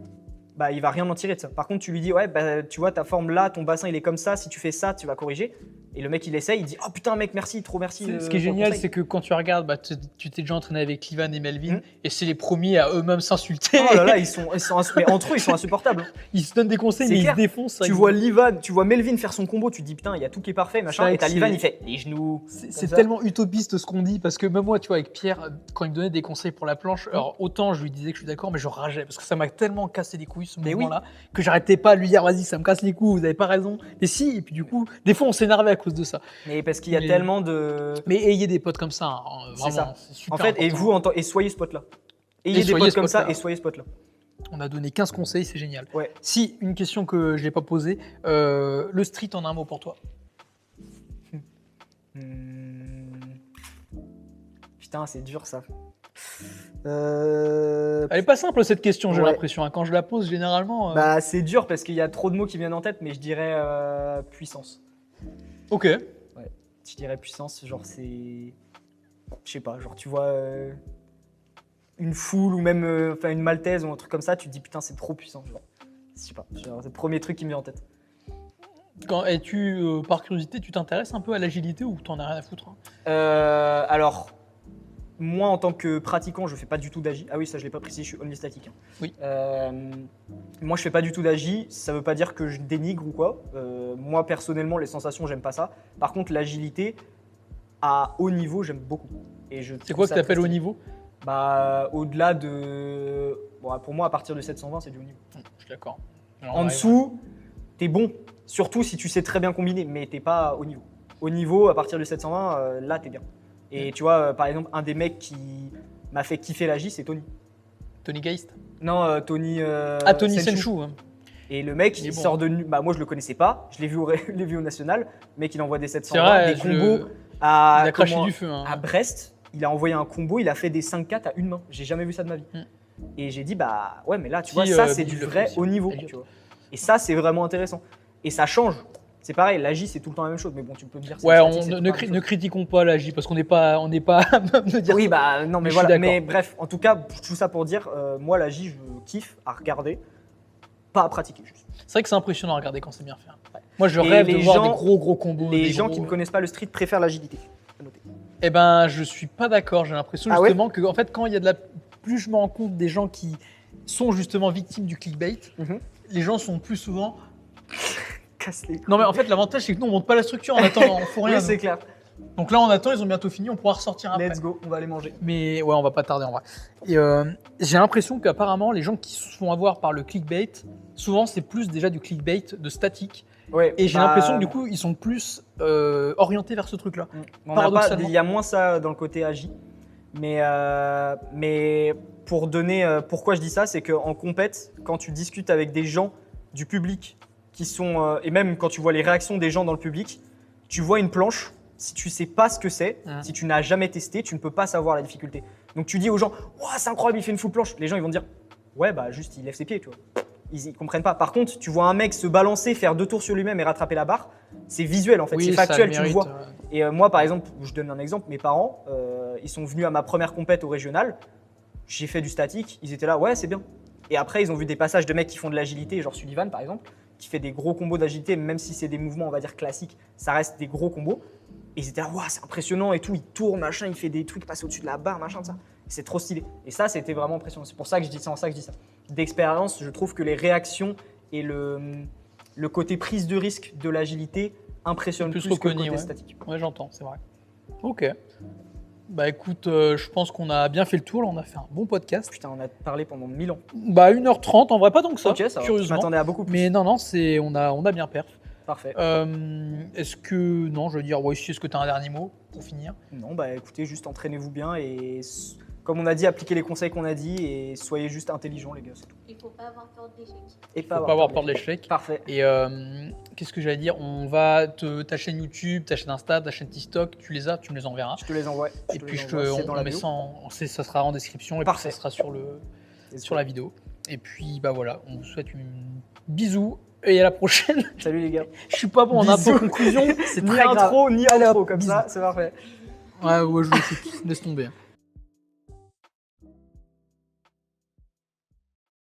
Bah il va rien en tirer de ça. Par contre tu lui dis ouais bah tu vois ta forme là, ton bassin il est comme ça, si tu fais ça tu vas corriger. Et le mec il essaye, il dit oh putain mec merci, trop merci. Ce qui est pour le génial, conseil. c'est que quand tu regardes, bah, tu t'es déjà entraîné avec Livan et Melvin, Mm. et c'est les premiers à eux-mêmes s'insulter. Oh là là, mais entre eux ils sont insupportables. Ils se donnent des conseils, C'est mais clair. ils se défoncent. Tu vois Livan, tu vois Melvin faire son combo, tu te dis putain il y a tout qui est parfait machin. C'est Et t'as vrai que Livan c'est- il fait les genoux. C'est ça. tellement utopiste ce qu'on dit, parce que même moi, tu vois, avec Pierre, quand il me donnait des conseils pour la planche, alors autant je lui disais que je suis d'accord, mais je rageais, parce que ça m'a tellement cassé les couilles ce Mais mouvement-là, que j'arrêtais pas de lui dire vas-y, ça me casse les couilles, vous avez pas raison. Et si, et puis du coup, des fois on s'énervait à cause de ça. Mais parce qu'il y a Mais- tellement de. Mais ayez des potes comme ça, hein, C'est vraiment, ça. c'est super En fait, et important. vous et soyez ce pote là. Ayez des soyez potes ce comme ça pote-là. et soyez ce pote là. On a donné 15 conseils, c'est génial. Ouais. Si, une question que je n'ai pas posée, le street en un mot pour toi. Putain, c'est dur ça. Elle est pas simple cette question, j'ai Ouais. l'impression. hein. Quand je la pose, généralement. Bah, c'est dur parce qu'il y a trop de mots qui viennent en tête, mais je dirais puissance. Ok. Je dirais puissance, genre c'est. Je sais pas, genre tu vois une foule ou même enfin une maltaise ou un truc comme ça, tu te dis putain, c'est trop puissant. Genre. Je sais pas, genre, c'est le premier truc qui me vient en tête. Et par curiosité, tu t'intéresses un peu à l'agilité ou t'en as rien à foutre hein Alors, moi en tant que pratiquant, je fais pas du tout d'agi. Ah oui, ça je l'ai pas précisé, je suis only statique. hein. Oui. Moi je fais pas du tout d'agi, ça veut pas dire que je dénigre ou quoi. Moi personnellement, les sensations, j'aime pas ça. Par contre, l'agilité à haut niveau, j'aime beaucoup. Et je C'est trouve quoi que ça tu appelles très au stylé. niveau Bah, au-delà de. Bon, pour moi, à partir de 720, c'est du haut niveau. Je suis d'accord. Alors, En ouais, dessous, t'es bon. Surtout si tu sais très bien combiner, mais t'es pas au niveau. Au niveau, à partir de 720, là, t'es bien. Et tu vois, par exemple, un des mecs qui m'a fait kiffer la J, c'est Tony. Tony Geist. Non, Tony. Tony Senchou. Senchou. Hein. Et le mec, Il est il bon. sort de. Bah, moi, je le connaissais pas. Je l'ai vu je l'ai vu au national. Le mec, il envoie des C'est 720, vrai, des combos à. il a craché comment- du feu. Hein. à Brest, il a envoyé un combo, il a fait des 5-4 à une main. J'ai jamais vu ça de ma vie. Mm. Et j'ai dit, bah ouais, mais là, tu Si, vois, ça, c'est il du le fait vrai aussi. haut niveau. Elliot. Tu vois. Et ça, c'est vraiment intéressant. Et ça change. C'est pareil, la J, c'est tout le temps la même chose. Mais bon, tu peux me dire. c'est Ouais, une on, statique, c'est tout ne, le temps la même ne chose. critiquons pas la J parce qu'on n'est pas à même de dire Oui, ça. bah non, mais Mais je suis voilà. d'accord. Mais bref, en tout cas, tout ça pour dire, moi, la J, je kiffe à regarder, pas à pratiquer juste. C'est vrai que c'est impressionnant à regarder quand c'est bien fait. Moi, je Et rêve de les voir gens- des gros combos. Les des gens gros- qui ne connaissent pas le street préfèrent l'agilité. À noter. Eh ben, je suis pas d'accord. J'ai l'impression Ah ouais justement que, en fait, quand il y a de la, plus je me rends compte des gens qui sont justement victimes du clickbait, Mhm. les gens sont plus souvent. Casse les. Non mais en fait, l'avantage c'est que nous on monte pas la structure en attendant, on fout rien. Oui, c'est clair. Donc là, on attend, ils ont bientôt fini, on pourra ressortir après. Let's go, on va aller manger. Mais ouais, on va pas tarder en vrai. Et j'ai l'impression qu'apparemment, les gens qui se font avoir par le clickbait, souvent c'est plus déjà du clickbait de statique. Ouais. Et j'ai bah, l'impression que du coup, ils sont plus orientés vers ce truc-là. on n'a pas- paradoxalement. il y a moins ça dans le côté agi. Mais pour donner, pourquoi je dis ça, c'est qu'en compète, quand tu discutes avec des gens du public qui sont, et même quand tu vois les réactions des gens dans le public, tu vois une planche. Si tu sais pas ce que c'est, si tu n'as jamais testé, tu ne peux pas savoir la difficulté. Donc tu dis aux gens, ouah, c'est incroyable, il fait une full planche. Les gens ils vont dire, ouais bah juste il lève ses pieds, tu vois. Ils comprennent pas. Par contre, tu vois un mec se balancer, faire 2 tours sur lui-même et rattraper la barre, c'est visuel en fait, Oui, c'est ça factuel, tu le mérite, vois. Et moi, par exemple, je donne un exemple, mes parents, ils sont venus à ma première compète au régional, j'ai fait du statique, ils étaient là, ouais, c'est bien. Et après, ils ont vu des passages de mecs qui font de l'agilité, genre Sullivan par exemple, qui fait des gros combos d'agilité, même si c'est des mouvements, on va dire classiques, ça reste des gros combos. Et ils étaient là, waouh, c'est impressionnant et tout, il tourne, machin, il fait des trucs passer au-dessus de la barre, machin, ça. C'est trop stylé. Et ça, c'était vraiment impressionnant. C'est pour ça que je dis ça, en ça que je dis ça. D'expérience, je trouve que les réactions et le côté prise de risque de l'agilité impressionnent Plus plus, que le reconnu, côté ouais. statique. Ouais, j'entends, c'est vrai. Ok. Bah écoute, je pense qu'on a bien fait le tour, là, on a fait un bon podcast. Putain, on a parlé pendant 1000 ans. Bah 1h30, en vrai pas tant que ça, Ok, ça va. Je curieusement. m'attendais à beaucoup plus. Mais non, on a bien perf. Parfait. Est-ce que, non, je veux dire, ouais, est-ce que tu as un dernier mot pour finir? Non, bah écoutez, juste entraînez-vous bien et comme on a dit, appliquez les conseils qu'on a dit et soyez juste intelligents, les gars, c'est tout. Il faut pas avoir peur de l'échec. Et Faut pas avoir peur de l'échec. Parfait. Et qu'est-ce que j'allais dire? On va ta chaîne YouTube, ta chaîne Insta, ta chaîne TikTok, tu me les enverras. Je te les envoie. Et puis c'est dans on la met vidéo. ça, ça sera en description et Parfait. puis ça sera sur la vidéo. Et puis bah voilà, on vous souhaite une bisous et à la prochaine. Salut les gars. Je suis pas bon en Bisous. intro conclusion, c'est Ni très grave. intro, ni Allez, outro, hop, comme bisous. ça, c'est parfait. Ouais, je laisse tomber.